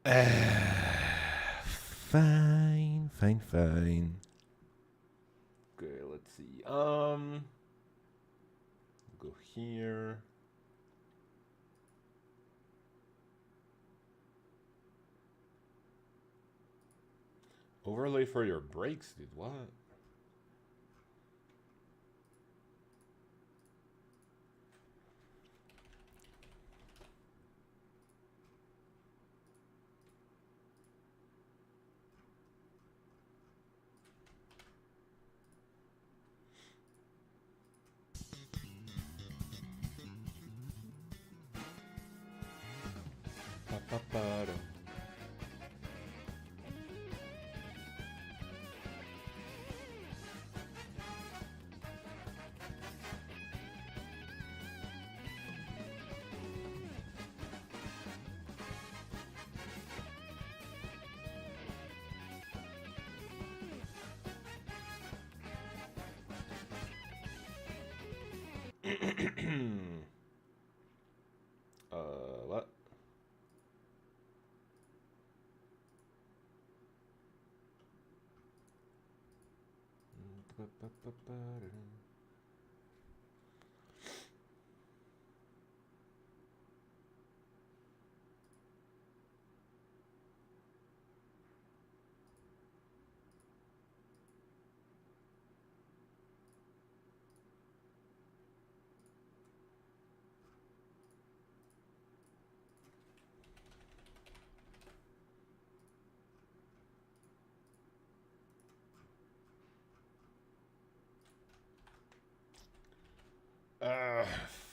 Fine. Okay, let's see. Go here. Overlay for your brakes, dude. What? Pa-pa-pa-dum. What?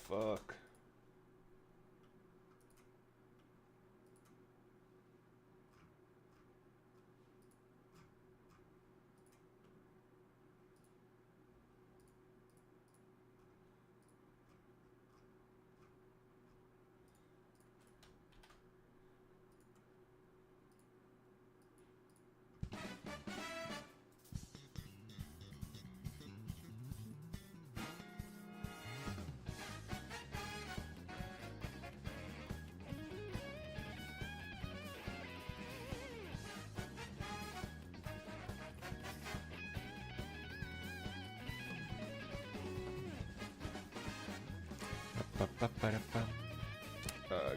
Fuck.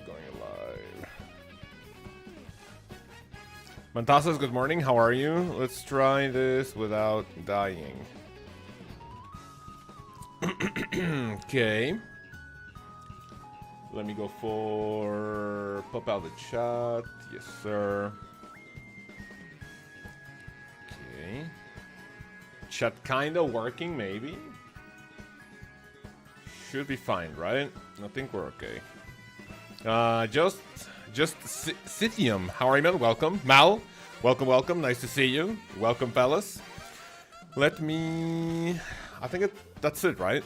Going live. Mantasas, good morning. How are you? Let's try this without dying. Okay. Let me go for pop out the chat. Yes, sir. Okay. Chat kinda working, maybe. Should be fine, right? I think we're okay. Just Scythium. How are you, man? Welcome. Mal, welcome. Nice to see you. Welcome, fellas. Let me... I think that's it, right?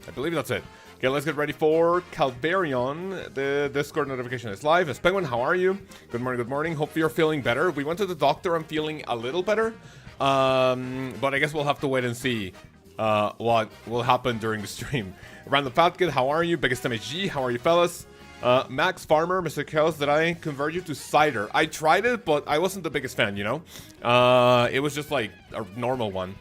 I believe that's it. Okay, let's get ready for Calvarion. The Discord notification is live. As Penguin, how are you? Good morning. Hope you're feeling better. We went to the doctor. I'm feeling a little better. But I guess we'll have to wait and see what will happen during the stream. Random Fat Kid, how are you? Biggest MHG, how are you, fellas? Max Farmer, Mr. Lkaoz, did I convert you to cider? I tried it, but I wasn't the biggest fan, you know? It was just like a normal one.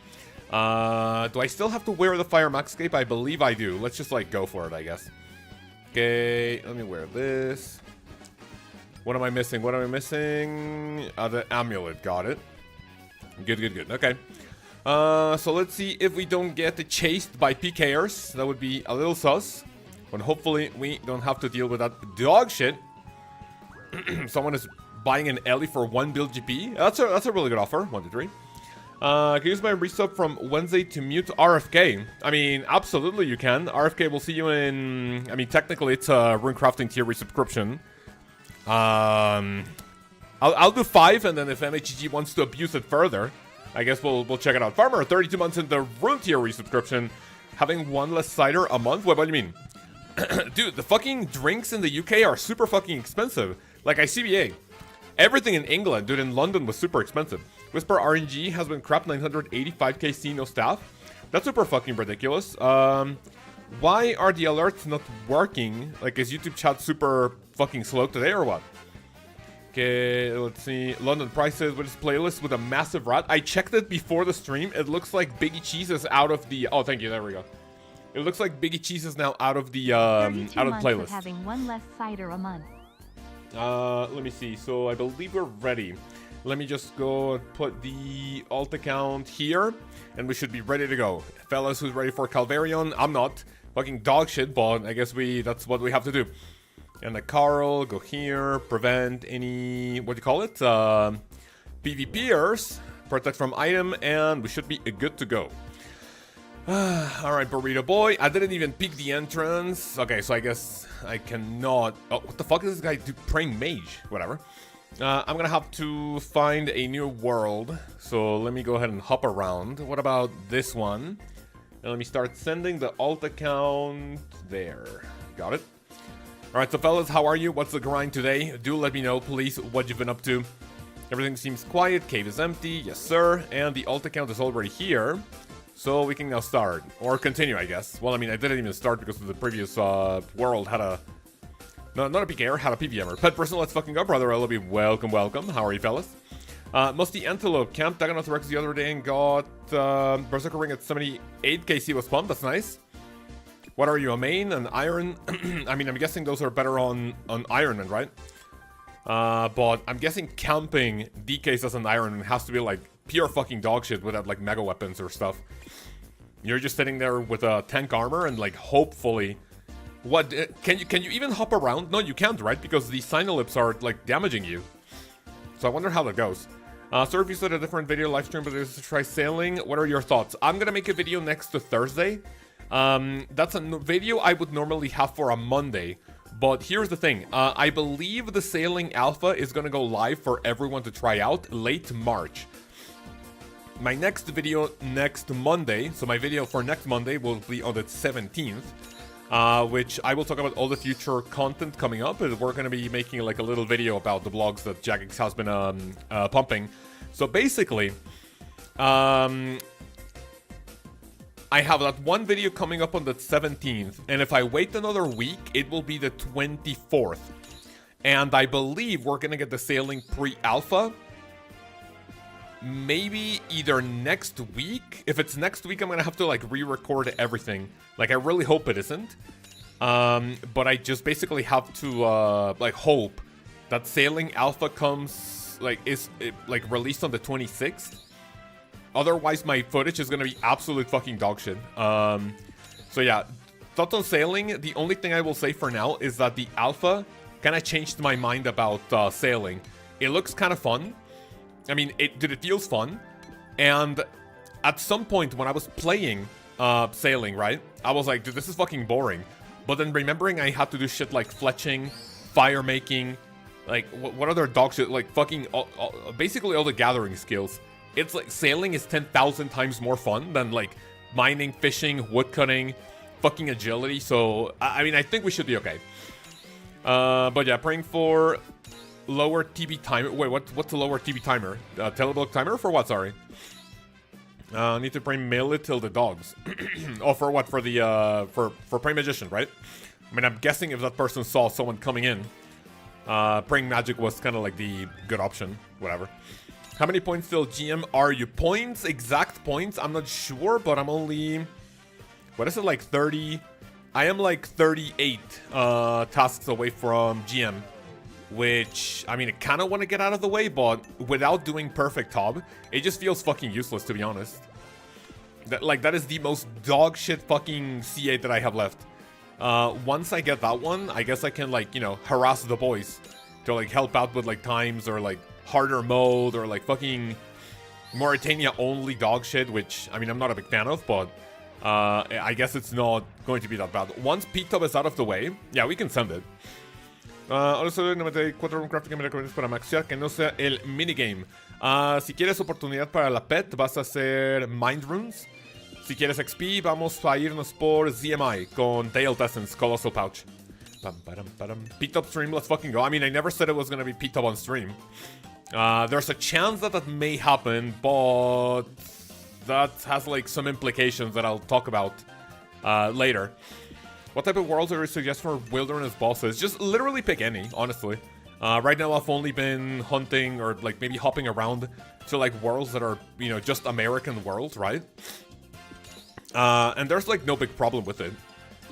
Do I still have to wear the Fire Max Cape? I believe I do. Let's just like go for it, I guess. Okay, let me wear this. What am I missing? The amulet, got it. Good. Okay. So let's see if we don't get chased by pkers. That would be a little sus. But hopefully we don't have to deal with that dog shit. Someone is buying an Ellie for 1 bill GP. That's a really good offer. 1, 2, 3. Can you use my resub from Wednesday to mute RFK? I mean, absolutely you can. RFK will see you in... I mean, technically it's a runecrafting tier resubscription. I'll do 5, and then if MHG wants to abuse it further, I guess we'll check it out. Farmer, 32 months in the Rune tier resubscription, having 1 less cider a month? What do you mean? Dude, the fucking drinks in the UK are super fucking expensive. Like ICBA. Everything in England, dude, in London was super expensive. Whisper RNG has been crap, 985k C, no staff. That's super fucking ridiculous. Why are the alerts not working? Like, is YouTube chat super fucking slow today or what? Okay, let's see. London prices with his playlist with a massive rat. I checked it before the stream. It looks like Biggie Cheese is out of the... Oh, thank you. There we go. It looks like Biggie Cheese is now out of the playlist. Of having one less cider a month. Let me see. So I believe we're ready. Let me just go put the alt account here, and we should be ready to go. Fellas, who's ready for Calvarion? I'm not. Fucking dog shit, but I guess that's what we have to do. Annakarl, go here, prevent any, what do you call it? PvPers, protect from item, and we should be good to go. Alright, Burrito Boy, I didn't even peek the entrance. Okay, so I guess I cannot... Oh, what the fuck is this guy praying Mage? Whatever. I'm gonna have to find a new world, so let me go ahead and hop around. What about this one? And let me start sending the alt account there. Got it. Alright, so fellas, how are you? What's the grind today? Do let me know, please, what you've been up to. Everything seems quiet, cave is empty, yes sir, and the alt account is already here. So we can now start, or continue, I guess. Well, I mean, I didn't even start because the previous world had a... No, not a Pker, had a PVMer. Pet person, let's fucking go, brother. I love you. Welcome, welcome. How are you, fellas? Musty Antelope camped Dagonoth Rex the other day and got Berserker Ring at 78 KC was pumped. That's nice. What are you, a main? An iron? I mean, I'm guessing those are better on Ironman, right? But I'm guessing camping DKs as an Ironman has to be like pure fucking dog shit without like mega weapons or stuff. You're just sitting there with a tank armor and like hopefully... What, can you even hop around? No, you can't, right? Because the Sinolips are like damaging you. So I wonder how that goes. Sir, if you said a different video live stream, but there's to try sailing. What are your thoughts? I'm gonna make a video next to Thursday. That's a video I would normally have for a Monday. But here's the thing. I believe the sailing alpha is gonna go live for everyone to try out late March. My next video next Monday, so my video for next Monday will be on the 17th. Which I will talk about all the future content coming up. We're going to be making like a little video about the blogs that Jagex has been pumping. So basically, I have that one video coming up on the 17th, and if I wait another week, it will be the 24th. And I believe we're going to get the sailing pre-alpha. Maybe either next week. If it's next week, I'm gonna have to like re-record everything. Like I really hope it isn't. But I just basically have to like hope that sailing alpha comes is released on the 26th. Otherwise, my footage is gonna be absolute fucking dog shit. So yeah, thoughts on sailing. The only thing I will say for now is that the alpha kind of changed my mind about sailing. It looks kind of fun. I mean, it feels fun, and at some point when I was playing sailing, right, I was like, dude, this is fucking boring. But then remembering I had to do shit like fletching, fire making, like what other dog shit, like fucking basically all the gathering skills. It's like sailing is 10,000 times more fun than like mining, fishing, woodcutting, fucking agility. So I mean, I think we should be okay. But yeah, praying for lower TB timer. Wait, what's a lower TB timer? Teleblock timer for what? Sorry. Need to pray melee till the dogs. Oh, for what? For the for Pray Magician, right? I mean, I'm guessing if that person saw someone coming in, praying magic was kind of like the good option. Whatever. How many points till GM are you? Points, exact points, I'm not sure, but I'm only, what is it, like 30? I am like 38 tasks away from GM. Which, I mean, I kind of want to get out of the way, but without doing perfect Hob, it just feels fucking useless, to be honest. That is the most dog shit fucking C8 that I have left. Once I get that one, I guess I can, like, you know, harass the boys to, like, help out with, like, times or, like, harder mode or, like, fucking Mauritania-only dog shit, which, I mean, I'm not a big fan of, but I guess it's not going to be that bad. Once P-Top is out of the way, yeah, we can send it. Ahora solo 94 crafting me recomiendas para maxear que no sea el minigame. Si quieres oportunidad para la pet, vas a hacer Mind Runes. Si quieres XP, vamos a irnos por ZMI con Tailed Essence, Colossal Pouch. P-Top stream, let's fucking go. I mean, I never said it was gonna be P-Top on stream. There's a chance that that may happen, but that has like some implications that I'll talk about later. What type of worlds are you suggest for wilderness bosses? Just literally pick any, honestly. Right now I've only been hunting or like maybe hopping around to like worlds that are, you know, just American worlds, right? And there's like no big problem with it.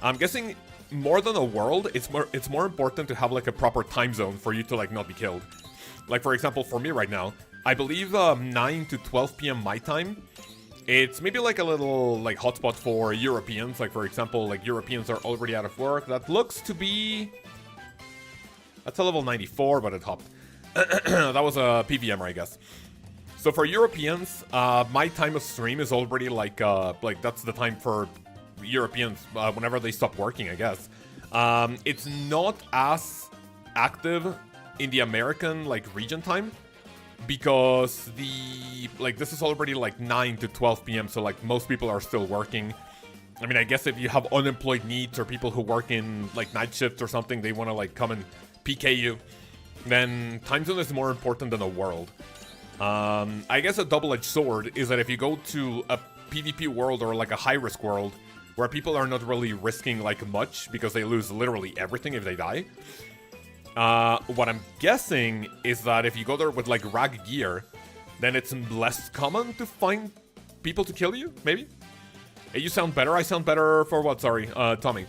I'm guessing more than a world, it's more important to have like a proper time zone for you to like not be killed. Like for example, for me right now, I believe 9 to 12 p.m. my time. It's maybe like a little like hotspot for Europeans. Like for example, like Europeans are already out of work. That looks to be... That's a level 94, but it hopped. That was a PVMer, I guess. So for Europeans, my time of stream is already like that's the time for Europeans whenever they stop working, I guess. It's not as active in the American like region time because this is already like 9 to 12 p.m. So like most people are still working. I mean, I guess if you have unemployed needs or people who work in like night shifts or something, they want to like come and PK you, then time zone is more important than a world. I guess a double-edged sword is that if you go to a PvP world or like a high-risk world where people are not really risking like much because they lose literally everything if they die, what I'm guessing is that if you go there with like rag gear, then it's less common to find people to kill you, maybe? Hey, you sound better? I sound better for what? Sorry, Tommy.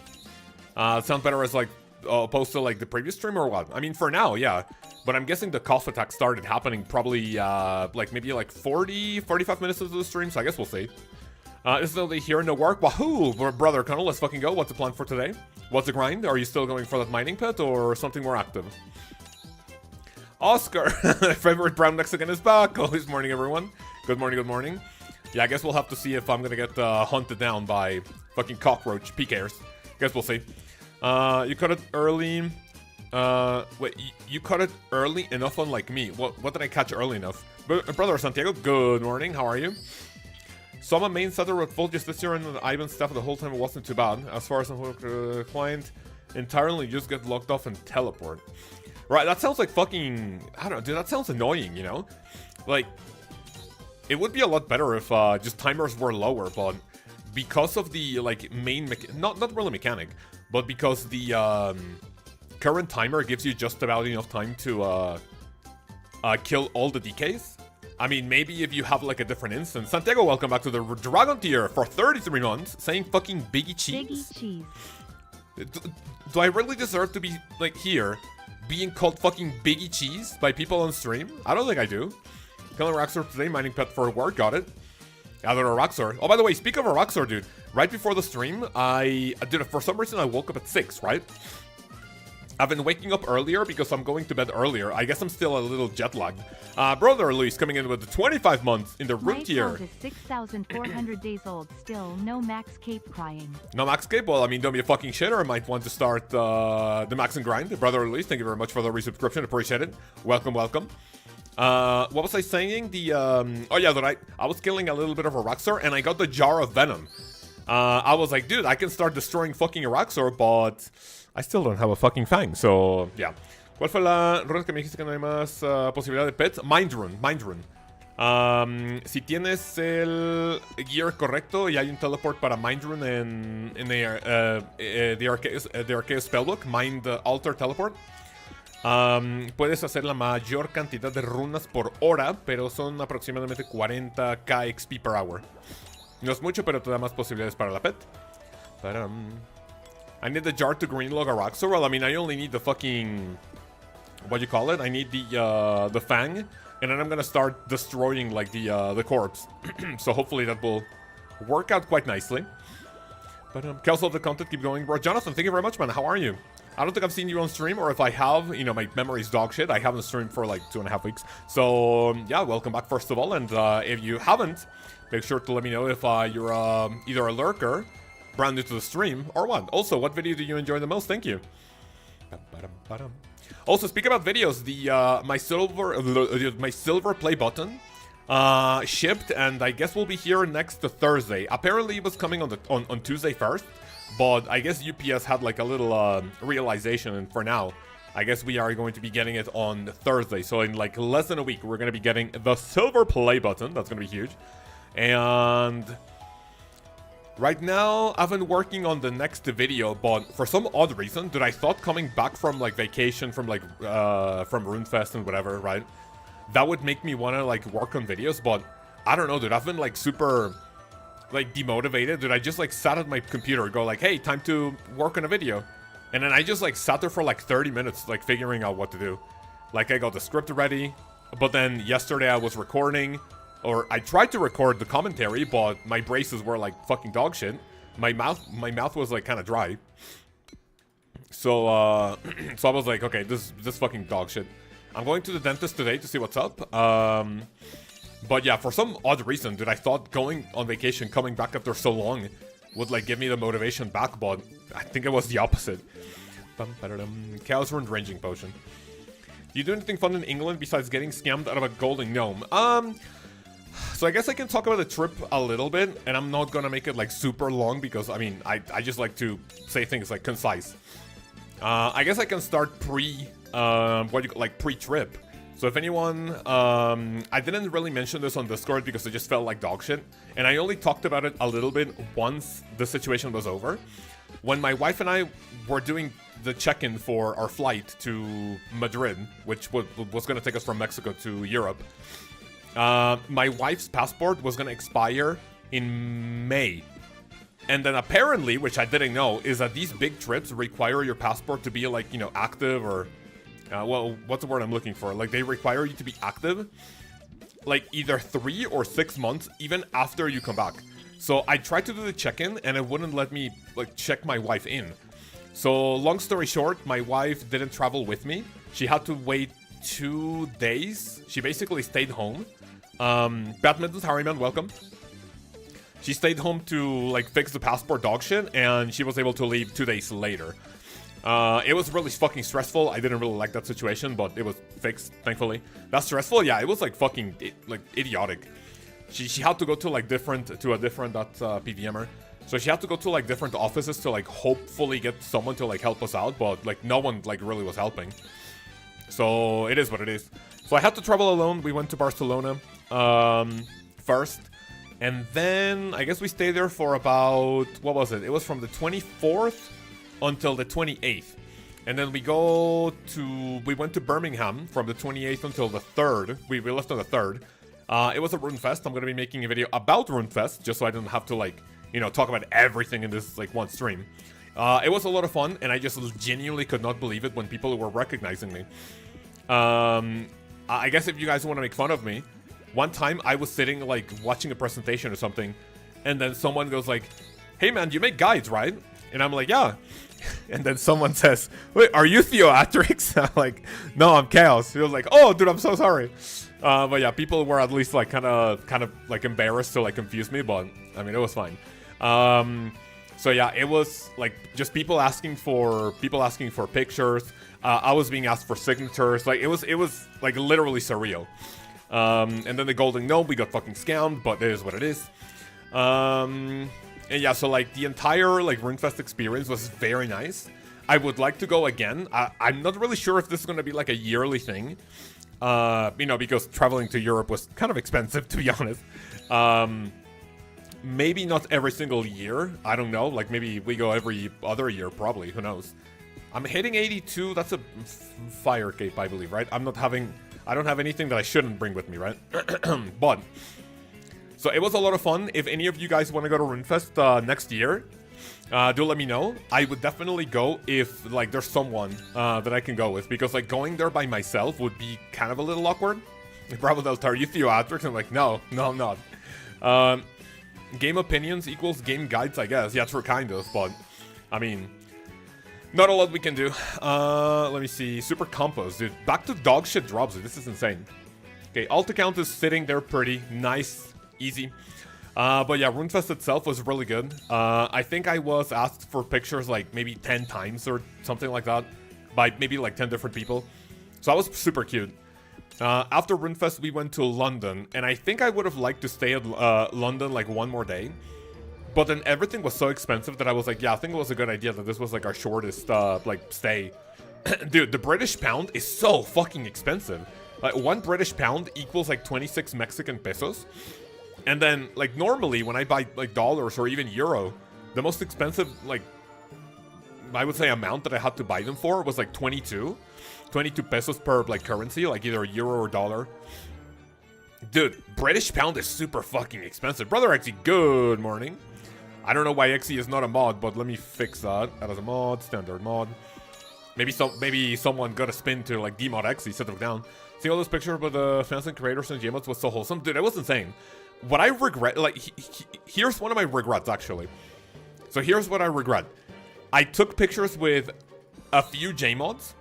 Sound better as like opposed to like the previous stream or what? I mean, for now, yeah. But I'm guessing the cough attack started happening probably like maybe like 45 minutes into the stream, so I guess we'll see. Is Lily here? No work? Wahoo! Brother Connell, let's fucking go. What's the plan for today? What's the grind? Are you still going for that mining pit or something more active? Oscar! Favorite brown Mexican is back. Oh, this morning, everyone. Good morning, good morning. Yeah, I guess we'll have to see if I'm gonna get hunted down by fucking cockroach pkers. Guess we'll see. You cut it early. Wait, you cut it early enough unlike me. What did I catch early enough? Brother Santiago, good morning. How are you? So I'm a main setter with full just this year and the Ivan stuff the whole time. It wasn't too bad. As far as I'm client, entirely just get locked off and teleport. Right, that sounds like fucking... I don't know, dude, that sounds annoying, you know? Like, it would be a lot better if just timers were lower, but because of the, like, main... Not really mechanic, but because the current timer gives you just about enough time to kill all the DKs. I mean, maybe if you have, like, a different instance. Santiago, welcome back to the Dragon tier for 33 months, saying fucking Biggie Cheese. Biggie Cheese. Do I really deserve to be, like, here, being called fucking Biggie Cheese by people on stream? I don't think I do. Killing Roxor today, mining pet for work, got it. Other Roxor. Oh, by the way, speak of a Roxor, dude. Right before the stream, for some reason I woke up at 6, right? I've been waking up earlier because I'm going to bed earlier. I guess I'm still a little jet lagged. Brother Luis coming in with the 25 months in the root tier. Lkaoz is 6,400 days old, still no max cape crying. No max cape? Well, I mean, don't be a fucking shitter. I might want to start the max and grind. Brother Luis, thank you very much for the resubscription. Appreciate it. Welcome, welcome. What was I saying? Oh yeah, that I was killing a little bit of a Roxor and I got the jar of venom. I was like, dude, I can start destroying fucking Roxor, but I still don't have a fucking fang, so yeah. ¿Cuál fue la runa que me dijiste que no hay más posibilidad de pet? Mind Rune, Mind Rune. Si tienes el gear correcto y hay un teleport para Mind Rune en the Arceus Spellbook, Mind Alter Teleport, puedes hacer la mayor cantidad de runas por hora, pero son aproximadamente 40k XP per hour. No es mucho, pero te da más posibilidades para la pet. I need the jar to greenlog a Roxor. Well, I mean, I only need the fucking... What do you call it? I need the fang. And then I'm gonna start destroying, like, the corpse. So hopefully that will work out quite nicely. But, Kelso of the content, keep going, bro. Jonathan, thank you very much, man. How are you? I don't think I've seen you on stream, or if I have, you know, my memory's dog shit. I haven't streamed for, like, 2.5 weeks. So, yeah, welcome back, first of all. And if you haven't, make sure to let me know if you're either a lurker, brand new to the stream, or what. Also, what video do you enjoy the most? Thank you. Also, speak about videos. My silver play button shipped, and I guess will be here next Thursday. Apparently, it was coming on Tuesday first, but I guess UPS had like a little realization, and for now, I guess we are going to be getting it on Thursday. So in like less than a week, we're going to be getting the silver play button. That's going to be huge, and Right now, I've been working on the next video, but for some odd reason, dude, I thought coming back from, like, vacation, from, like, from RuneFest and whatever, right? That would make me want to, like, work on videos, but I don't know, dude. I've been, like, super, like, demotivated. Dude, I just, like, sat at my computer, go, like, hey, time to work on a video. And then I just, like, sat there for, like, 30 minutes, like, figuring out what to do. Like, I got the script ready, but then yesterday I was recording... Or I tried to record the commentary, but my braces were like fucking dog shit. My mouth was like kind of dry. So so I was like, okay, this fucking dog shit. I'm going to the dentist today to see what's up. But yeah, for some odd reason, dude, I thought going on vacation, coming back after so long, would like give me the motivation back, but I think it was the opposite. Calvarion ranging potion. Do you do anything fun in England besides getting scammed out of a golden gnome? So I guess I can talk about the trip a little bit, and I'm not gonna make it like super long because I mean I just like to say things like concise. I guess I can start pre-trip. So if anyone, I didn't really mention this on Discord because it just felt like dog shit, and I only talked about it a little bit once the situation was over. When my wife and I were doing the check-in for our flight to Madrid, which was gonna take us from Mexico to Europe. My wife's passport was gonna expire in May. And then apparently, which I didn't know, is that these big trips require your passport to be like, you know, active or... well, what's the word I'm looking for? Like, they require you to be active, like, either 3 or 6 months, even after you come back. So I tried to do the check-in, and it wouldn't let me, like, check my wife in. So, long story short, my wife didn't travel with me. She had to wait 2 days. She basically stayed home. Badminton, Harryman, welcome. She stayed home to, like, fix the passport dog shit, and she was able to leave 2 days later. It was really fucking stressful. I didn't really like that situation, but it was fixed, thankfully. That's stressful? Yeah, it was, like, fucking, like, idiotic. She had to go to, like, a different PVMer. So she had to go to, like, different offices to, like, hopefully get someone to, like, help us out, but, like, no one, like, really was helping. So, it is what it is. So I had to travel alone. We went to Barcelona first. And then I guess we stayed there for about, what was it? It was from the 24th until the 28th. And then we went to Birmingham from the 28th until the 3rd. We left on the 3rd. It was a RuneFest. I'm going to be making a video about RuneFest just so I don't have to, like, you know, talk about everything in this, like, one stream. It was a lot of fun, and I just genuinely could not believe it when people were recognizing me. I guess if you guys want to make fun of me, one time I was sitting, like, watching a presentation or something, and then someone goes like, hey man, you make guides, right? And I'm like, yeah. And then someone says, wait, are you Theoatrix? I'm like, no, I'm Chaos. He was like, oh, dude, I'm so sorry. But yeah, people were at least, like, kind of, like, embarrassed to, like, confuse me, but, I mean, it was fine. So yeah, it was, like, just people asking for pictures. I was being asked for signatures. Like, it was, like, literally surreal. And then the Golden Gnome, we got fucking scammed, but it is what it is. And yeah, so, like, the entire, like, RuneFest experience was very nice. I would like to go again. I'm not really sure if this is going to be, like, a yearly thing. You know, because traveling to Europe was kind of expensive, to be honest. Maybe not every single year. I don't know. Like, maybe we go every other year, probably. Who knows? I'm hitting 82. That's a fire cape, I believe, right? I don't have anything that I shouldn't bring with me, right? But, so it was a lot of fun. If any of you guys want to go to RuneFest next year, do let me know. I would definitely go if, like, there's someone that I can go with. Because, like, going there by myself would be kind of a little awkward. Probably they'll tell you Theoatrix. I'm like, no, I'm not. Game opinions equals game guides, I guess. Yeah, true, kind of. But, I mean, not a lot we can do. Let me see. Super Compos, dude. Back to dog shit drops, dude. This is insane. Okay, alt account is sitting there pretty. Nice. Easy. But yeah, RuneFest itself was really good. I think I was asked for pictures like maybe 10 times or something like that by maybe like 10 different people. So that was super cute. After RuneFest, we went to London, and I think I would have liked to stay at London like one more day. But then everything was so expensive that I was like, yeah, I think it was a good idea that this was like our shortest like stay. Dude, the British pound is so fucking expensive. Like, 1 British pound equals like 26 Mexican pesos. And then, like, normally when I buy, like, dollars or even euro, the most expensive, like, I would say amount that I had to buy them for was, like, 22 pesos per, like, currency, like, either euro or dollar. Dude, British pound is super fucking expensive. Brother Exy, good morning. I don't know why Exy is not a mod, but let me fix that. That is a mod, standard mod. Maybe someone got a spin to, like, demod Exy, set it down. See all those pictures with the fans and creators and GMOds was so wholesome? Dude, it was insane. What I regret, like, here's one of my regrets, actually. So here's what I regret. I took pictures with a few JMods,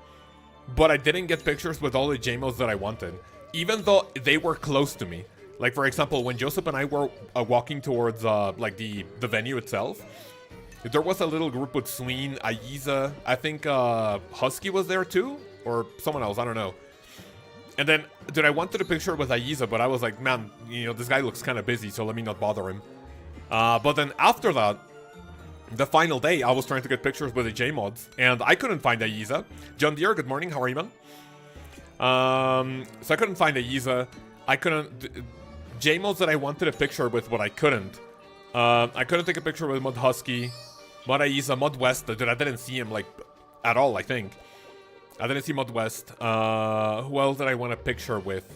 but I didn't get pictures with all the JMods that I wanted, even though they were close to me. Like, for example, when Joseph and I were walking towards, like, the venue itself, there was a little group with Sween, Aiza, I think Husky was there too, or someone else, I don't know. And then, dude, I wanted a picture with Aiza, but I was like, man, you know, this guy looks kind of busy, so let me not bother him. But then after that, the final day, I was trying to get pictures with the JMods, and I couldn't find Aiza. John Deere, good morning, how are you, man? So I couldn't find Aiza. I couldn't... JMods that I wanted a picture with, but I couldn't. I couldn't take a picture with Mod Husky, Mod Aiza, Mod West. Dude, I didn't see him, like, at all, I think. I didn't see Mod West. Who else did I want a picture with?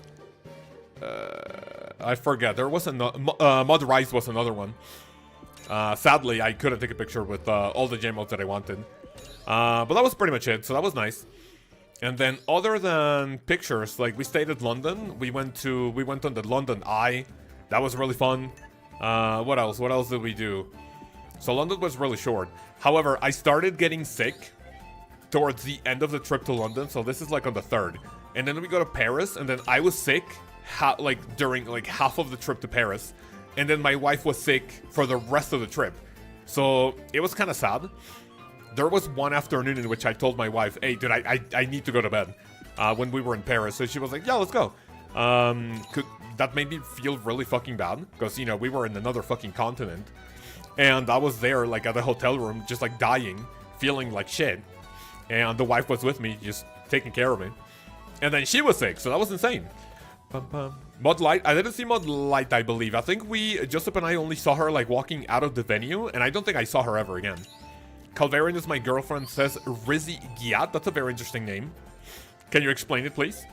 I forget. There was another... Mod Rise was another one. Sadly, I couldn't take a picture with all the JMods that I wanted. But that was pretty much it, so that was nice. And then, other than pictures, like, we stayed at London. We went on the London Eye. That was really fun. What else? What else did we do? So London was really short. However, I started getting sick towards the end of the trip to London, so this is like on the 3rd. And then we go to Paris, and then I was sick, like, during, like, half of the trip to Paris. And then my wife was sick for the rest of the trip. So, it was kind of sad. There was one afternoon in which I told my wife, hey, dude, I need to go to bed, when we were in Paris. So she was like, yeah, let's go. That made me feel really fucking bad, because, you know, we were in another fucking continent. And I was there, like, at the hotel room, just, like, dying, feeling like shit. And the wife was with me, just taking care of me. And then she was sick, so that was insane. Mod Light, I didn't see Mod Light, I believe. I think Joseph and I only saw her, like, walking out of the venue, and I don't think I saw her ever again. Calvarion is my girlfriend, says Rizzy Giat. That's a very interesting name. Can you explain it, please?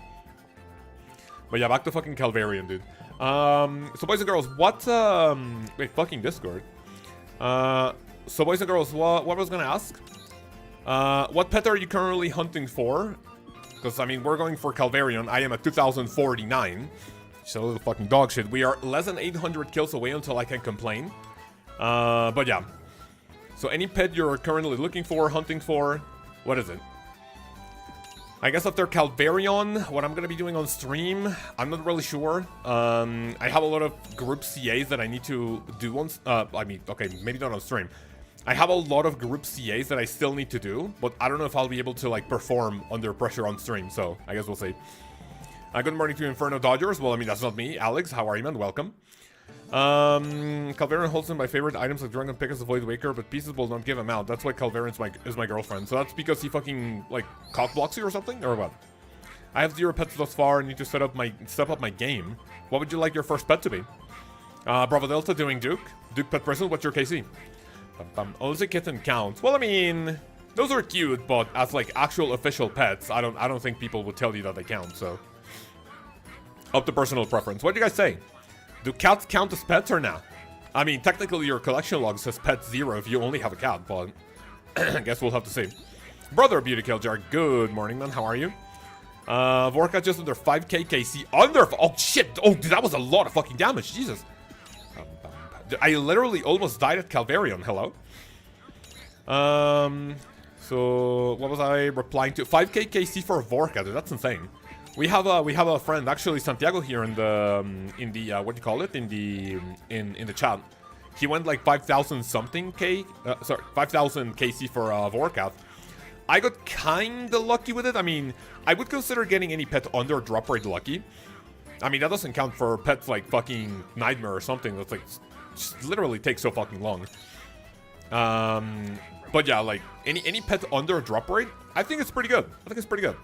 But yeah, back to fucking Calvarion, dude. So boys and girls, what, wait, fucking Discord. So boys and girls, what was I gonna ask? What pet are you currently hunting for? Because, I mean, we're going for Calvarion. I am at 2049. It's a little fucking dog shit. We are less than 800 kills away until I can complain. But yeah. So any pet you're currently looking for, hunting for, what is it? I guess after Calvarion, what I'm going to be doing on stream, I'm not really sure. I have a lot of group CAs that I need to do on... I mean, okay, maybe not on stream. I have a lot of group CAs that I still need to do, but I don't know if I'll be able to, like, perform under pressure on stream, so I guess we'll see. Good morning to Inferno Dodgers. Well, I mean, that's not me. Alex, how are you, man? Welcome. Calvarion holds in my favorite items like Drunken Pkers avoid Waker, but pieces will not give him out. That's why Calvarion is my girlfriend. So that's because he fucking, like, cock blocks you or something? Or what? I have 0 pets thus far and need to step up my game. What would you like your first pet to be? Bravo Delta doing Duke. Duke Pet Present, what's your KC? Unless a kitten counts. Well, I mean, those are cute, but as, like, actual official pets, I don't think people would tell you that they count, so. Up to personal preference. What do you guys say? Do cats count as pets or not? I mean, technically your collection log says pet 0 if you only have a cat, but I guess we'll have to see. Brother Beauty Killjar, good morning, man. How are you? Vorka just under 5k KC. Oh, shit. Oh, dude, that was a lot of fucking damage. Jesus. I literally almost died at Calvarion. Hello. So, what was I replying to? 5k KC for Vorka, dude. That's insane. We have a friend, actually Santiago here in the what do you call it, in the chat. He went like 5,000 something K, 5,000 KC for Vorkath. I got kinda lucky with it. I mean, I would consider getting any pet under drop rate lucky. I mean, that doesn't count for pets like fucking Nightmare or something that's like just literally takes so fucking long. But yeah, like any pet under drop rate, I think it's pretty good. I think it's pretty good.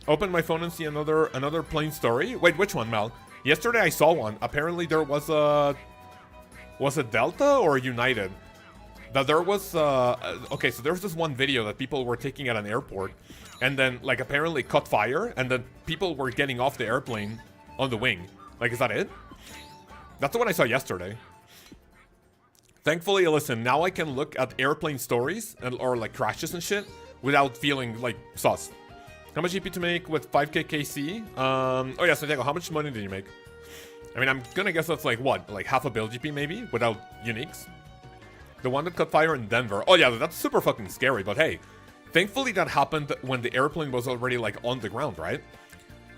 Open my phone and see another plain story. Wait, which one, Mal? Yesterday I saw one. Apparently there was a... Was it Delta or United? That there was... okay, so there's this one video that people were taking at an airport. And then, like, apparently caught fire. And then people were getting off the airplane on the wing. Like, is that it? That's the one I saw yesterday. Thankfully, listen, now I can look at airplane stories or like crashes and shit without feeling like sus. How much GP to make with 5k KC? Oh yeah, Santiago, how much money did you make? I mean, I'm gonna guess that's like what? Like half a bill GP maybe without uniques? The one that caught fire in Denver. Oh yeah, that's super fucking scary, but hey. Thankfully that happened when the airplane was already like on the ground, right?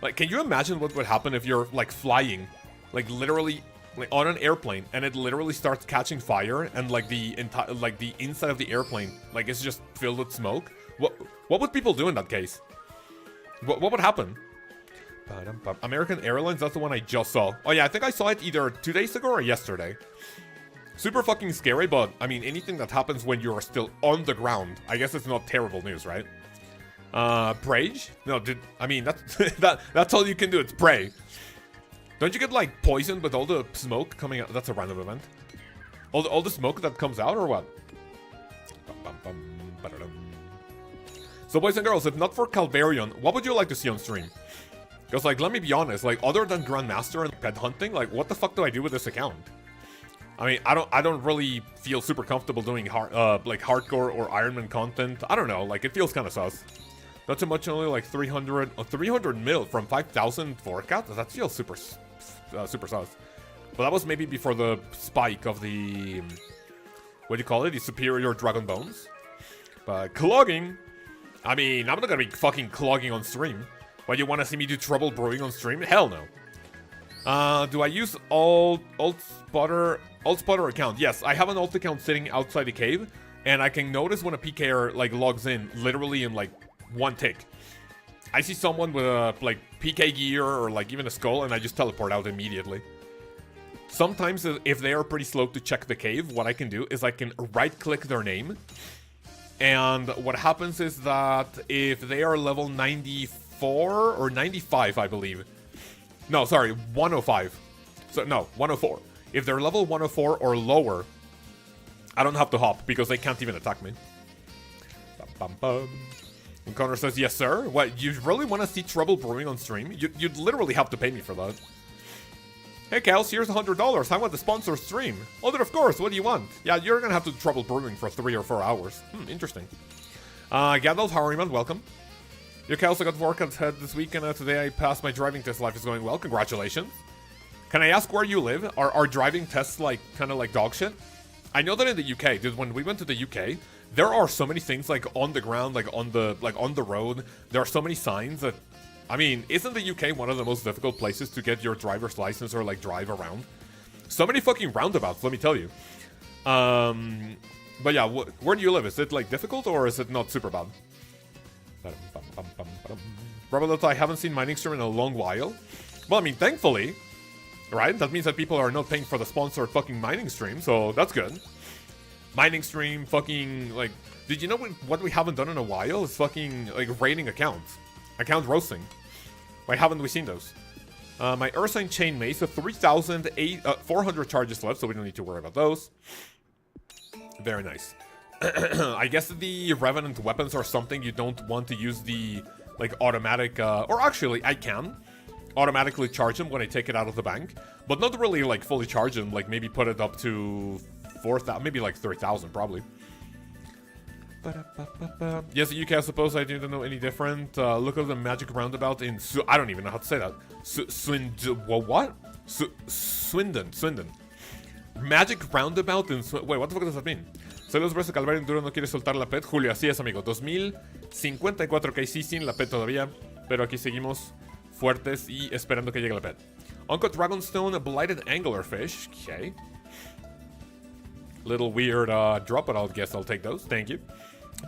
Like, can you imagine what would happen if you're like flying, like literally like on an airplane and it literally starts catching fire and like the entire like the inside of the airplane like it's just filled with smoke? What would people do in that case? What would happen? American Airlines, that's the one I just saw. Oh yeah, I think I saw it either 2 days ago or yesterday. Super fucking scary, but I mean anything that happens when you're still on the ground, I guess it's not terrible news, right? Prage? No, I mean that's that's all you can do, it's pray. Don't you get like poisoned with all the smoke coming out? That's a random event. All the smoke that comes out or what? So boys and girls, if not for Calvarion, what would you like to see on stream? Because like, let me be honest, like other than Grandmaster and pet hunting, like what the fuck do I do with this account? I mean, I don't really feel super comfortable doing like hardcore or Ironman content. I don't know, like it feels kind of sus. Not too much, only like 300 mil from 5,000 forecast. That feels super sus. But that was maybe before the spike of the, what do you call it? The superior dragon bones. But clogging, I mean, I'm not gonna be fucking clogging on stream. Why, you want to see me do trouble brewing on stream? Hell no. Do I use alt spotter account? Yes, I have an alt account sitting outside the cave, and I can notice when a Pker like logs in, literally in like one tick. I see someone with a like PK gear or like even a skull, and I just teleport out immediately. Sometimes if they are pretty slow to check the cave, what I can do is I can right click their name, and what happens is that if they are level 94 or 95, I believe. No, sorry, 105. So no, 104. If they're level 104 or lower, I don't have to hop because they can't even attack me. And Connor says, yes, sir. What, you really want to see trouble brewing on stream? You'd literally have to pay me for that. Hey, Kels, here's $100. I want to sponsor stream. Oh, then of course. What do you want? Yeah, you're going to have to do trouble brewing for 3 or 4 hours. Interesting. Gandalf, how are you, man? Welcome. Your Kels, I got workouts head this weekend. Today I passed my driving test. Life is going well. Congratulations. Can I ask where you live? Are driving tests like kind of like dog shit? I know that in the UK, dude, when we went to the UK, there are so many things like on the ground, like on the road. There are so many signs that, I mean, isn't the UK one of the most difficult places to get your driver's license or like drive around? So many fucking roundabouts, let me tell you. But yeah, where do you live? Is it like difficult or is it not super bad? Robalota, I haven't seen Mining Stream in a long while. Well, I mean, thankfully, right? That means that people are not paying for the sponsored fucking mining stream, so that's good. Mining stream, fucking, like, did you know what we haven't done in a while is fucking, like, raiding accounts. Account roasting. Why haven't we seen those? My Ursine Chain Mace, so 3,400 charges left, so we don't need to worry about those. Very nice. I guess the Revenant weapons are something you don't want to use the, like, automatic, or actually, I can automatically charge them when I take it out of the bank, but not really, like, fully charge them, like, maybe put it up to 4,000, maybe, like, 3,000, probably. Yes, the UK, I suppose I didn't know any different. Look at the magic roundabout in, I don't even know how to say that. Swindon. Magic roundabout in, wait, what the fuck does that mean? Saludos, brazo Calvarion, Duro no quiere soltar la pet. Julio, así es, amigo. 2054k, sí, sin la pet todavía, pero aquí seguimos fuertes y esperando que llegue la pet. Uncut Dragonstone, Blighted Anglerfish. Okay. Little weird drop, but I'll guess I'll take those. Thank you.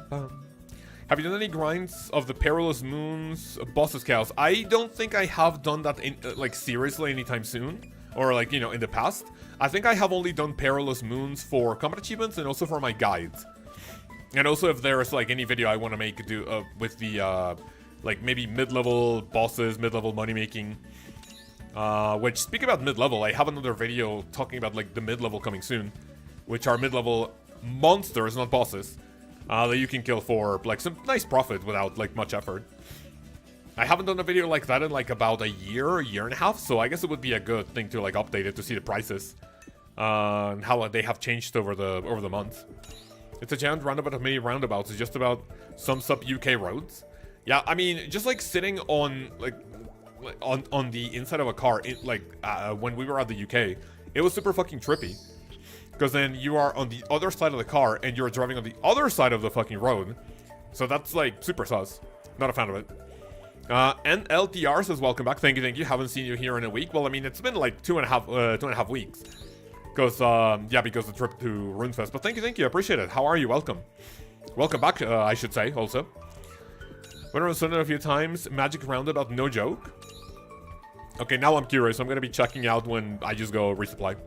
Have you done any grinds of the Perilous Moons bosses, Chaos? I don't think I have done that in, like, seriously anytime soon. Or, like, you know, in the past. I think I have only done Perilous Moons for combat achievements and also for my guides. And also if there is, like, any video I want to make with the, like, maybe mid-level bosses, mid-level money-making. Which, speaking about mid-level, I have another video talking about like the mid-level coming soon, which are mid-level monsters, not bosses, that you can kill for like some nice profit without like much effort. I haven't done a video like that in like about a year and a half, so I guess it would be a good thing to like update it to see the prices and how they have changed over the month. It's a giant roundabout of many roundabouts. It's just about sums up UK roads. Yeah, I mean, just like sitting on like on the inside of a car, when we were at the UK, it was super fucking trippy. Because then you are on the other side of the car and you're driving on the other side of the fucking road. So that's like super sus. Not a fan of it. And LTR says welcome back. Thank you. Haven't seen you here in a week. Well, I mean, it's been like two and a half weeks. Because because the trip to RuneFest. But thank you. I appreciate it. How are you? Welcome back, I should say, also. Went around Sunday a few times. Magic roundabout, no joke. Okay, now I'm curious. I'm gonna be checking out when I just go resupply.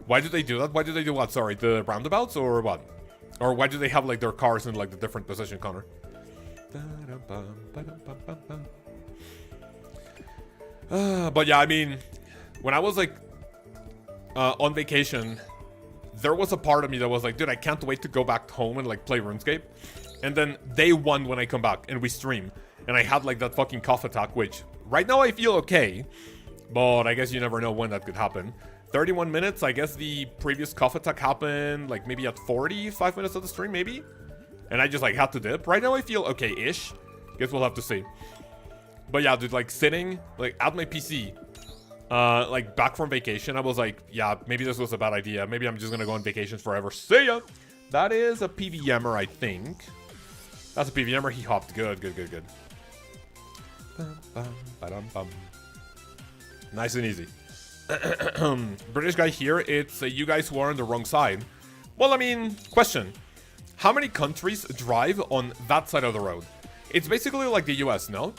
Why do they do that? Why do they do what? Sorry, the roundabouts or what? Or why do they have like their cars in like the different position, Connor? But yeah, I mean, when I was like on vacation, there was a part of me that was like, dude, I can't wait to go back home and like play RuneScape. And then day one when I come back and we stream, and I had like that fucking cough attack, which right now I feel okay, but I guess you never know when that could happen. 31 minutes, I guess the previous cough attack happened like maybe at 45 minutes of the stream, maybe? And I just like had to dip. Right now I feel okay-ish. Guess we'll have to see. But yeah, dude, like sitting like at my PC, like back from vacation, I was like, yeah, maybe this was a bad idea. Maybe I'm just gonna go on vacation forever. See ya! That is a PVMer, I think. That's a PVMer. He hopped. Good. Nice and easy. British guy here. It's you guys who are on the wrong side. Well, I mean, question. How many countries drive on that side of the road? It's basically like the US, no?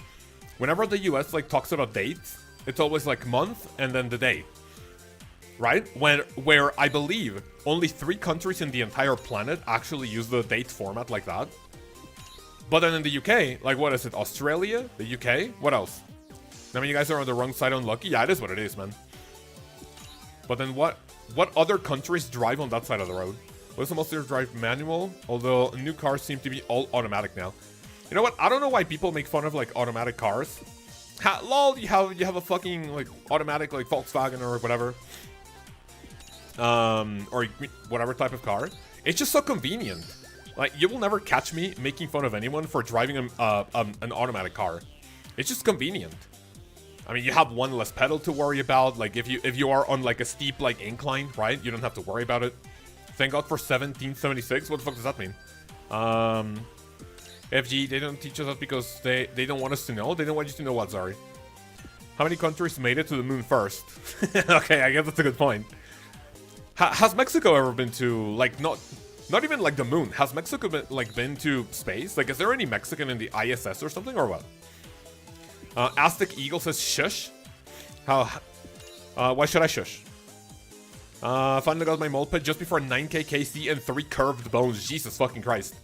Whenever the US like talks about dates, it's always like month and then the date. Right? Where I believe only 3 countries in the entire planet actually use the date format like that. But then in the UK, like what is it? Australia? The UK? What else? I mean, you guys are on the wrong side unlucky. Yeah, it is what it is, man. But then what other countries drive on that side of the road? What is the most drive manual? Although new cars seem to be all automatic now. You know what? I don't know why people make fun of like automatic cars. Lol, you have a fucking like automatic like Volkswagen or whatever. Or whatever type of car. It's just so convenient. Like, you will never catch me making fun of anyone for driving an automatic car. It's just convenient. I mean, you have one less pedal to worry about. Like, if you are on like a steep like incline, right? You don't have to worry about it. Thank God for 1776. What the fuck does that mean? FG, they don't teach us that because they don't want us to know. They don't want you to know what, sorry. How many countries made it to the moon first? Okay, I guess that's a good point. Has Mexico ever been to, like, not even, like, the moon? Has Mexico been to space? Like, is there any Mexican in the ISS or something, or what? Aztec Eagle says, shush. Why should I shush? Finally got my moped just before 9k KC and 3 curved bones. Jesus fucking Christ.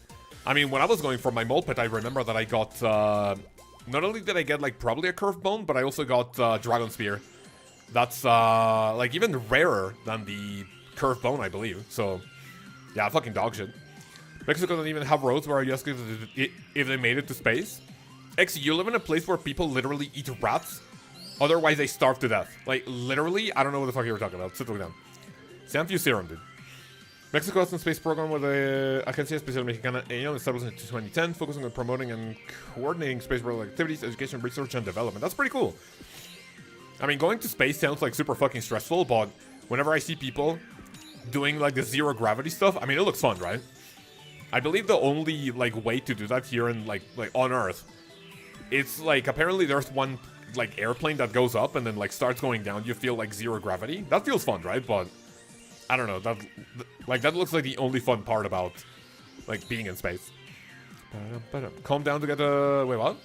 I mean, when I was going for my moped, I remember that I got, not only did I get, like, probably a curved bone, but I also got, Dragon Spear. That's, like, even rarer than the curved bone, I believe. So, yeah, fucking dog shit. Mexico doesn't even have roads where you ask if they made it to space. X, you live in a place where people literally eat rats. Otherwise, they starve to death. Like, literally, I don't know what the fuck you were talking about. Sit down. Sanfew Serum, dude. Mexico has a space program with the Agencia Espacial Mexicana AEON established in 2010, focusing on promoting and coordinating space-related activities, education, research, and development. That's pretty cool. I mean, going to space sounds like super fucking stressful, but whenever I see people doing like the zero gravity stuff, I mean, it looks fun, right? I believe the only like way to do that here in like on Earth, it's like apparently there's one like airplane that goes up and then like starts going down. You feel like zero gravity. That feels fun, right? But I don't know. That looks like the only fun part about like being in space. Calm down to get a wait, what?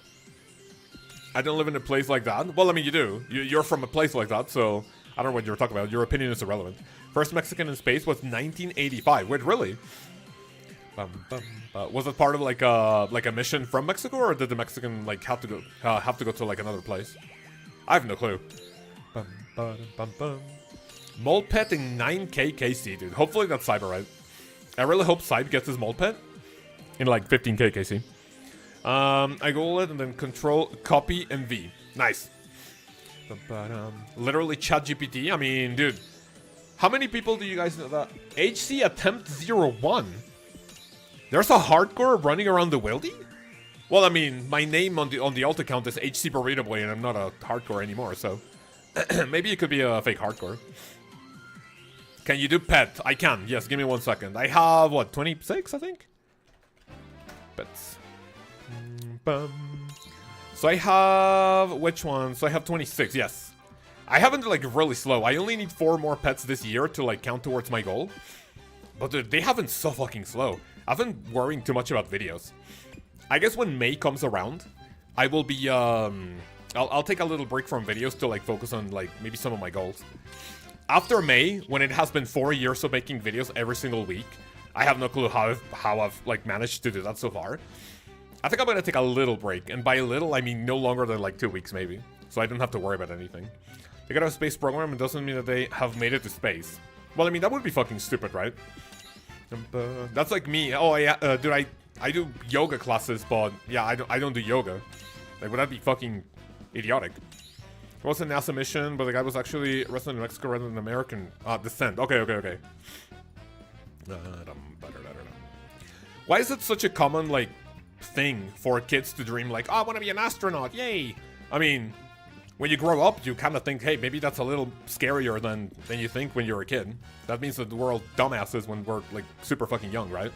I don't live in a place like that. Well, I mean, you do. You're from a place like that, so I don't know what you're talking about. Your opinion is irrelevant. First Mexican in space was 1985. Wait, really? Was it part of like a mission from Mexico, or did the Mexican like have to go to like another place? I have no clue. Bum, bum, bum, bum. Mold pet in 9k KC, dude. Hopefully that's Cyber, right? I really hope Cyber gets his mold pet in like 15k KC. I go it and then control, copy, and V. Nice. Literally ChatGPT. I mean, dude, how many people do you guys know that? HC attempt 01. There's a hardcore running around the wildy? Well, I mean, my name on the alt account is HC Burrito Boy, and I'm not a hardcore anymore, so maybe it could be a fake hardcore. Can you do pet? I can. Yes, give me 1 second. I have what, 26, I think? Pets. So I have which one? So I have 26. Yes, I haven't like really slow. I only need 4 more pets this year to like count towards my goal. But dude, they have been so fucking slow. I've been worrying too much about videos. I guess when May comes around, I will be I'll take a little break from videos to like focus on like maybe some of my goals. After May, when it has been 4 years of making videos every single week, I have no clue how I've like managed to do that so far. I think I'm gonna take a little break, and by a little, I mean no longer than like 2 weeks maybe, so I don't have to worry about anything. They got a space program, it doesn't mean that they have made it to space. Well, I mean, that would be fucking stupid, right? That's like me. Oh, dude, I do yoga classes, but yeah, I don't do yoga. Like, would that be fucking idiotic? It was a NASA mission, but the guy was actually resident in Mexico rather than American descent. Okay. Why is it such a common, like, thing for kids to dream like, oh, I want to be an astronaut, yay? I mean, when you grow up, you kind of think, hey, maybe that's a little scarier than you think when you're a kid. That means that we're all dumbasses when we're like super fucking young, right?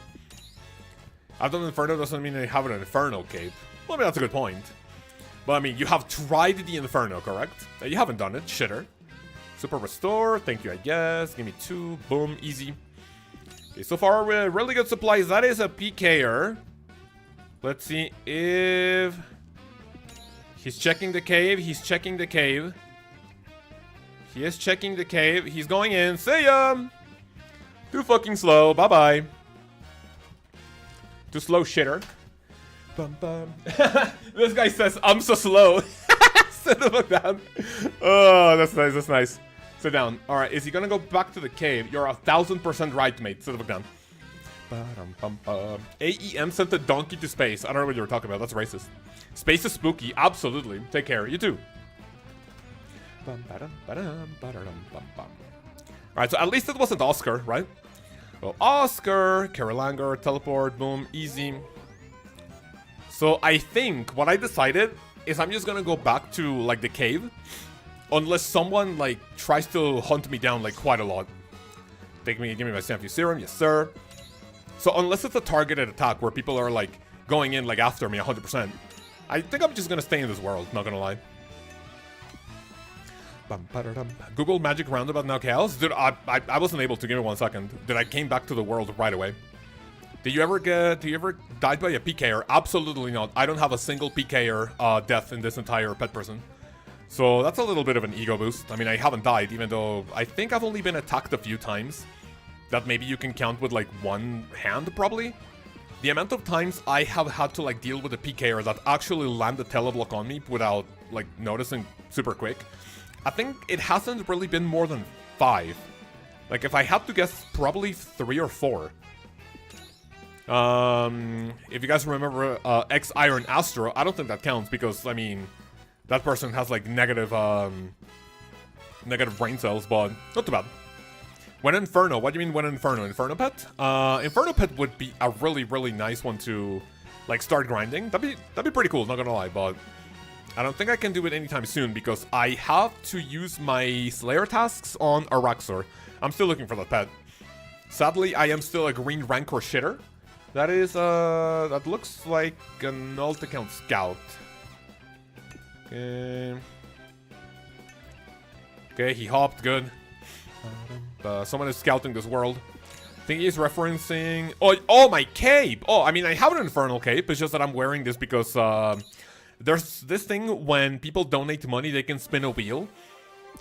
I've done Inferno doesn't mean I have an Inferno cape. Well, I mean, that's a good point. But I mean, you have tried the Inferno, correct? You haven't done it, shitter. Super restore, thank you, I guess. Give me 2, boom, easy. Okay, so far, really good supplies. That is a Pker. Let's see if... He's checking the cave. He is checking the cave. He's going in. See ya! Too fucking slow. Bye-bye. Too slow, shitter. Bum, bum. This guy says, I'm so slow. Sit the fuck down. Oh, that's nice. Sit down. Alright, is he gonna go back to the cave? You're 1000% right, mate. Sit the fuck down. AEM sent the donkey to space. I don't know what you were talking about. That's racist. Space is spooky. Absolutely. Take care. You too. Alright, so at least it wasn't Oscar, right? Well, Oscar, Carolanger, teleport, boom, easy. So I think what I decided is I'm just gonna go back to like the cave. Unless someone like tries to hunt me down like quite a lot. Give me my Sanfew Serum. Yes, sir. So unless it's a targeted attack where people are like going in like after me 100%, I think I'm just gonna stay in this world, not gonna lie. Google magic roundabout Lkaoz? Dude, I wasn't able to. Give me 1 second. Dude, I came back to the world right away. Do you ever died by a Pker? Absolutely not. I don't have a single Pker death in this entire pet person. So that's a little bit of an ego boost. I mean, I haven't died, even though I think I've only been attacked a few times. That maybe you can count with like one hand, probably. The amount of times I have had to like deal with a Pker that actually land a teleblock on me without like noticing super quick, I think it hasn't really been more than 5. Like if I had to guess, probably 3 or 4. If you guys remember X Iron Astro, I don't think that counts because I mean that person has like negative brain cells, but not too bad. When Inferno, what do you mean when Inferno? Inferno Pet? Inferno Pet would be a really nice one to like start grinding. That'd be pretty cool, not gonna lie, but I don't think I can do it anytime soon because I have to use my Slayer tasks on Araxor. I'm still looking for that pet. Sadly, I am still a green Rancor shitter. That is, that looks like an alt account scout. Okay. Okay, he hopped, good. Someone is scouting this world. I think he's referencing... Oh, my cape! Oh, I mean, I have an Infernal cape. It's just that I'm wearing this because, there's this thing when people donate money, they can spin a wheel.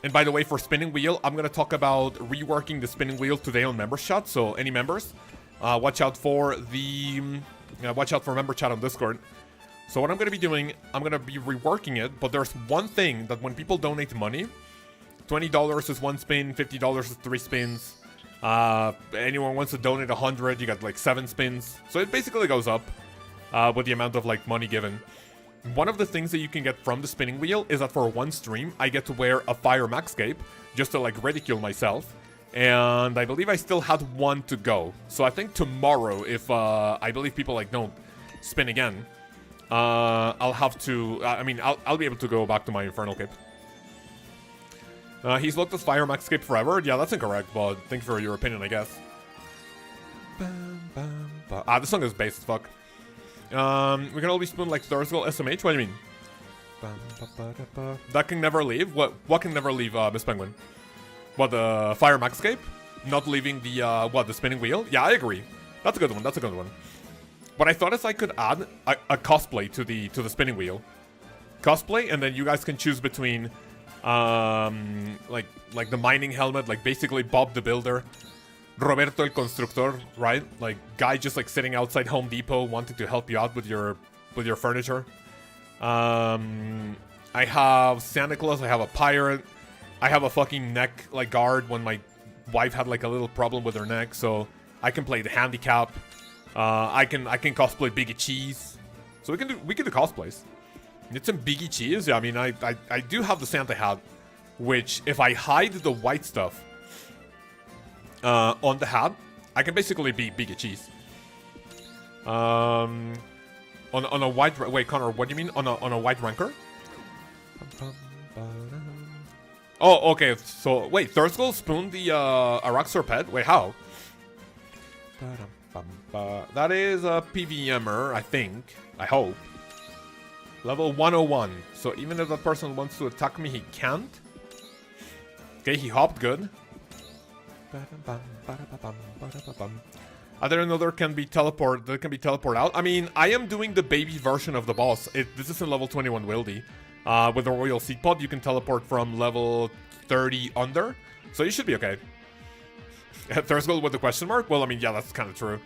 And by the way, for spinning wheel, I'm gonna talk about reworking the spinning wheel today on member chat. So, any members, watch out for the... watch out for member chat on Discord. So what I'm gonna be doing, I'm gonna be reworking it. But there's one thing that when people donate money... $20 is 1 spin, $50 is 3 spins. Anyone wants to donate 100, you got like 7 spins. So it basically goes up with the amount of like money given. One of the things that you can get from the spinning wheel is that for one stream, I get to wear a fire max cape just to like ridicule myself. And I believe I still had 1 to go. So I think tomorrow, if I believe people like don't spin again, I'll have to, I'll be able to go back to my infernal cape. He's looked at fire max cape forever. Yeah, that's incorrect, but thank you for your opinion, I guess. This song is bass as fuck. We can always spoon like Thursday SMH. What do you mean? That can never leave. What can never leave, Miss Penguin? What, the fire max cape? Not leaving the the spinning wheel? Yeah, I agree. That's a good one. That's a good one. What I thought is I could add a cosplay to the spinning wheel. Cosplay, and then you guys can choose between like the mining helmet, like basically Bob the Builder, Roberto el Constructor, right? Like guy just like sitting outside Home Depot wanting to help you out with your furniture. I have Santa Claus, I have a pirate, I have a fucking neck like guard when my wife had like a little problem with her neck, so I can play the handicap. I can cosplay Biggie Cheese. So we can do cosplays. Need some Biggie Cheese? Yeah, I mean I do have the Santa hat, which if I hide the white stuff on the hat, I can basically be Biggie Cheese. On a white... Wait, Connor, what do you mean? On a white ranker? Oh, okay. So, wait, Thursday spooned the Araxor pet? Wait, how? That is a PVMer, I think. I hope. Level 101. So even if that person wants to attack me, he can't. Okay, he hopped good. Are there another can be teleport out? I mean, I am doing the baby version of the boss. This is in level 21 Wildy. With the Royal Seed Pod, you can teleport from level 30 under. So you should be okay. Thursday with the question mark? Well, I mean, yeah, that's kind of true.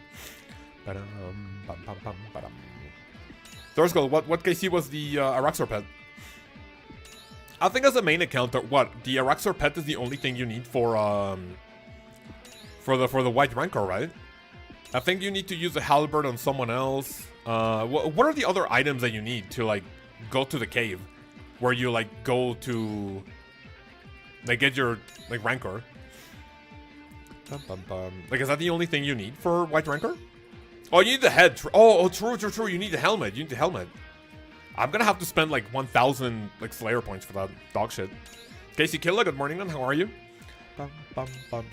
Thursday, what KC was the Araxor pet? I think as a main account, the Araxor pet is the only thing you need for the white rancor, right? I think you need to use the halberd on someone else. What are the other items that you need to like go to the cave, where you like go to like get your like rancor? Like, is that the only thing you need for white rancor? Oh, you need the head. Oh, true. You need the helmet. I'm gonna have to spend like 1,000 like Slayer points for that dog shit. Casey Killa, good morning, man. How are you?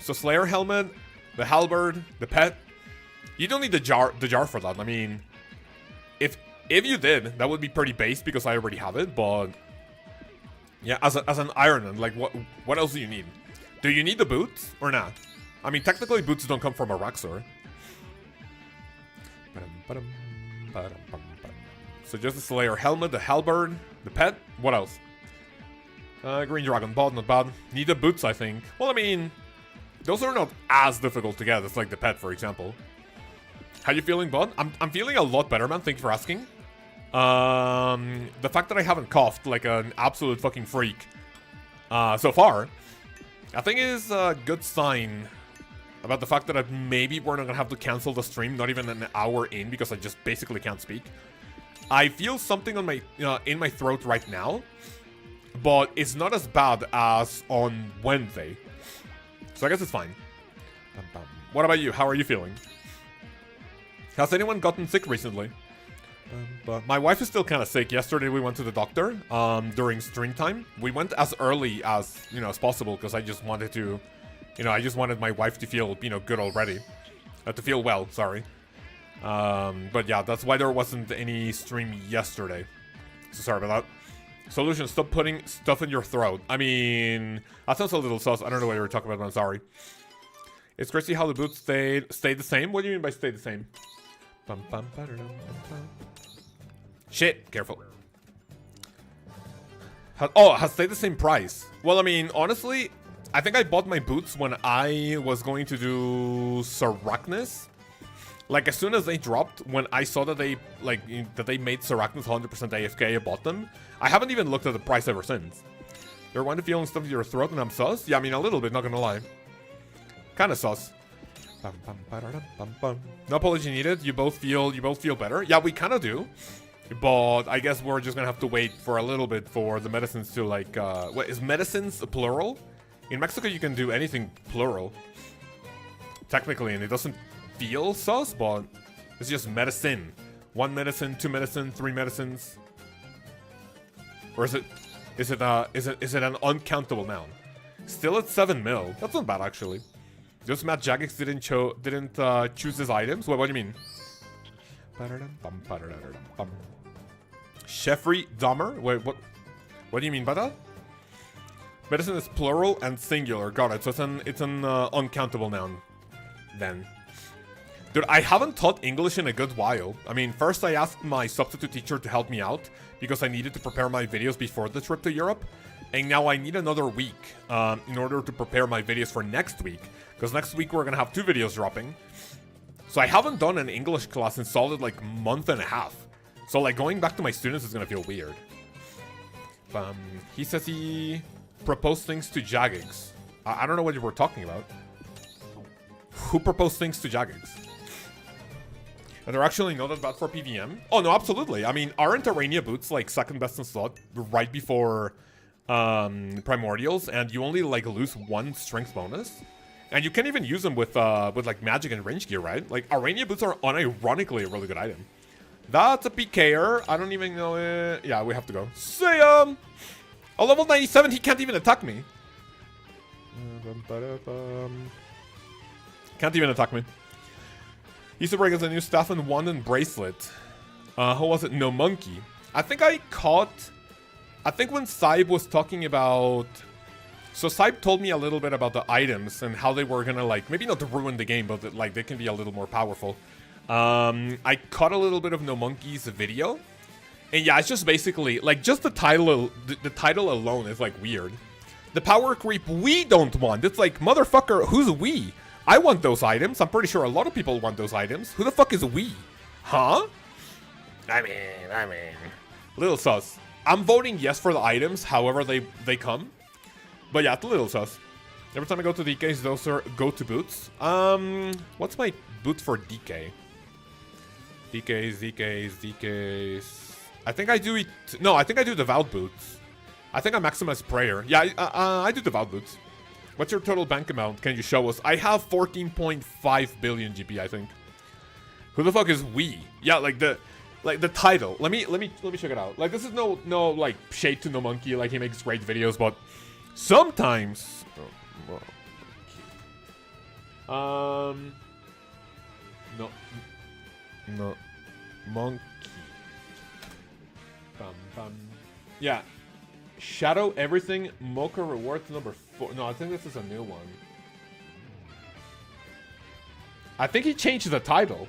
So Slayer helmet, the halberd, the pet. You don't need the jar for that. I mean, if you did, that would be pretty base because I already have it. But yeah, as an Iron, like what else do you need? Do you need the boots or not? I mean, technically boots don't come from a Raxor. So just the Slayer helmet, the halberd, the pet. What else? Green Dragon Bot, not bad. Need the boots, I think. Well, I mean, those are not as difficult to get as like the pet, for example. How you feeling, bud? I'm feeling a lot better, man. Thank you for asking. The fact that I haven't coughed like an absolute fucking freak so far, I think is a good sign about the fact that maybe we're not gonna have to cancel the stream, not even an hour in, because I just basically can't speak. I feel something on my in my throat right now, but it's not as bad as on Wednesday, so I guess it's fine. What about you? How are you feeling? Has anyone gotten sick recently? My wife is still kind of sick. Yesterday we went to the doctor during stream time. We went as early as as possible because I just wanted to, I just wanted my wife to feel good already, to feel well. Sorry. But yeah, that's why there wasn't any stream yesterday. So sorry about that. Solution: stop putting stuff in your throat. I mean, that sounds a little sus. I don't know what you were talking about, but I'm sorry. It's crazy how the boots stayed the same. What do you mean by stay the same? Shit, careful. Has stayed the same price. Well, I mean, honestly, I think I bought my boots when I was going to do Sarachnis. Like, as soon as they dropped, when I saw that they made Sarachnis 100% AFK, I bought them. I haven't even looked at the price ever since. You're one feeling stuff in your throat and I'm sus? Yeah, I mean, a little bit, not gonna lie. Kinda sus. No apology needed. You both feel better. Yeah, we kinda do. But I guess we're just gonna have to wait for a little bit for the medicines to like, what, is medicines plural? In Mexico, you can do anything plural. Technically, and it doesn't feel sus, but it's just medicine. 1 medicine, 2 medicine, 3 medicines. Or is it an uncountable noun? Still at 7 mil. That's not bad actually. Just Matt Jagex didn't choose his items. What do you mean? Jeffrey Dahmer? Wait, what? What do you mean by that? Medicine is plural and singular. Got it. So it's an uncountable noun. Then. Dude, I haven't taught English in a good while. I mean, first I asked my substitute teacher to help me out because I needed to prepare my videos before the trip to Europe. And now I need another week in order to prepare my videos for next week. Because next week we're going to have 2 videos dropping. So I haven't done an English class in solid like month and a half. So like going back to my students is going to feel weird. He says he proposed things to Jagex. I don't know what you were talking about. Who proposed things to Jagex? And they're actually not that bad for PVM? Oh, no, absolutely. I mean, aren't Arania boots like second best in slot right before Primordials? And you only like lose 1 strength bonus? And you can't even use them with like magic and range gear, right? Like, Arania boots are unironically a really good item. That's a Pker. I don't even know it. Yeah, we have to go. See ya! Oh, level 97, he can't even attack me. Can't even attack me. Easter break has a new staff and wand and bracelet. How was it? No monkey. I think when Saib was talking about... So Saib told me a little bit about the items and how they were gonna like, maybe not to ruin the game, but that, like they can be a little more powerful. I caught a little bit of No Monkey's video. And yeah, it's just basically, like just the title alone is like weird. The power creep we don't want. It's like, motherfucker, who's we? I want those items. I'm pretty sure a lot of people want those items. Who the fuck is we? Huh? I mean... Little sus. I'm voting yes for the items, however they come. But yeah, it's a little sus. Every time I go to DKs, those are go-to boots. What's my boot for DK? DKs. I think I do it... No, I think I do Devout boots. I think I maximize prayer. Yeah, I do Devout boots. What's your total bank amount? Can you show us? I have 14.5 billion GP, I think. Who the fuck is we? Yeah, like the title. Let me check it out. Like this is no like shade to No Monkey. Like he makes great videos, but sometimes. No monkey. Yeah. Shadow everything. Mocha rewards number 4. No, I think this is a new one. I think he changed the title.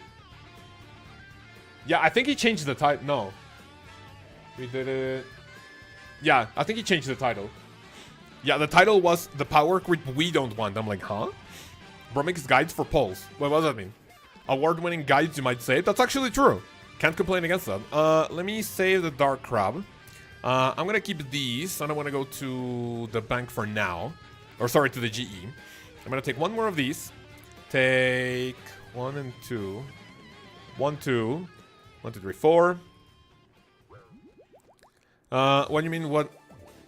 Yeah, I think he changed the title. No. We did it. Yeah, I think he changed the title. Yeah, the title was The Power Creep We Don't Want. I'm like, huh? Bro makes guides for polls. What does that mean? Award-winning guides, you might say. That's actually true. Can't complain against that. Let me save the Dark Crab. I'm gonna keep these. I don't want to go to the bank for now. Or sorry, to the GE. I'm gonna take 1 more of these. Take 1 and 2. 1, 2. 1, 2, 3, 4. What do you mean? What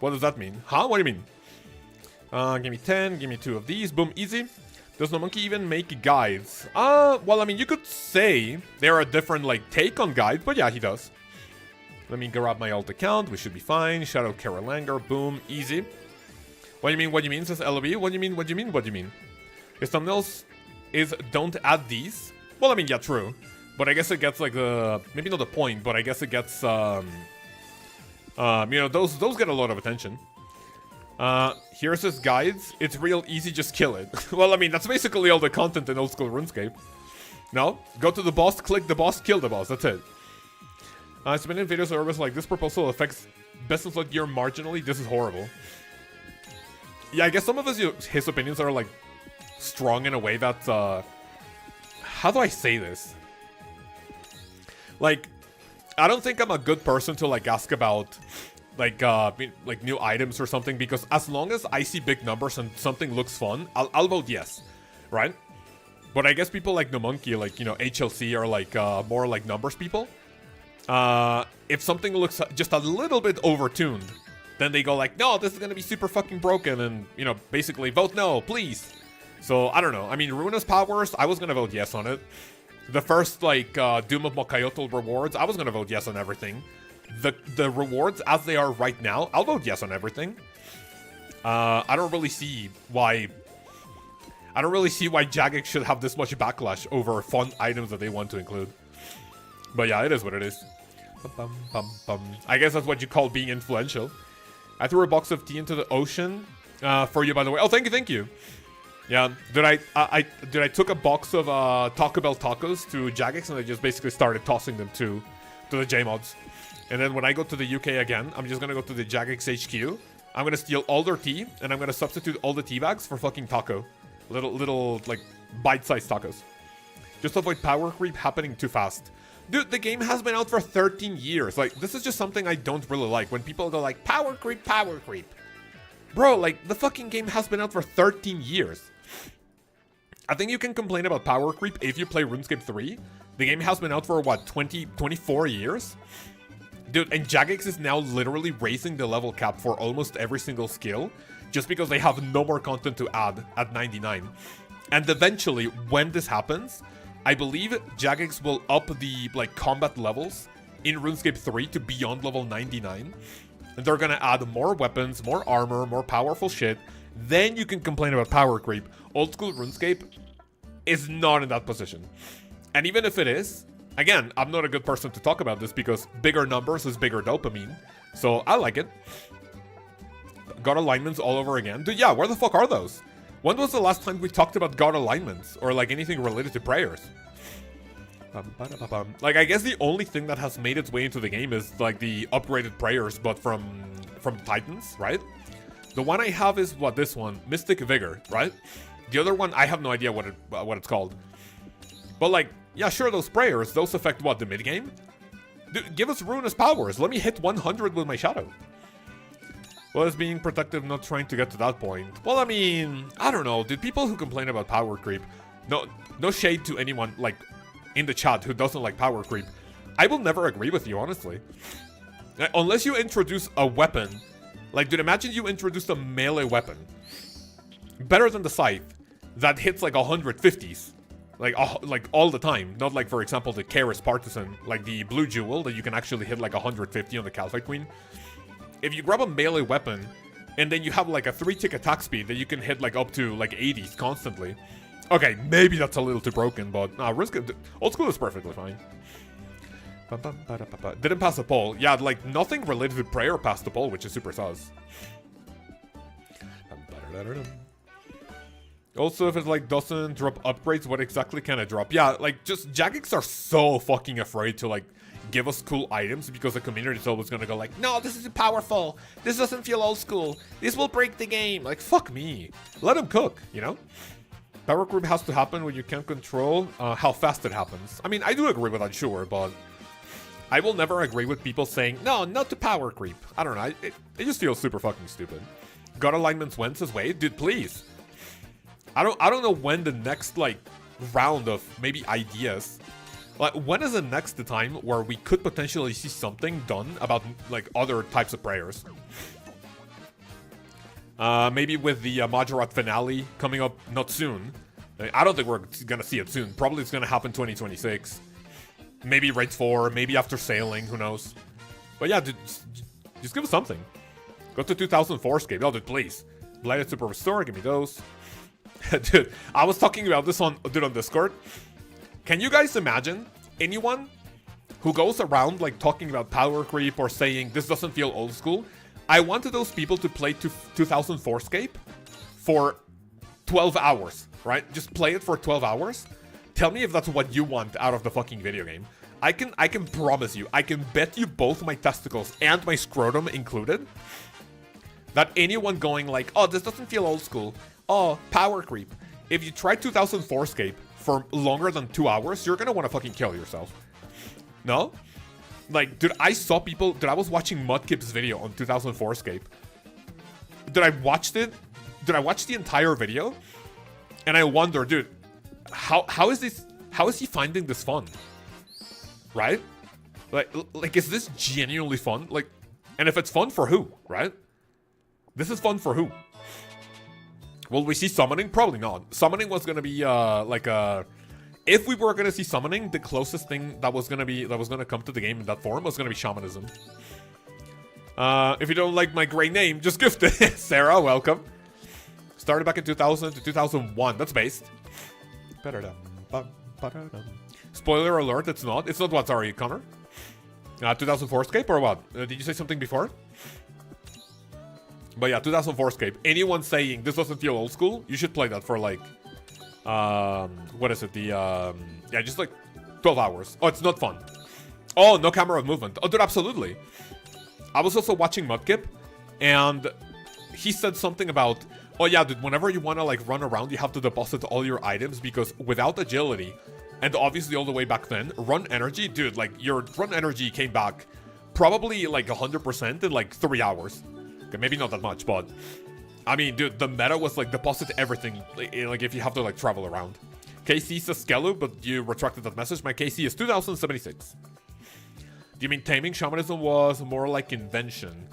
does that mean? Huh? What do you mean? Give me 10. Give me 2 of these. Boom, easy. Does No Monkey even make guides? Well, I mean, you could say they're a different, like, take on guides, but yeah, he does. Let me grab my alt account. We should be fine. Shadow Carolanger. Boom. Easy. What do you mean? What do you mean? Says LB. What do you mean? What do you mean? What do you mean? His thumbnails is don't add these. Well, I mean, yeah, true. But I guess it gets like the... Maybe not the point, but I guess it gets... you know, those get a lot of attention. Here's his guides. It's real easy. Just kill it. Well, I mean, that's basically all the content in old school RuneScape. No? Go to the boss, click the boss, kill the boss. That's it. It's been in videos always like this proposal affects best in slot gear marginally. This is horrible. Yeah, I guess some of his opinions are like strong in a way that how do I say this? Like, I don't think I'm a good person to like ask about like new items or something, because as long as I see big numbers and something looks fun, I'll vote yes, right? But I guess people like No Monkey, like, you know, HLC are like more like numbers people. If something looks just a little bit overtuned, then they go like, no, this is gonna be super fucking broken, and, you know, basically vote no, please. So I don't know. I mean, Ruinous Powers, I was gonna vote yes on it. The first like Doom of Mokayotl rewards, I was gonna vote yes on everything. The rewards as they are right now, I'll vote yes on everything. I don't really see why Jagex should have this much backlash over fun items that they want to include. But yeah, it is what it is. I guess that's what you call being influential. I threw a box of tea into the ocean for you, by the way. Oh, thank you. Yeah, I took a box of Taco Bell tacos to Jagex, and I just basically started tossing them to the J-mods. And then when I go to the UK again, I'm just gonna go to the Jagex HQ. I'm gonna steal all their tea, and I'm gonna substitute all the tea bags for fucking taco. Little like bite-sized tacos. Just avoid power creep happening too fast. Dude, the game has been out for 13 years. Like, this is just something I don't really like. When people go like, power creep, power creep. Bro, like, the fucking game has been out for 13 years. I think you can complain about power creep if you play RuneScape 3. The game has been out for, what, 24 years? Dude, and Jagex is now literally raising the level cap for almost every single skill, just because they have no more content to add at 99. And eventually, when this happens, I believe Jagex will up the, like, combat levels in RuneScape 3 to beyond level 99. And they're gonna add more weapons, more armor, more powerful shit. Then you can complain about power creep. Old school RuneScape is not in that position. And even if it is, again, I'm not a good person to talk about this because bigger numbers is bigger dopamine. So I like it. God alignments all over again. Dude, yeah, where the fuck are those? When was the last time we talked about God alignments or like anything related to prayers? Like, I guess the only thing that has made its way into the game is like the upgraded prayers, but from Titans, right? The one I have is what, this one, Mystic Vigor, right? The other one, I have no idea what it's called. But like, yeah, sure, those prayers, those affect what, the mid game? Dude, give us Ruinous Powers. Let me hit 100 with my Shadow. Well, as being protective, not trying to get to that point. Well, I mean, I don't know, dude. People who complain about power creep, no shade to anyone like in the chat who doesn't like power creep. I will never agree with you, honestly. Unless you introduce a weapon. Like, dude, imagine you introduced a melee weapon. Better than the Scythe. That hits like 150s. Like all the time. Not like, for example, the Keris Partisan. Like the Blue Jewel that you can actually hit like 150 on the Calvite Queen. If you grab a melee weapon, and then you have like a 3-tick attack speed that you can hit like up to like 80s constantly. Okay, maybe that's a little too broken, but old school is perfectly fine. Didn't pass the poll. Yeah, like nothing related to prayer passed the poll, which is super sus. Also, if it like doesn't drop upgrades, what exactly can it drop? Yeah, like just Jagex are so fucking afraid to like give us cool items because the community is always gonna go like, no, this isn't powerful. This doesn't feel old school. This will break the game. Like, fuck me. Let them cook, you know? Power creep has to happen when you can't control how fast it happens. I mean, I do agree with that, sure, but I will never agree with people saying, no, not to power creep. I don't know. It just feels super fucking stupid. God alignments went this way? Dude, please. I don't know when the next, like, round of maybe ideas. Like, when is the next time where we could potentially see something done about, like, other types of prayers? Maybe with the Majorat finale coming up not soon. I don't think we're gonna see it soon. Probably it's gonna happen 2026. Maybe Raid 4, maybe after sailing, who knows. But yeah, dude, just give us something. Go to 2004 scape. Oh, dude, please. Blighted Super Restore, give me those. Dude, I was talking about this on Discord. Can you guys imagine anyone who goes around like talking about power creep or saying this doesn't feel old school? I wanted those people to play 2004 scape for 12 hours, right? Just play it for 12 hours. Tell me if that's what you want out of the fucking video game. I can promise you, I can bet you both my testicles and my scrotum included that anyone going like, oh, this doesn't feel old school. Oh, power creep. If you try 2004 scape for longer than 2 hours, you're gonna want to fucking kill yourself. No? Like, dude, I saw people... Dude, I was watching Mudkip's video on 2004 Escape. Dude, I watched it. Dude, I watched the entire video. And I wonder, dude, how is this... How is he finding this fun? Right? Like, is this genuinely fun? Like, and if it's fun for who, right? This is fun for who? Will we see summoning? Probably not. Summoning was gonna be, if we were gonna see summoning, the closest thing that was gonna come to the game in that form was gonna be shamanism. If you don't like my great name, just gift it. Sarah, welcome. Started back in 2000 to 2001. That's based. Spoiler alert, it's not. It's not what, sorry, Connor? 2004 Escape or what? Did you say something before? But yeah, 2004 Escape. Anyone saying this doesn't feel old school, you should play that for like... what is it? Yeah, just like 12 hours. Oh, it's not fun. Oh, no camera movement. Oh, dude, absolutely. I was also watching Mudkip, and he said something about... Oh yeah, dude, whenever you want to like run around, you have to deposit all your items because without agility, and obviously all the way back then, run energy, dude, like your run energy came back probably like 100% in like 3 hours. Okay, maybe not that much, but I mean, dude, the meta was like deposit everything, like if you have to like travel around. KC says Skelu, but you retracted that message. My KC is 2076. Do you mean taming shamanism was more like invention?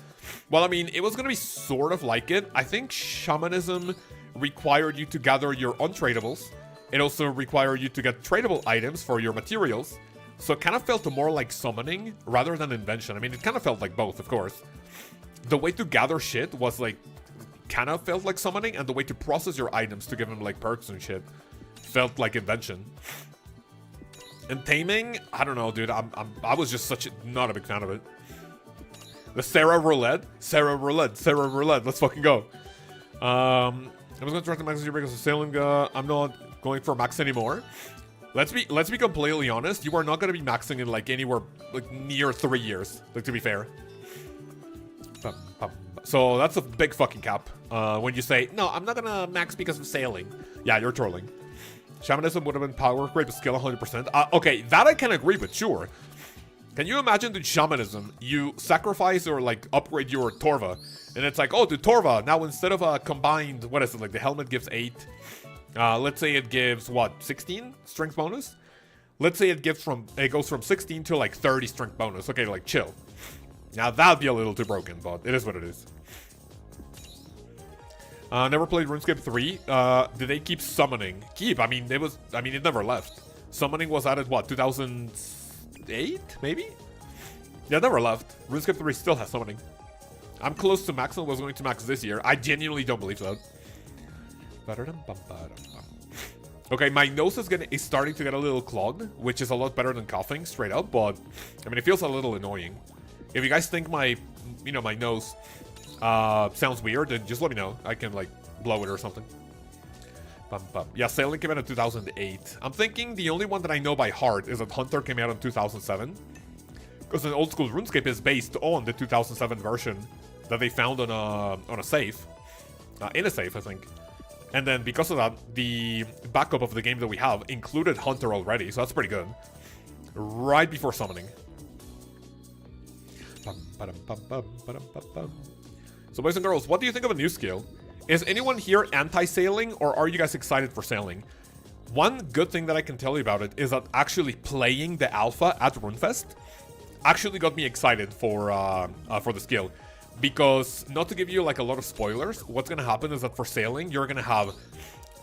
Well, I mean, it was going to be sort of like it. I think shamanism required you to gather your untradables. It also required you to get tradable items for your materials. So it kind of felt more like summoning rather than invention. I mean, it kind of felt like both, of course. The way to gather shit was like, kind of felt like summoning, and the way to process your items to give them like perks and shit felt like invention. And taming, I don't know, dude. I was just not a big fan of it. The Sarah Roulette. Let's fucking go. I was going to try to max here because of sailing. I'm not going for max anymore. Let's be completely honest. You are not going to be maxing in like anywhere like near 3 years. Like, to be fair. So that's a big fucking cap. When you say no, I'm not gonna max because of sailing. Yeah, you're trolling. Shamanism would have been power upgrade with skill 100%. Okay, that I can agree with. Sure. Can you imagine, dude, shamanism, you sacrifice or, like, upgrade your Torva, and it's like, oh, dude, Torva, now instead of a combined, what is it, like, the helmet gives 8, let's say it gives, what, 16 strength bonus? Let's say it goes from 16 to, like, 30 strength bonus. Okay, like, chill. Now, that'd be a little too broken, but it is what it is. Never played RuneScape 3. Did they keep summoning? I mean, it never left. Summoning was added, what, 2008, maybe? Yeah, never left. RuneScape 3 still has summoning. I'm close to max and was going to max this year. I genuinely don't believe that. Okay, my nose is starting to get a little clogged, which is a lot better than coughing, straight up, but, I mean, it feels a little annoying. If you guys think my nose sounds weird, then just let me know. I can, like, blow it or something. Yeah, Sailing came out in 2008. I'm thinking the only one that I know by heart is that Hunter came out in 2007. Because an old school RuneScape is based on the 2007 version that they found on a safe. In a safe, I think. And then because of that, the backup of the game that we have included Hunter already, so that's pretty good. Right before summoning. So boys and girls, what do you think of a new skill? Is anyone here anti-sailing, or are you guys excited for sailing? One good thing that I can tell you about it is that actually playing the alpha at RuneFest actually got me excited for the skill. Because, not to give you like a lot of spoilers, what's going to happen is that for sailing, you're going to have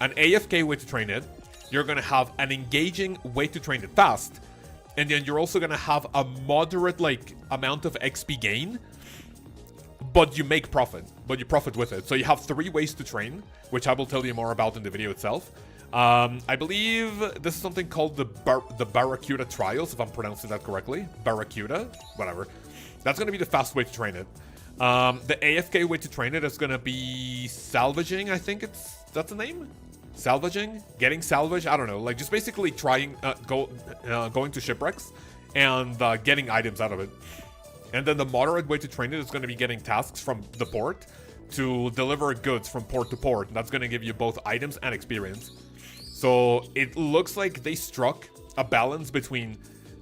an AFK way to train it, you're going to have an engaging way to train it fast, and then you're also going to have a moderate like amount of XP gain, but you make profit, you profit with it. So you have 3 ways to train, which I will tell you more about in the video itself. I believe this is something called the Barracuda Trials, if I'm pronouncing that correctly. Barracuda? Whatever. That's going to be the fast way to train it. The AFK way to train it is going to be salvaging, I think that's the name? Salvaging? Getting salvage? I don't know. Like, just basically trying, going to shipwrecks and getting items out of it. And then the moderate way to train it is going to be getting tasks from the port to deliver goods from port to port. And that's going to give you both items and experience. So it looks like they struck a balance between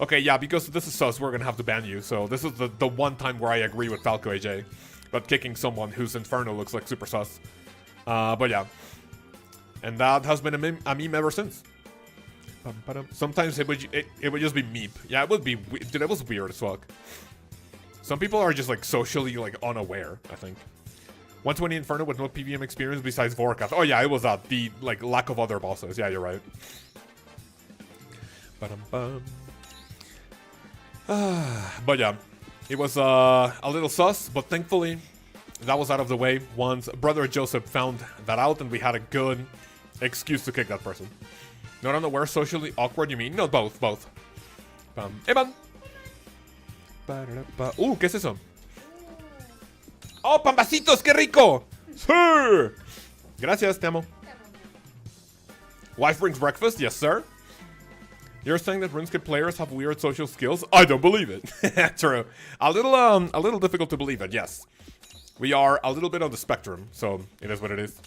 Okay, yeah, because this is sus, we're gonna have to ban you. So this is the one time where I agree with Falco AJ. But kicking someone whose Inferno looks like super sus. But yeah. And that has been a meme ever since. Sometimes it would just be meep. Yeah, it would be. Dude, it was weird as fuck. Some people are just like socially like unaware, I think. 120 Inferno with no PVM experience besides Vorkath. Oh yeah, it was the like lack of other bosses. Yeah, you're right. But yeah, it was a little sus, but thankfully that was out of the way once Brother Joseph found that out, and we had a good excuse to kick that person. Not unaware, socially awkward, you mean? No, both. Hey, man. ¿Qué es eso? ¡Oh, pambacitos, qué rico! Sir! Gracias, te amo. Wife brings breakfast? Yes, sir. You're saying that RuneScape players have weird social skills? I don't believe it. True. A little difficult to believe it, yes. We are a little bit on the spectrum, so it is what it is.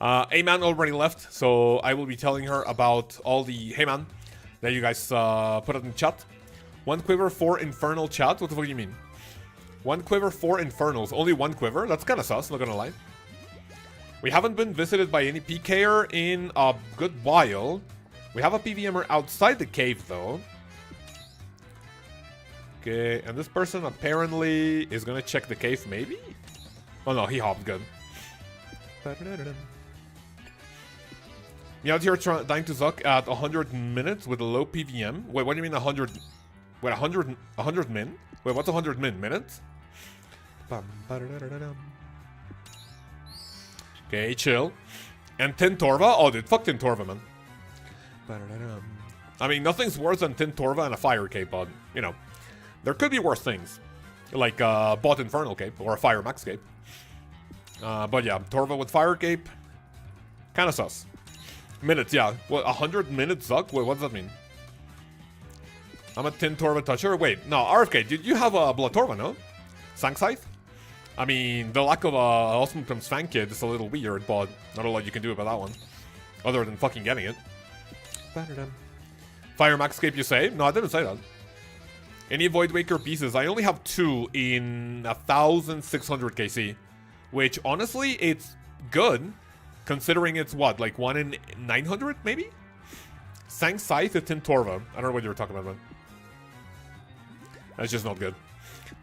A-Man already left, so I will be telling her about all the hey-man that you guys put it in chat. 1 quiver, 4 infernal chat? What the fuck do you mean? 1 quiver, 4 infernals. Only 1 quiver? That's kinda sus, not gonna lie. We haven't been visited by any Pker in a good while. We have a PVMer outside the cave, though. Okay, and this person apparently is gonna check the cave, maybe? Oh no, he hopped, good. Me out here dying to Zuck at 100 minutes with a low PVM. Wait, what do you mean 100? Wait, 100 min? Wait, what's 100 min? Minutes? Okay, chill. And Tin Torva? Oh, dude, fuck Tin Torva, man. I mean, nothing's worse than Tin Torva and a Fire Cape, but, you know. There could be worse things. Like Bot Infernal Cape or a Fire Max Cape. But yeah, Torva with Fire Cape. Kinda sus. Minutes, yeah. What, 100 minutes Zuck? Wait, what does that mean? I'm a Tin Torva toucher? Wait, no, RFK, did you have a Blood Torva, no? Sank Scythe? I mean, the lack of Awesome Comes Fan Kid is a little weird, but not a lot you can do about that one. Other than fucking getting it. Fire Max Cape, you say? No, I didn't say that. Any Void Waker pieces? I only have 2 in 1,600 KC. Which, honestly, it's good. Considering it's what, like 1 in 900, maybe? Sank Scythe to Tin Torva. I don't know what you were talking about, man. That's just not good.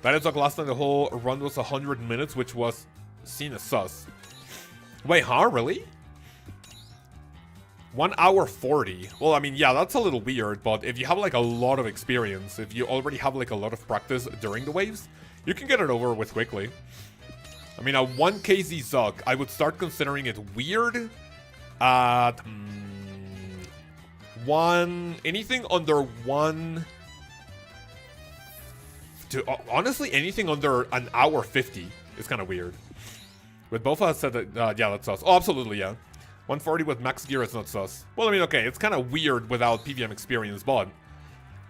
That is like last time the whole run was 100 minutes, which was seen as sus. Wait, huh? Really? 1 hour 40. Well, I mean, yeah, that's a little weird, but if you have like a lot of experience, if you already have like a lot of practice during the waves, you can get it over with quickly. I mean, a 1 KZ Zug, I would start considering it weird at anything under 1 to honestly anything under an hour 50 is kind of weird. With Bofa said that yeah, that's sus. Oh, absolutely, yeah. 140 with max gear is not sus. Well, I mean, okay, it's kind of weird without PVM experience, but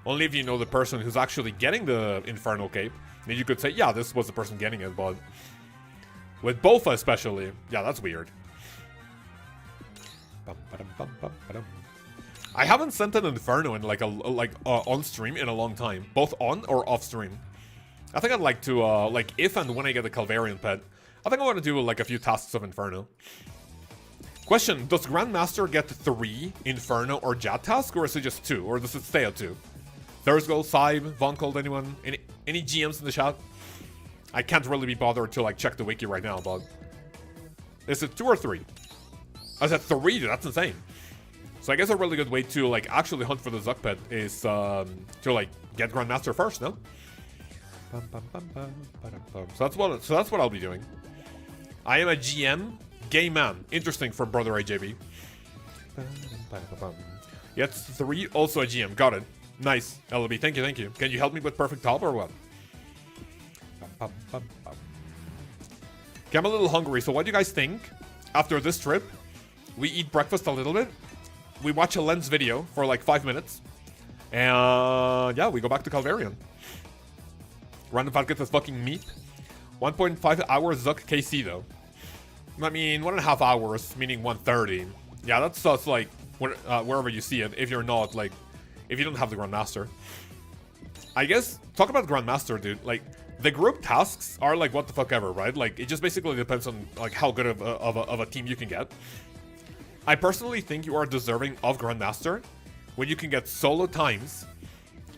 only if you know the person who's actually getting the Infernal Cape, then you could say, yeah, this was the person getting it, but with Bofa especially, yeah, that's weird. I haven't sent an Inferno in like on stream in a long time, both on or off stream. I think I'd like to like if and when I get the Calvarion pet, I think I want to do like a few tasks of Inferno. Question: does Grandmaster get 3 Inferno or Jat tasks, or is it just 2, or does it stay at 2? Thursgold, Saib, Von Cold, anyone? Any GMs in the chat? I can't really be bothered to like check the wiki right now, but is it 2 or 3? I said 3, dude, that's insane. So I guess a really good way to like actually hunt for the Zuck pet is to like get Grandmaster first, no? So that's what I'll be doing. I am a GM, gay man. Interesting for brother AJB. Yet 3, also a GM. Got it. Nice, LB. Thank you. Can you help me with perfect top or what? Okay, I'm a little hungry, so what do you guys think? After this trip, we eat breakfast a little bit, we watch a Lens video for like 5 minutes, and yeah, we go back to Calvarion. Random Fat gets his fucking meat. 1.5 hours Zuck KC though. I mean, 1.5 hours, meaning 130. Yeah, that's like wherever you see it, if you're not like, if you don't have the Grandmaster. I guess, talk about Grandmaster, dude. Like, the group tasks are like what the fuck ever, right? Like, it just basically depends on like how good of a team you can get. I personally think you are deserving of Grandmaster when you can get solo times,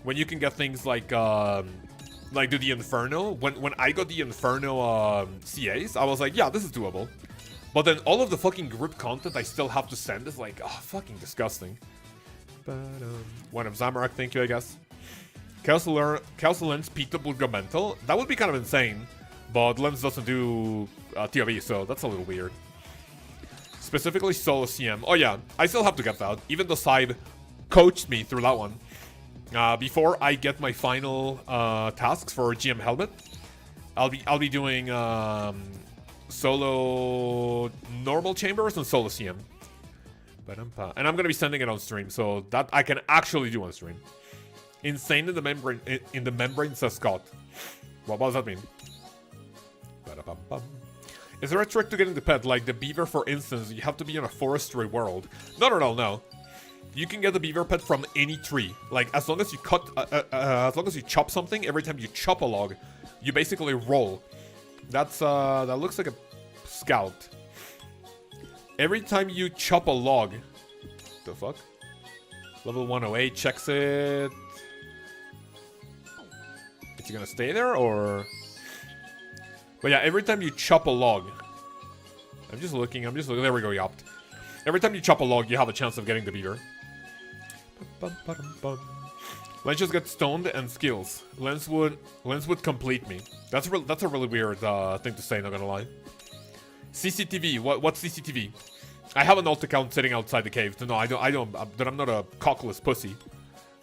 when you can get things like do the Inferno. When I got the Inferno CAs, I was like, yeah, this is doable. But then all of the fucking group content I still have to send is like, oh, fucking disgusting. One of Zamorak, thank you, I guess. Callisto Lens picked up with Mental. That would be kind of insane, but Lens doesn't do TOV, so that's a little weird. Specifically solo CM. Oh yeah, I still have to get that, even though Side coached me through that one. Before I get my final tasks for GM Helmet, I'll be doing solo normal chambers and solo CM. And I'm gonna be sending it on stream, so that I can actually do on stream. Insane in the membrane, says Scott. What does that mean? Is there a trick to getting the pet? Like the beaver, for instance, you have to be in a forestry world. Not at all, no. You can get the beaver pet from any tree. Like, as long as you as long as you chop something, every time you chop a log, you basically roll. That's, that looks like a scout. Every time you chop a log. The fuck? Level 108 checks it. Is he gonna stay there, or? But yeah, every time you chop a log. I'm just looking, there we go, yopped. Every time you chop a log, you have a chance of getting the beaver. Lens just get stoned and skills. Lens would complete me. That's a really weird thing to say, not gonna lie. CCTV, what's CCTV? I have an alt account sitting outside the cave. No, I don't, but I'm not a cockless pussy.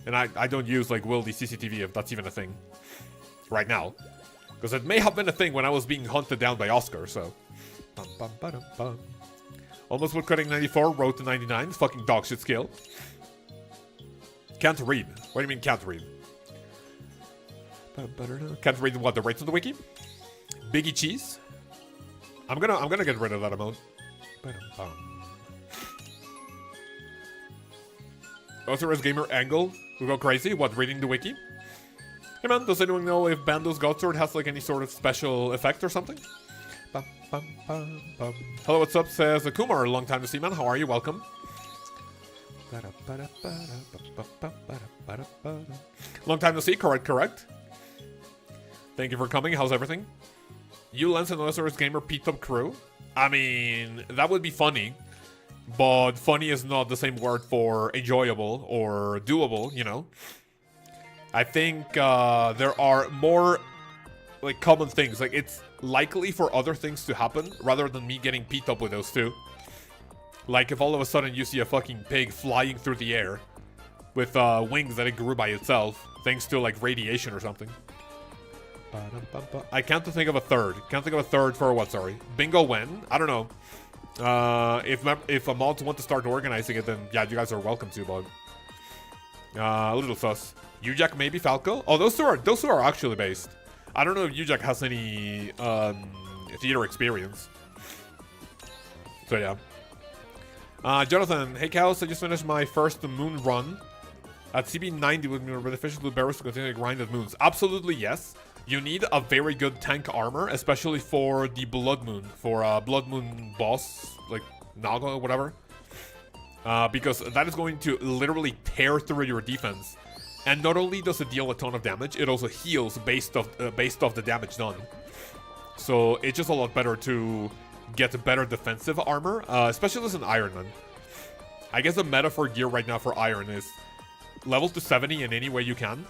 And I don't use like wildy CCTV, if that's even a thing. Right now. Because it may have been a thing when I was being hunted down by Oscar, so. Almost woodcutting 94, road to 99. Fucking dog shit skill. Can't read. What do you mean can't read? Can't read what, the rates on the wiki? Biggie cheese? I'm gonna get rid of that amount. OSRS gamer angle will go crazy. What, reading the wiki? Hey man, does anyone know if Bando's Godsword has like any sort of special effect or something? Hello, what's up, says Kumar. Long time to see, man. How are you? Welcome. Long time to see. Correct. Thank you for coming. How's everything? You, Lens, and OSRS gamer P-Top crew? I mean, that would be funny. But funny is not the same word for enjoyable or doable, you know? I think there are more like common things. Like, it's likely for other things to happen rather than me getting beat up with those two. Like if all of a sudden you see a fucking pig flying through the air with wings that it grew by itself thanks to like radiation or something. I can't think of a third. Can't think of a third for what, sorry. Bingo when? I don't know. If a mods want to start organizing it, then yeah, you guys are welcome to, bud. A little sus. Ujack, maybe Falco? Oh, those two are actually based. I don't know if Ujack has any theater experience. So yeah. Jonathan, hey Chaos, I just finished my first moon run at CB90 with me beneficial blue barrels to continue to grind at moons. Absolutely yes. You need a very good tank armor, especially for the Blood Moon, for Blood Moon boss, like Naga or whatever. Because that is going to literally tear through your defense. And not only does it deal a ton of damage, it also heals based off the damage done. So it's just a lot better to get better defensive armor, especially as an Iron Man. I guess the meta for gear right now for Iron is level to 70 in any way you can.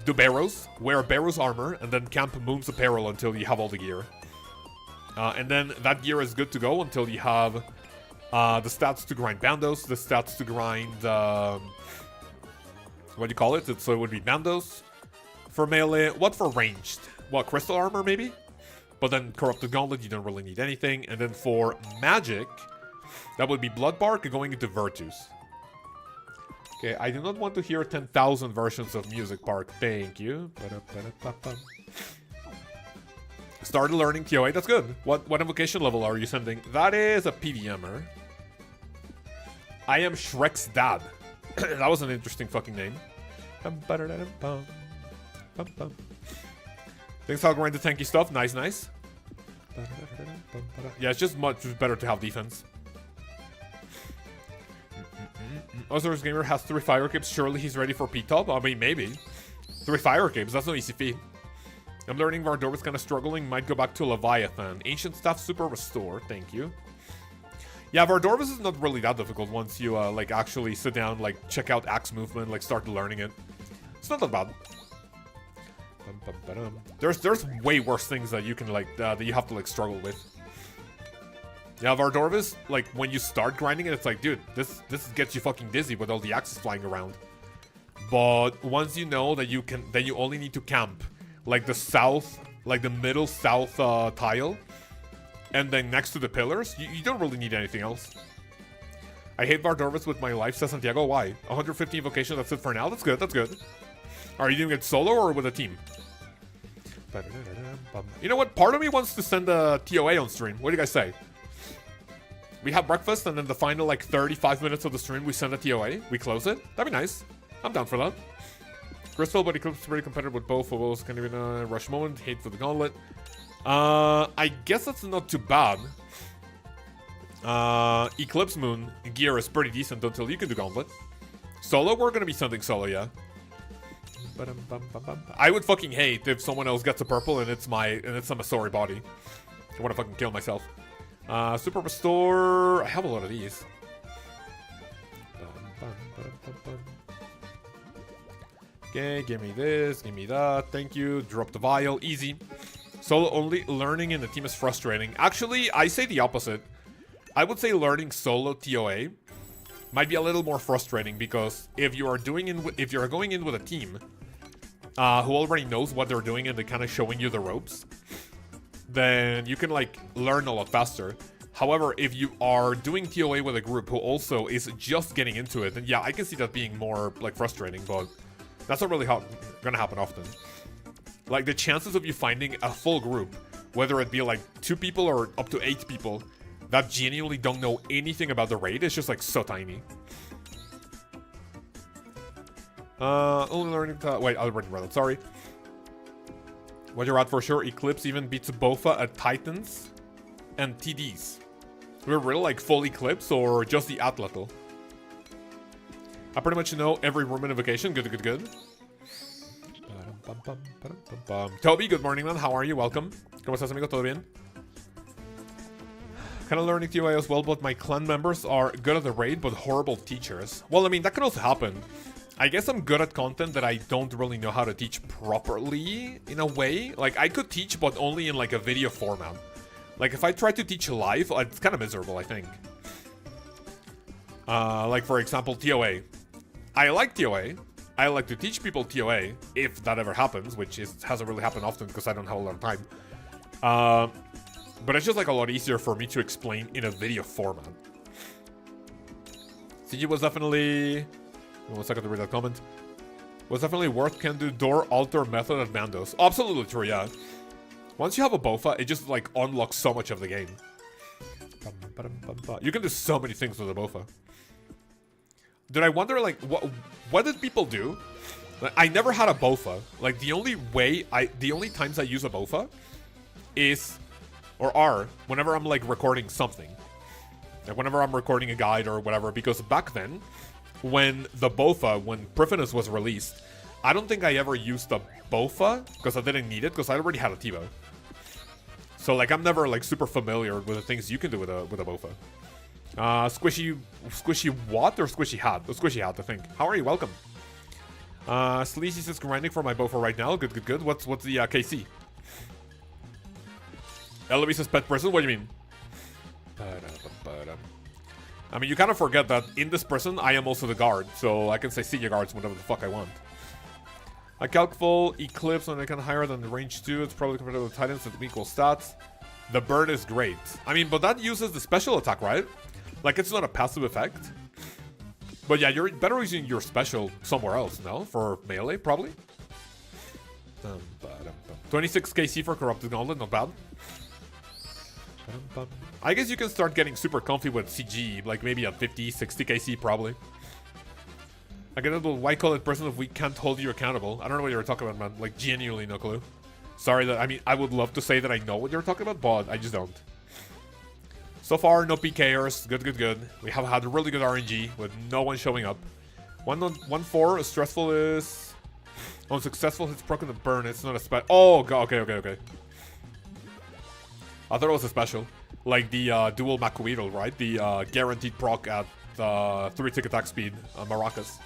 Do Barrows, wear Barrows armor, and then camp Moon's apparel until you have all the gear. And then that gear is good to go until you have the stats to grind Bandos, the stats to grind, what do you call it? So it would be Bandos for melee. What for ranged? What, Crystal Armor maybe? But then Corrupted Gauntlet, you don't really need anything. And then for magic, that would be Blood Bark going into Virtus. Okay, I do not want to hear 10,000 versions of Music Park. Thank you. Started learning TOA. That's good. What invocation level are you sending? That is a PVMer. I am Shrek's dad. That was an interesting fucking name. Thanks, I'll grind the tanky stuff. Nice, nice. Yeah, it's just much better to have defense. OSRS Gamer has 3 fire caves. Surely he's ready for P-top? I mean, maybe. 3 fire caves, that's no easy feat. I'm learning Vardorva's kind of struggling. Might go back to Leviathan. Ancient Staff Super Restore. Thank you. Yeah, Vardorva's is not really that difficult once you, like, actually sit down, like, check out axe movement, like, start learning it. It's not that bad. There's way worse things that you can, like, that you have to, like, struggle with. Yeah, Vardorva's, like, when you start grinding it, it's like, dude, this gets you fucking dizzy with all the axes flying around. But once you know that you only need to camp, like, the south, like, the middle south, tile, and then next to the pillars, you don't really need anything else. I hate Vardorva's with my life, says Santiago. Why? 150 invocation, that's it for now? That's good, that's good. Are you doing it solo or with a team? You know what? Part of me wants to send a TOA on stream. What do you guys say? We have breakfast, and then the final, like, 35 minutes of the stream, we send a TOA. We close it. That'd be nice. I'm down for that. Crystal, but Eclipse is pretty competitive with both of those. Kind of in a rush moment. Hate for the gauntlet. I guess that's not too bad. Eclipse Moon gear is pretty decent until you can do gauntlet. Solo, we're gonna be sending solo, yeah. I would fucking hate if someone else gets a purple and it's a Masori body. I wanna fucking kill myself. Super Restore. I have a lot of these. Okay, give me this, give me that. Thank you. Drop the vial. Easy. Solo only. Learning in the team is frustrating. Actually, I say the opposite. I would say learning solo TOA might be a little more frustrating because if you're going in with a team who already knows what they're doing and they're kind of showing you the ropes, then you can, like, learn a lot faster. However, if you are doing TOA with a group who also is just getting into it, then yeah, I can see that being more, like, frustrating, but that's not really gonna happen often. Like, the chances of you finding a full group, whether it be, like, 2 people or up to 8 people, that genuinely don't know anything about the raid, is just, like, so tiny. Only learning to... Wait, I already read it, sorry. What you're at for sure, Eclipse even beats Bofa at Titans and TDs. We're really, like, full Eclipse or just the Atlatl? I pretty much know every room invocation. Good, good, good. Toby, good morning, man. How are you? Welcome. ¿Cómo estás, amigo? ¿Todo bien? Kind of learning TOA as well, but my clan members are good at the raid, but horrible teachers. Well, I mean, that could also happen. I guess I'm good at content that I don't really know how to teach properly, in a way. Like, I could teach, but only in, like, a video format. Like, if I try to teach live, it's kind of miserable, I think. Like, for example, TOA. I like TOA. I like to teach people TOA, if that ever happens, which hasn't really happened often because I don't have a lot of time. But it's just, like, a lot easier for me to explain in a video format. CG was definitely... 1 second to read that comment. Was definitely worth can do door altar method at Mandos. Absolutely true, yeah. Once you have a Bofa, it just, like, unlocks so much of the game. You can do so many things with a Bofa. Did I wonder, like, what did people do? Like, I never had a Bofa. Like, the only times I use a Bofa is, or are, whenever I'm, like, recording something. Like, whenever I'm recording a guide or whatever, because back then, when Prifinus was released, I don't think I ever used a Bofa, because I didn't need it, because I already had a Tivo. So, like, I'm never, like, super familiar with the things you can do with a Bofa. Squishy what or squishy hat? Oh, squishy hat, I think. How are you? Welcome. Sleazy says grinding for my Bofa right now. Good, good, good. What's the KC? Eloise says pet prison. What do you mean? I mean, you kind of forget that in this prison, I am also the guard, so I can say see your guards whenever the fuck I want. I calc full Eclipse when I can higher than the range 2. It's probably compared to the Titans at equal stats. The bird is great. I mean, but that uses the special attack, right? Like, it's not a passive effect. But yeah, you're better using your special somewhere else, no? For melee, probably? 26 KC for Corrupted Gauntlet, not bad. I guess you can start getting super comfy with CG, like maybe at 50, 60 KC, probably. I get a little white-collared person if we can't hold you accountable. I don't know what you're talking about, man. Like, genuinely no clue. Sorry that, I mean, I would love to say that I know what you're talking about, but I just don't. So far, no pkers. Good, good, good. We have had really good RNG with no one showing up. 1-4, stressful is... Unsuccessful hits proc and the burn. It's not a special. Oh, God. Okay, okay, okay. I thought it was a special. Like the dual Makuiro, right? The guaranteed proc at 3-tick attack speed, maracas.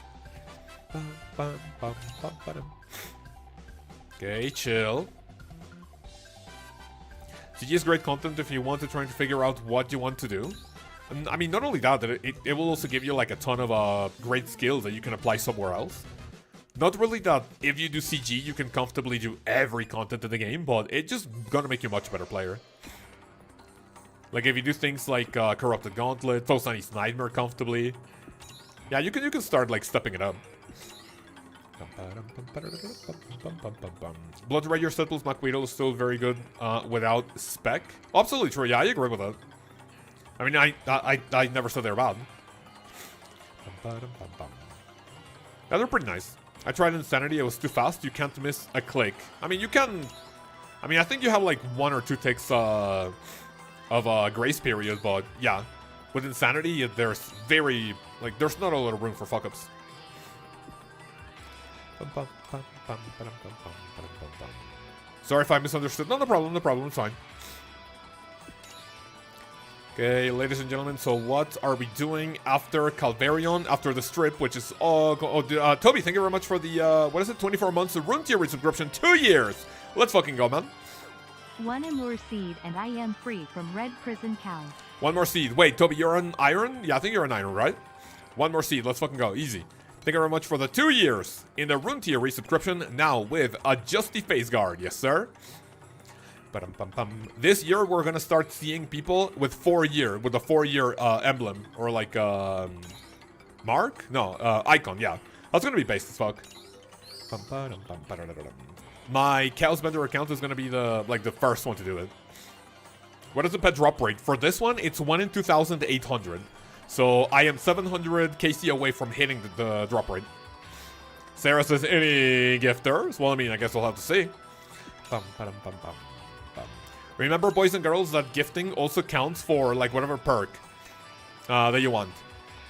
Okay, chill. CG is great content if you want to try and figure out what you want to do. And I mean, not only that, it will also give you like a ton of great skills that you can apply somewhere else. Not really that if you do CG, you can comfortably do every content in the game, but it's just gonna make you a much better player. Like if you do things like Corrupted Gauntlet, Fosani's Nightmare comfortably, yeah, you can start like stepping it up. Blood Red, your Settles Makuiro is still very good without spec. Absolutely true. Yeah, I agree with that. I mean, I never said they're bad. Yeah, they're pretty nice. I tried Insanity. It was too fast. You can't miss a click. I mean, you can. I mean, I think you have like 1 or 2 ticks of grace period, but yeah, with Insanity, there's very like there's not a lot of room for fuck ups. Sorry if I misunderstood. No problem, no problem, it's fine. Okay, ladies and gentlemen, so what are we doing after Calvarion, after the strip, which is... Toby, thank you very much for the, 24 months of Rune Tier resubscription, 2 years! Let's fucking go, man. 1 more seed and I am free from Red Prison Cow. 1 more seed. Wait, Toby, you're on Iron? Yeah, I think you're on Iron, right? 1 more seed, let's fucking go, easy. Thank you very much for the 2 years in the Rune Tier resubscription, now with a Justy Face Guard, yes sir. This year we're gonna start seeing people with 4-year, with a 4-year emblem, or like mark? No, icon, yeah. That's gonna be based as fuck. My Chaos Bender account is gonna be the first one to do it. What is the pet drop rate? For this one, it's 1 in 2,800. So I am 700 KC away from hitting the drop rate. Sarah says, any gifters? Well, I mean, I guess we'll have to see. Remember, boys and girls, that gifting also counts for like whatever perk that you want.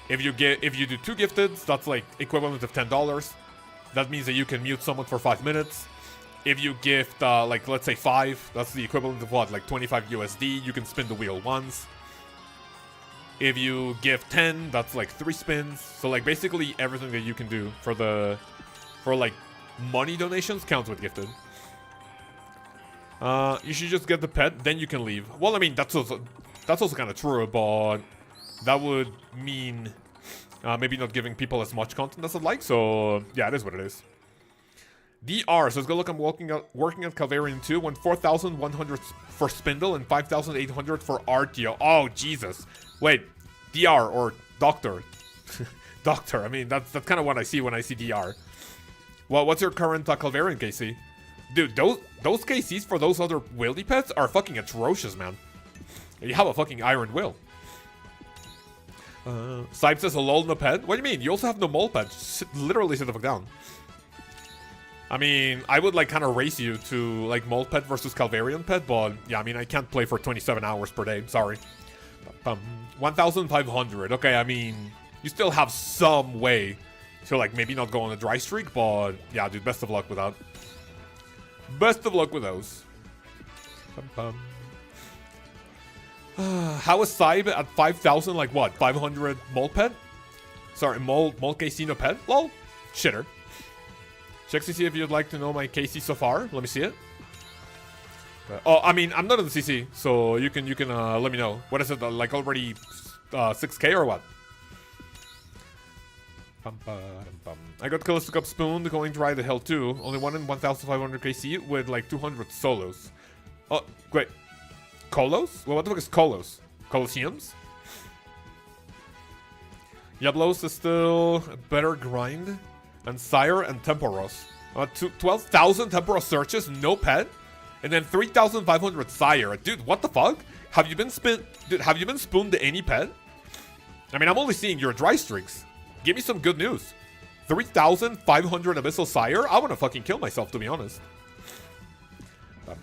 If you do 2 gifteds, that's like equivalent of $10. That means that you can mute someone for 5 minutes. If you gift like let's say 5, that's the equivalent of what, like 25 USD. You can spin the wheel once. If you give 10, that's like 3 spins. So like basically everything that you can do for like money donations counts with gifted. You should just get the pet, then you can leave. Well, I mean, that's also kind of true, but that would mean maybe not giving people as much content as I'd like. So yeah, it is what it is. DR says, good luck. I'm working at Calvarion 2. Won 4,100 for Spindle and 5,800 for RTO. Oh Jesus! Wait, DR or Doctor? Doctor. I mean, that's kind of what I see when I see DR. Well, what's your current Calvarion KC? Dude, those KCs for those other wildy pets are fucking atrocious, man. You have a fucking iron will. Sype says a lol no pet. What do you mean? You also have no mole pet. Literally sit the fuck down. I mean, I would like kind of race you to like mole pet versus Calvarion pet, but yeah, I mean, I can't play for 27 hours per day. Sorry. 1,500. Okay, I mean, you still have some way to like maybe not go on a dry streak, but yeah, dude, best of luck with that. Best of luck with those. How is Sybe at 5,000? Like what? 500 mole pet? Sorry, mole KC pet? Lol. Shitter. Check CC if you'd like to know my KC so far. Let me see it. Oh, I mean, I'm not in the CC, so you can let me know. What is it? Like already 6K or what? I got Callisto Cup Spoon going dry to hell too. Only 1 in 1,500 KC with like 200 solos. Oh, great. Colos? Well, what the fuck is Colos? Colosseums? Yablos is still a better grind. And Sire and Temporos. 12,000 Temporos searches, no pet. And then 3,500 Sire. Dude, what the fuck? Have you been spooned to any pet? I mean, I'm only seeing your dry streaks. Give me some good news. 3,500 Abyssal Sire? I want to fucking kill myself, to be honest.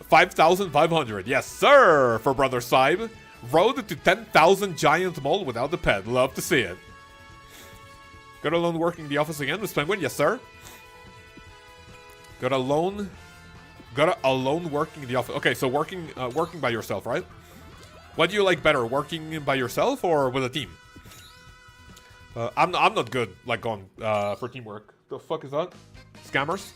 5,500. Yes, sir, for Brother Saib. Road to 10,000 Giant Mole without the pet. Love to see it. Got a loan working the office again, Miss Penguin? Yes, sir. Got a loan working in the office. Okay, so working by yourself, right? What do you like better, working by yourself or with a team? I'm not good like on for teamwork. The fuck is that? Scammers?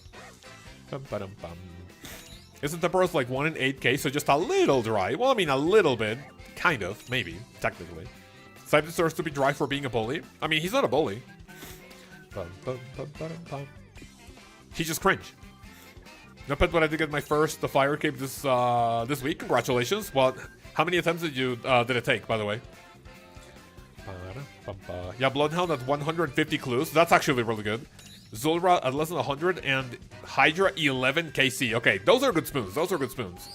Isn't Temporos like 1 in 8k, so just a little dry? Well, I mean a little bit, kind of, maybe, technically. Saib deserves to be dry for being a bully. I mean, he's not a bully. He just cringe. No pet, but I did get my first fire cape this week. Congratulations. Well, how many attempts did it take, by the way? Yeah, Bloodhound at 150 clues. That's actually really good. Zulra at less than 100 and Hydra 11 KC. Okay, those are good spoons. Those are good spoons.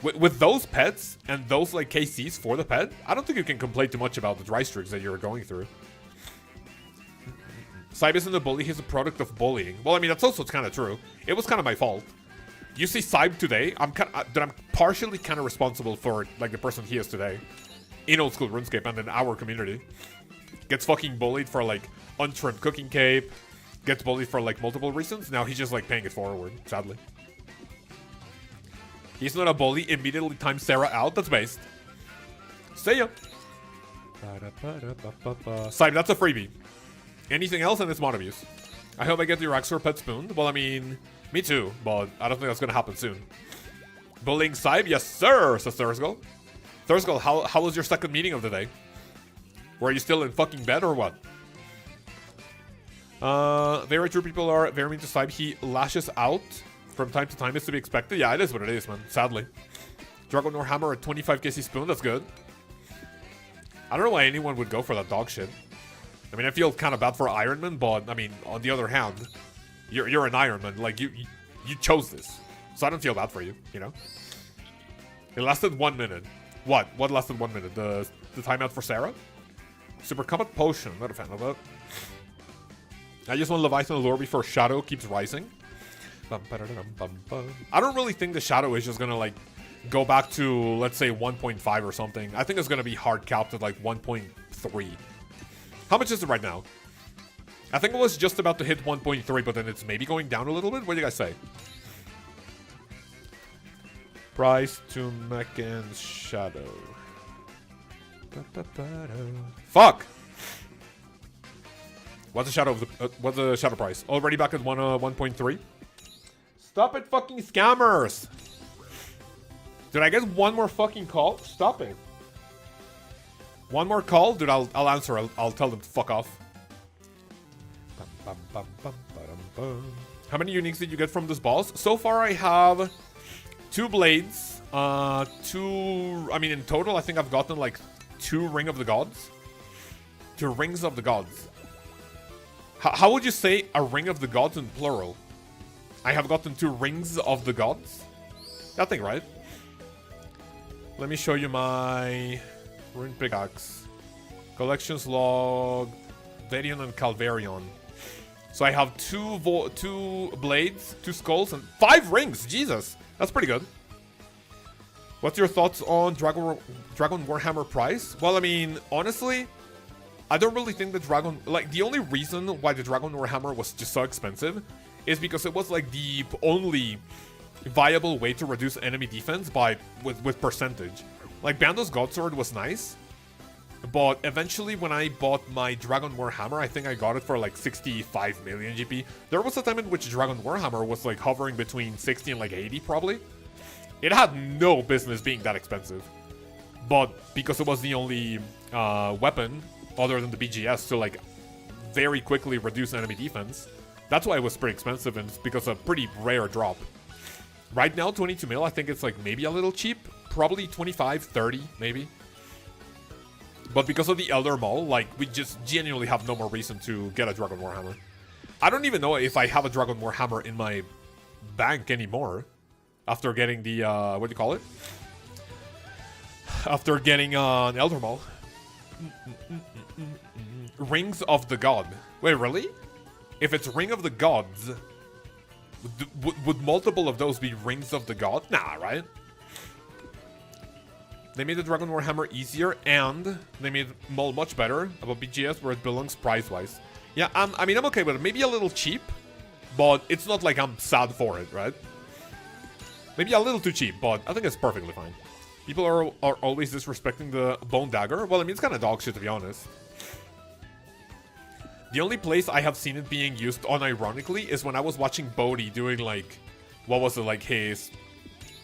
With those pets and those like KCs for the pet, I don't think you can complain too much about the dry streaks that you're going through. Saib isn't a bully, he's a product of bullying. Well, I mean, that's also kind of true. It was kind of my fault. You see Saib today, I'm partially kind of responsible for like the person he is today. In old school RuneScape and in our community. Gets fucking bullied for like untrimmed cooking cape. Gets bullied for like multiple reasons. Now he's just like paying it forward, sadly. He's not a bully, immediately times Sarah out, that's based. See ya. Saib, that's a freebie. Anything else and it's mod abuse. I hope I get your Axor pet spooned. Well, I mean, me too, but I don't think that's gonna happen soon. Bullying Saib? Yes, sir, says Thursgull. Thursgull, how was your second meeting of the day? Were you still in fucking bed or what? Very true, people are very mean to Saib. He lashes out from time to time, is to be expected. Yeah, it is what it is, man, sadly. Dragon Warhammer at 25 KC spoon, that's good. I don't know why anyone would go for that dog shit. I mean, I feel kind of bad for Ironman, but I mean, on the other hand, you're an Ironman. Like you chose this, so I don't feel bad for you. You know. It lasted 1 minute. What? What lasted 1 minute? The timeout for Sarah? Super Combat Potion. Not a fan of that. I just want Leviathan Allure before Shadow keeps rising. I don't really think the Shadow is just gonna like go back to, let's say, 1.5 or something. I think it's gonna be hard capped at like 1.3. How much is it right now? I think it was just about to hit 1.3, but then it's maybe going down a little bit. What do you guys say? Price to Mechan's Shadow. Fuck! What's the shadow of the what's the shadow price? Already back at 1.3. Stop it, fucking scammers! Did I get one more fucking call? Stop it. One more call? Dude, I'll answer. I'll tell them to fuck off. How many uniques did you get from this boss? So far I have 2 blades. I mean, in total, I think I've gotten like 2 Ring of the Gods. 2 Rings of the Gods. How would you say a Ring of the Gods in plural? I have gotten 2 Rings of the Gods? That thing, right? Let me show you my Rune Pickaxe. Collections log. Varian and Calvarion. So I have 2 blades, 2 skulls, and 5 rings! Jesus! That's pretty good. What's your thoughts on Dragon Warhammer price? Well, I mean, honestly, I don't really think the Dragon... Like, the only reason why the Dragon Warhammer was just so expensive is because it was, like, the only viable way to reduce enemy defense with percentage. Like, Bando's Godsword was nice, but eventually when I bought my Dragon Warhammer, I think I got it for, like, 65 million GP. There was a time in which Dragon Warhammer was, like, hovering between 60 and, like, 80, probably. It had no business being that expensive. But because it was the only weapon, other than the BGS, to like very quickly reduce enemy defense, that's why it was pretty expensive, and it's because of a pretty rare drop. Right now, 22 mil, I think it's like maybe a little cheap. Probably 25, 30, maybe. But because of the Elder Maul, like, we just genuinely have no more reason to get a Dragon Warhammer. I don't even know if I have a Dragon Warhammer in my bank anymore. After getting the, what do you call it? After getting an Elder Maul. Rings of the God. Wait, really? if it's Ring of the Gods, would multiple of those be Rings of the God? Nah, right? They made the Dragon Warhammer easier, and they made Mull much better about BGS where it belongs price-wise. Yeah, I mean, I'm okay with it. Maybe a little cheap, but it's not like I'm sad for it, right? Maybe a little too cheap, but I think it's perfectly fine. People are always disrespecting the Bone Dagger. Well, I mean, it's kind of dog shit, to be honest. The only place I have seen it being used unironically is when I was watching Bodhi doing, like, what was it, like, his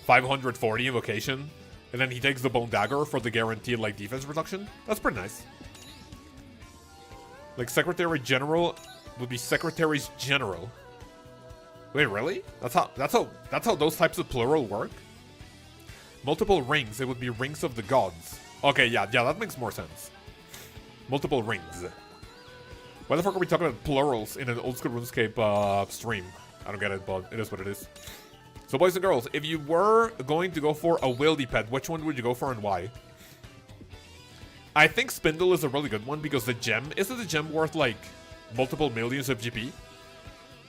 540 invocation, and then he takes the Bone Dagger for the guaranteed, like, defense reduction. That's pretty nice. Like, Secretary General would be Secretaries General. Wait, really? That's how those types of plural work? Multiple rings, it would be Rings of the Gods. Okay, yeah, that makes more sense. Multiple rings. Why the fuck are we talking about plurals in an old school RuneScape stream? I don't get it, but it is what it is. So, boys and girls, if you were going to go for a wildy pet, which one would you go for and why? I think Spindle is a really good one because the gem, isn't the gem worth like multiple millions of GP?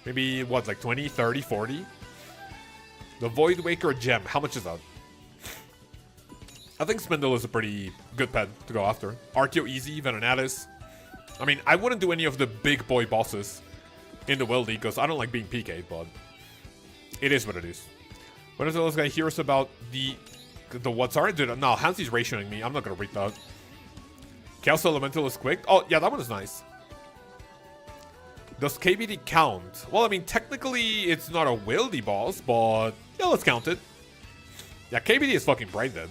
Maybe, what, like 20, 30, 40? The Void Waker gem, how much is that? I think Spindle is a pretty good pet to go after. Artio easy, Venenatis. I mean, I wouldn't do any of the big boy bosses in the wildy because I don't like being PK'd, but it is what it is. When does this guy hear us about the what? Sorry, dude. No, Hansy's rationing me. I'm not gonna read that. Chaos Elemental is quick. Oh, yeah, that one is nice. Does KBD count? Well, I mean, technically, it's not a wildy boss, but yeah, let's count it. Yeah, KBD is fucking brain dead.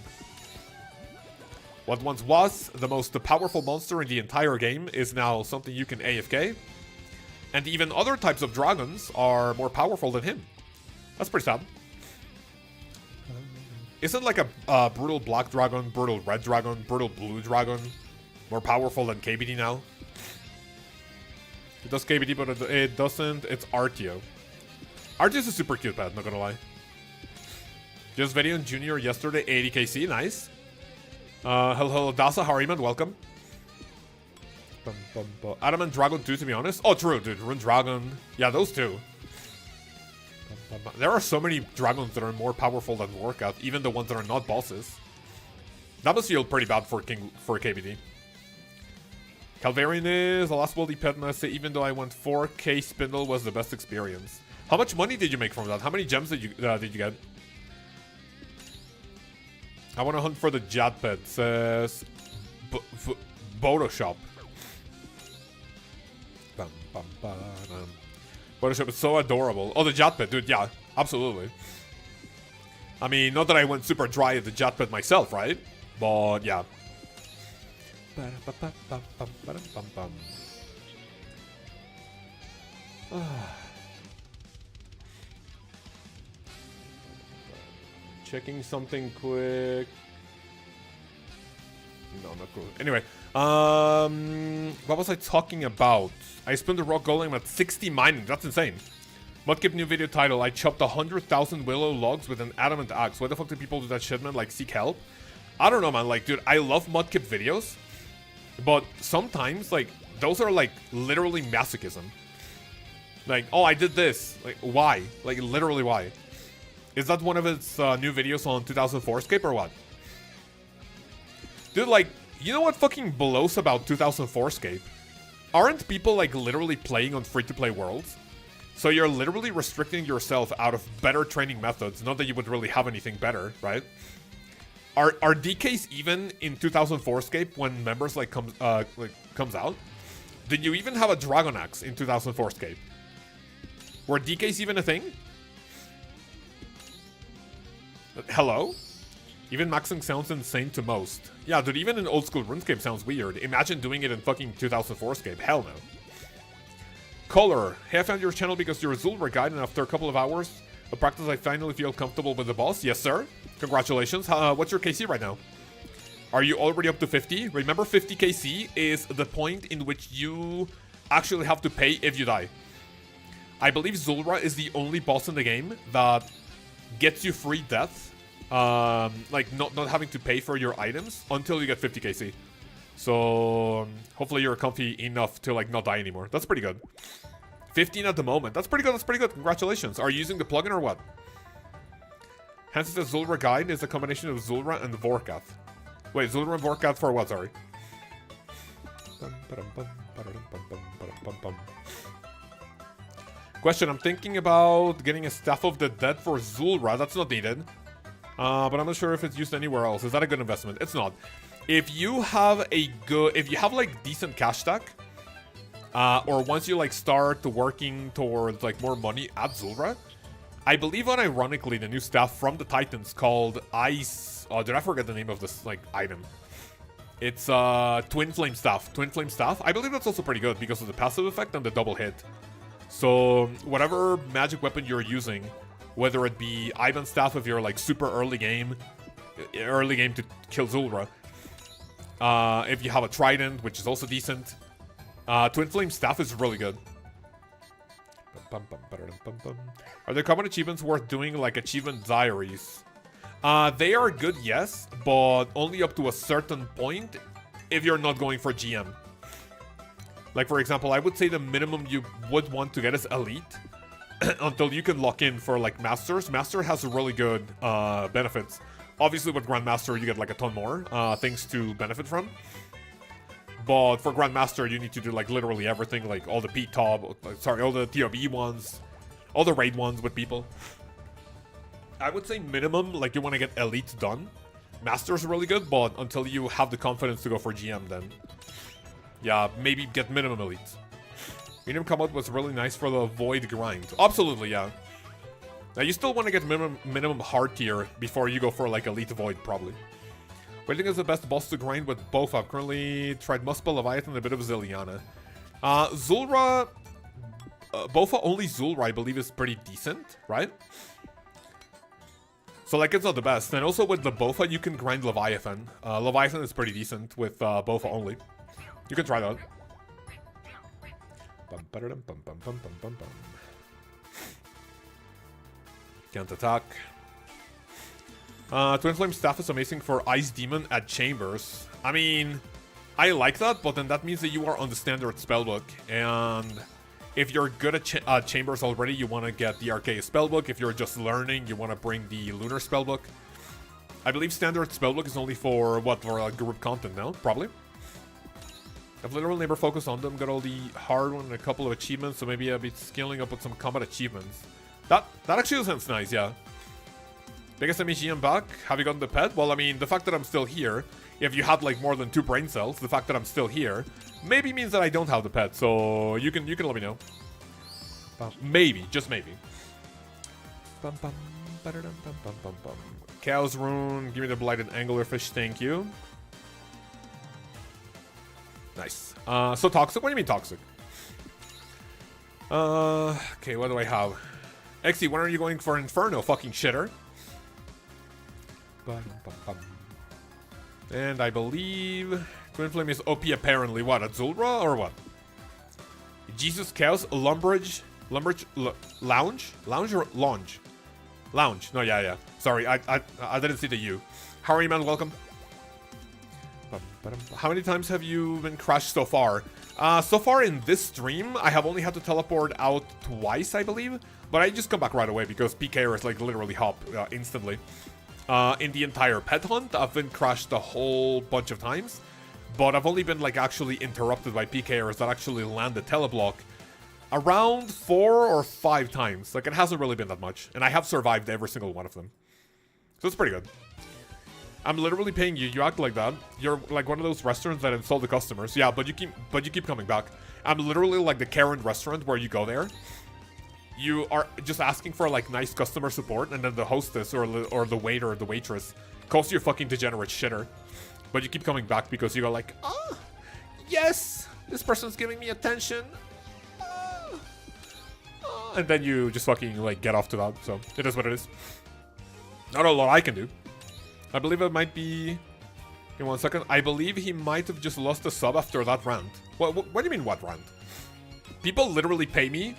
What once was the most powerful monster in the entire game is now something you can AFK. And even other types of dragons are more powerful than him. That's pretty sad. Isn't like a brutal black dragon, brutal red dragon, brutal blue dragon more powerful than KBD now? It does KBD, but it doesn't. It's Artio. Artio is a super cute pet, not gonna lie. Just video in Junior yesterday, 80kc, nice. Hello, Dasa, how are you, man? Welcome. Adamant Dragon 2, to be honest. Oh, true, dude. Rune Dragon. Yeah, those two. There are so many dragons that are more powerful than Workout, even the ones that are not bosses. That must feel pretty bad for KBD. Calvarion is the last wildy pet, and I say even though I went 4K Spindle was the best experience. How much money did you make from that? How many gems did you get? I want to hunt for the Jad pet. Says Botoshop. Botoshop is so adorable. Oh, the Jad pet, dude. Yeah, absolutely. I mean, not that I went super dry at the Jad pet myself, right? But yeah. Checking something quick. No, not cool. Anyway, what was I talking about? I spent the rock golem at 60 mining. That's insane. Mudkip new video title. I chopped 100,000 willow logs with an adamant axe. Why the fuck do people do that shit, man? Like, seek help? I don't know, man. Like, dude, I love Mudkip videos. But sometimes, like, those are, like, literally masochism. Like, oh, I did this. Like, why? Like, literally why? Is that one of its new videos on 2004scape or what? Dude, like, you know what fucking blows about 2004scape? Aren't people, like, literally playing on free-to-play worlds? So you're literally restricting yourself out of better training methods. Not that you would really have anything better, right? Are DKs even in 2004scape when members, like, comes out? Did you even have a Dragon Axe in 2004scape? Were DKs even a thing? Hello? Even maxing sounds insane to most. Yeah, dude, even in old school RuneScape sounds weird. Imagine doing it in fucking 2004scape. Hell no. Color. Hey, I found your channel because you're a Zulra guide, and after a couple of hours of practice, I finally feel comfortable with the boss. Yes, sir. Congratulations. What's your KC right now? Are you already up to 50? Remember, 50 KC is the point in which you actually have to pay if you die. I believe Zulra is the only boss in the game that gets you free death, like not having to pay for your items until you get 50 KC. So hopefully you're comfy enough to like not die anymore. That's pretty good. 15 at the moment. That's pretty good. That's pretty good. Congratulations. Are you using the plugin or what? Hence, the Zulrah guide is a combination of Zulrah and Vorkath. Wait, Zulrah and Vorkath for what? Sorry. Question, I'm thinking about getting a Staff of the Dead for Zulrah. That's not needed. But I'm not sure if it's used anywhere else. Is that a good investment? It's not. If you have like decent cash stack, or once you like start working towards like more money at Zulrah, I believe unironically the new staff from the Titans called Ice. Oh, did I forget the name of this like item? It's Twin Flame Staff. Twin Flame Staff. I believe that's also pretty good because of the passive effect and the double hit. So whatever magic weapon you're using, whether it be Ivan Staff if you're like super early game to kill Zulrah. If you have a Trident, which is also decent. Twin Flame Staff is really good. Are there common achievements worth doing, like achievement diaries? They are good, yes, but only up to a certain point if you're not going for GM. Like, for example, I would say the minimum you would want to get is Elite until you can lock in for, like, Masters. Master has really good benefits. Obviously, with Grandmaster, you get, like, a ton more things to benefit from. But for Grandmaster, you need to do, like, literally everything, like all the all the TRB ones, all the raid ones with people. I would say minimum, like, you want to get Elite done. Master's really good, but until you have the confidence to go for GM, then yeah, maybe get minimum Elite. Medium combat was really nice for the Void grind. Absolutely, yeah. Now, you still want to get minimum hard tier before you go for, like, Elite Void, probably. What do you think is the best boss to grind with both? I've currently tried Muspel, Leviathan, and a bit of Zilliana. Zulrah, Bofa only Zulrah, I believe, is pretty decent, right? So, like, it's not the best. And also with the Bofa, you can grind Leviathan. Leviathan is pretty decent with Bofa only. You can try that. Can't attack. Twin Flame Staff is amazing for Ice Demon at Chambers. I mean, I like that, but then that means that you are on the standard spellbook. And if you're good at Chambers already, you want to get the Arceus spellbook. If you're just learning, you want to bring the Lunar spellbook. I believe standard spellbook is only for, what, for group content now? Probably. I've literally never focused on them. Got all the hard one and a couple of achievements, so maybe I'll be scaling up with some combat achievements. That actually sounds nice, yeah. Biggest MGM back? Have you gotten the pet? Well, I mean, the fact that I'm still here, if you had like more than 2 brain cells, the fact that I'm still here, maybe means that I don't have the pet, so you can let me know. Maybe, just maybe. Cow's Rune, give me the Blighted Anglerfish, thank you. Nice. So toxic? What do you mean toxic? Okay, what do I have? Exy, when are you going for Inferno, fucking shitter? And I believe Twin Flame is OP apparently. What, at Zulrah or what? Jesus Cows, Lounge? Lounge or Lounge? Lounge. No, yeah. Sorry, I didn't see the U. How are you, man? Welcome. How many times have you been crashed so far? So far in this stream, I have only had to teleport out twice, I believe. But I just come back right away because Pker is like literally hop instantly. In the entire pet hunt, I've been crashed a whole bunch of times. But I've only been like actually interrupted by PKers that actually land the teleblock around 4 or 5 times. Like, it hasn't really been that much. And I have survived every single one of them. So it's pretty good. I'm literally paying you. You act like that. You're like one of those restaurants that insult the customers. Yeah, but you keep coming back. I'm literally like the Karen restaurant where you go there. You are just asking for like nice customer support, and then the hostess or the waiter or the waitress calls you a fucking degenerate shitter. But you keep coming back because you go like, oh, yes, this person's giving me attention. And then you just fucking like get off to that. So it is what it is. Not a lot I can do. I believe it might be... In 1 second. I believe he might have just lost a sub after that rant. What do you mean, what rant? People literally pay me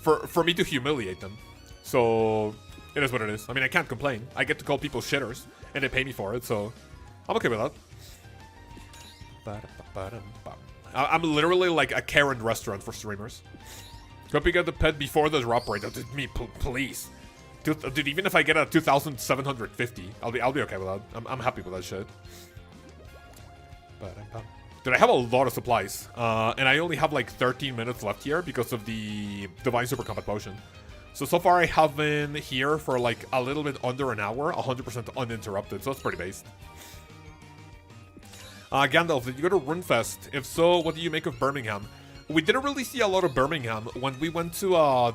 for me to humiliate them. So, it is what it is. I mean, I can't complain. I get to call people shitters, and they pay me for it, so... I'm okay with that. I'm literally like a Karen restaurant for streamers. Hope you get the pet before the drop rate. Me, please. Dude, even if I get a 2,750, I'll be okay with that. I'm happy with that shit. Dude, I have a lot of supplies, and I only have like 13 minutes left here because of the Divine Super Combat Potion. So far I have been here for like a little bit under an hour, 100% uninterrupted, so that's pretty based. Gandalf, did you go to Runefest? If so, what do you make of Birmingham? We didn't really see a lot of Birmingham when we went to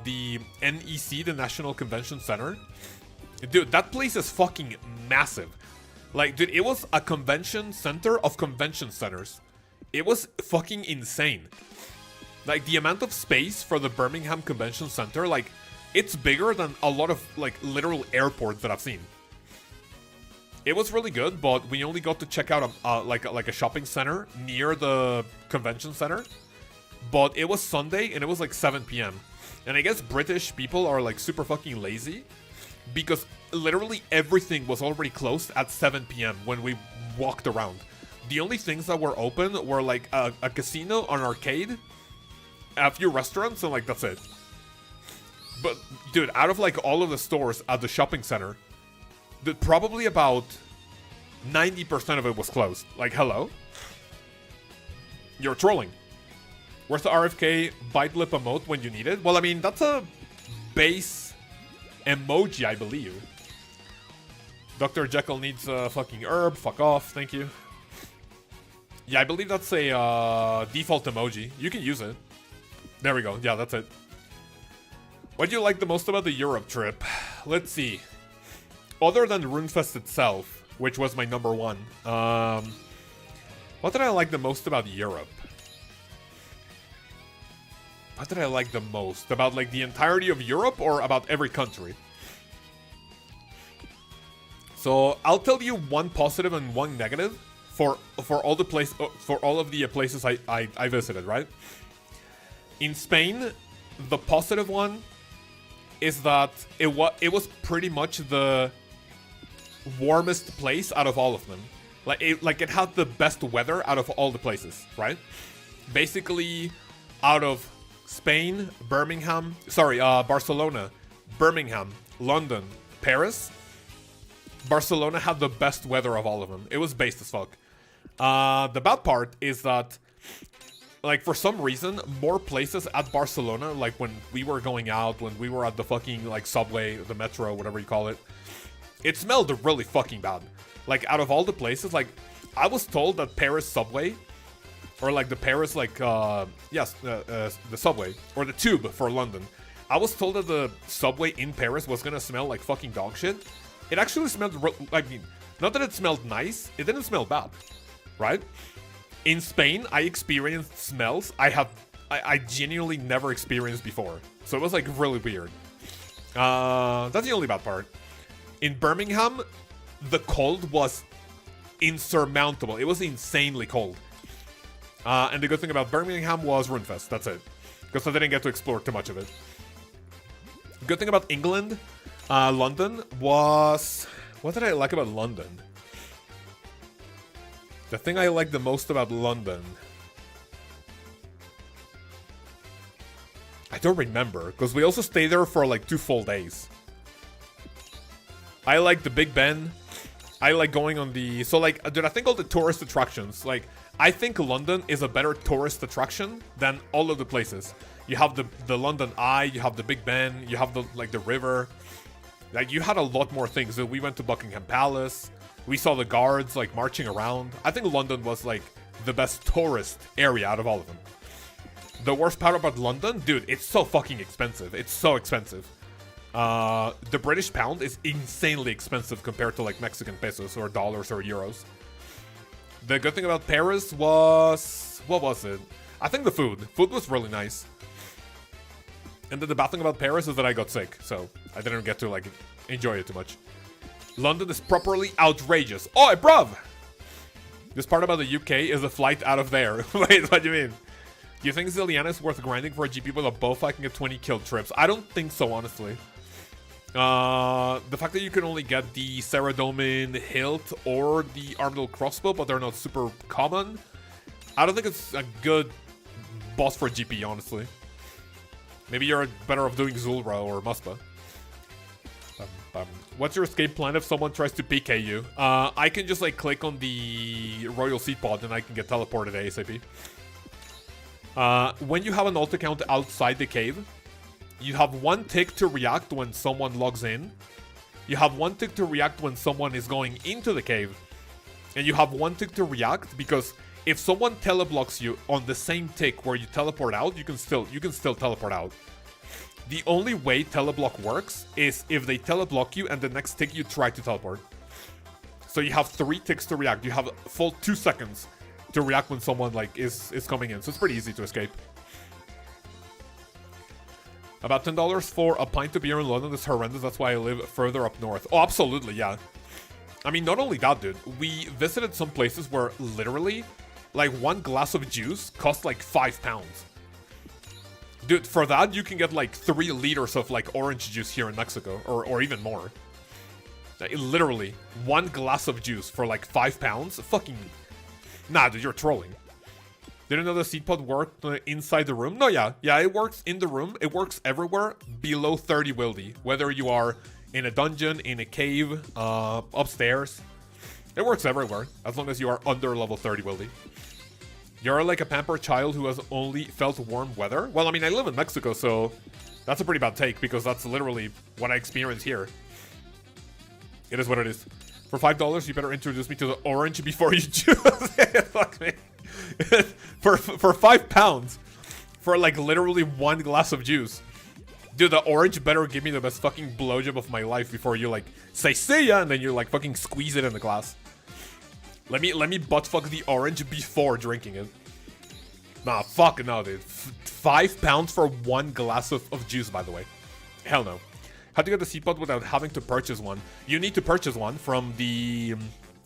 the NEC, the National Convention Center. Dude, that place is fucking massive. Like, dude, it was a convention center of convention centers. It was fucking insane. Like, the amount of space for the Birmingham Convention Center, like, it's bigger than a lot of, like, literal airports that I've seen. It was really good, but we only got to check out like a shopping center near the convention center. But it was Sunday, and it was like 7 p.m. And I guess British people are, like, super fucking lazy. Because literally everything was already closed at 7 p.m. when we walked around. The only things that were open were like a casino, an arcade, a few restaurants, and like that's it. But dude, out of like all of the stores at the shopping center, probably about 90% of it was closed. Like, hello? You're trolling. Where's the RFK bite lip emote when you need it? Well, I mean, that's a base emoji, I believe. Dr. Jekyll needs a fucking herb. Fuck off. Thank you. Yeah, I believe that's a default emoji. You can use it. There we go. Yeah, that's it. What do you like the most about the Europe trip? Let's see. Other than Runefest itself, which was my number one, what did I like the most about Europe? What did I like the most? About like the entirety of Europe or about every country? So I'll tell you one positive and one negative for all the places I visited, right? In Spain, the positive one is that it was pretty much the warmest place out of all of them. Like it had the best weather out of all the places, right? Basically, out of Spain, Barcelona, Birmingham, London, Paris, Barcelona had the best weather of all of them. It was based as fuck. The bad part is that, like, for some reason, more places at Barcelona, like when we were going out, when we were at the fucking, like, subway, the metro, whatever you call it, it smelled really fucking bad. Like, out of all the places, like, I was told that Paris subway, or like the Paris, like, the subway, or the tube for London, I was told that the subway in Paris was gonna smell like fucking dog shit. It actually smelled, I mean, not that it smelled nice, it didn't smell bad, right? In Spain, I experienced smells I genuinely never experienced before. So it was like really weird. That's the only bad part. In Birmingham, the cold was insurmountable. It was insanely cold. And the good thing about Birmingham was Runefest. That's it. Because I didn't get to explore too much of it. Good thing about England, London, was... What did I like about London? The thing I like the most about London... I don't remember, because we also stayed there for like 2 full days. I like the Big Ben. I like going on the... So like, dude, I think all the tourist attractions, like, I think London is a better tourist attraction than all of the places. You have the London Eye, you have the Big Ben, you have the, like, the river. Like, you had a lot more things. So we went to Buckingham Palace. We saw the guards, like, marching around. I think London was, like, the best tourist area out of all of them. The worst part about London, dude, it's so fucking expensive. It's so expensive. The British pound is insanely expensive compared to, like, Mexican pesos or dollars or euros. The good thing about Paris was... What was it? I think the food. Food was really nice. And then the bad thing about Paris is that I got sick, so I didn't get to, like, enjoy it too much. London is properly outrageous. Oi, bruv! This part about the UK is a flight out of there. Wait, what do you mean? Do you think Zilliana is worth grinding for a GP with a bow I can get 20 kill trips? I don't think so, honestly. The fact that you can only get the Saradomin hilt or the Armadillo crossbow, but they're not super common, I don't think it's a good boss for GP, honestly. Maybe you're better off doing Zulra or Muspa. What's your escape plan if someone tries to PK you? I can just like click on the Royal Seed Pod and I can get teleported ASAP. When you have an alt account outside the cave, you have 1 tick to react when someone logs in. You have 1 tick to react when someone is going into the cave. And you have 1 tick to react because if someone teleblocks you on the same tick where you teleport out, you can still teleport out. The only way teleblock works is if they teleblock you and the next tick you try to teleport. So you have 3 ticks to react. You have a full 2 seconds to react when someone like is coming in. So it's pretty easy to escape. About $10 for a pint of beer in London is horrendous. That's why I live further up north. Oh, absolutely, yeah. I mean, not only that, dude. We visited some places where literally, like, 1 glass of juice cost like £5. Dude, for that, you can get like 3 liters of like orange juice here in Mexico, or even more. Like, literally, 1 glass of juice for like £5? Fucking... Nah, dude, you're trolling. Didn't know the seed pod worked inside the room? No, yeah. Yeah, it works in the room. It works everywhere below 30 wildy. Whether you are in a dungeon, in a cave, upstairs. It works everywhere, as long as you are under level 30 wildy. You're like a pampered child who has only felt warm weather? Well, I mean, I live in Mexico, so that's a pretty bad take, because that's literally what I experience here. It is what it is. For $5, you better introduce me to the orange before you choose. Fuck me. for £5, for like literally 1 glass of juice. Dude, the orange better give me the best fucking blowjob of my life before you like say see ya and then you like fucking squeeze it in the glass. Let me buttfuck the orange before drinking it. Nah, fuck no, dude. £5 for 1 glass of juice, by the way. Hell no. How to get the seed pod without having to purchase one? You need to purchase one from the...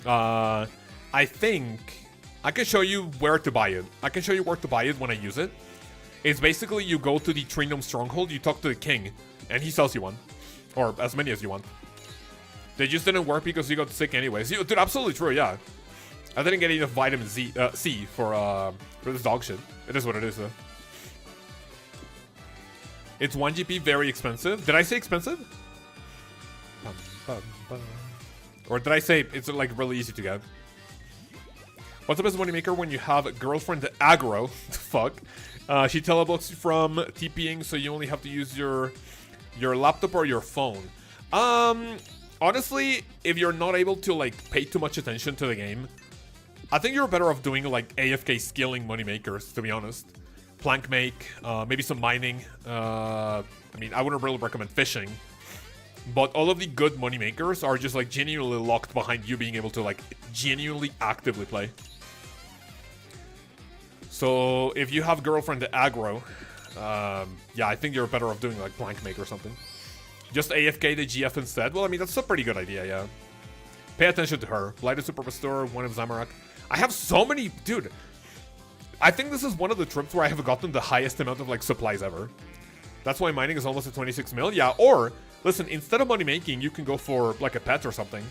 I think... I can show you where to buy it. I can show you where to buy it when I use it. It's basically you go to the Trinum Stronghold, you talk to the king, and he sells you one. Or as many as you want. They just didn't work because you got sick anyways. Dude, absolutely true, yeah. I didn't get enough vitamin C for this dog shit. It is what it is, though. It's 1 GP, very expensive. Did I say expensive? Or did I say it's like really easy to get? What's the best moneymaker when you have a girlfriend aggro? Fuck. She teleblocks you from TPing, so you only have to use your laptop or your phone. Honestly, if you're not able to like pay too much attention to the game, I think you're better off doing like AFK skilling moneymakers, to be honest. Plank make, maybe some mining. I mean, I wouldn't really recommend fishing. But all of the good moneymakers are just like genuinely locked behind you being able to like genuinely actively play. So if you have girlfriend aggro, yeah, I think you're better off doing like plank make or something. Just AFK the GF instead. Well, I mean, that's a pretty good idea, yeah. Pay attention to her. Blighted Super Restore, one of Zamorak. I have so many... Dude, I think this is one of the trips where I have gotten the highest amount of like supplies ever. That's why mining is almost at 26 mil. Yeah, or, listen, instead of money making, you can go for like a pet or something.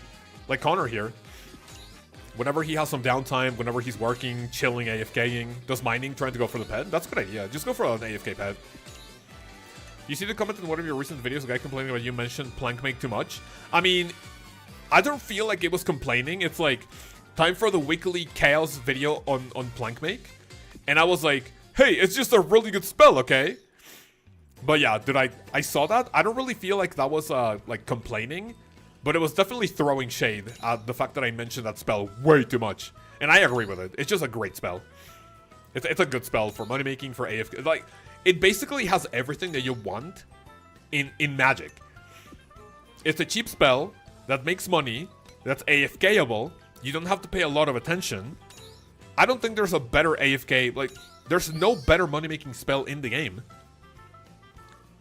Like Connor here. Whenever he has some downtime, whenever he's working, chilling, AFKing, does mining, trying to go for the pet, that's a good idea. Just go for an AFK pet. You see the comment in one of your recent videos, a guy complaining about you mentioned plank make too much? I mean, I don't feel like it was complaining. It's like, time for the weekly chaos video on plank make. And I was like, hey, it's just a really good spell, okay? But yeah, dude, I saw that. I don't really feel like that was like complaining. But it was definitely throwing shade at the fact that I mentioned that spell way too much. And I agree with it. It's just a great spell. It's a good spell for money making, for AFK. Like, it basically has everything that you want in Magic. It's a cheap spell that makes money, that's AFKable. You don't have to pay a lot of attention. I don't think there's a better AFK, like, there's no better money making spell in the game.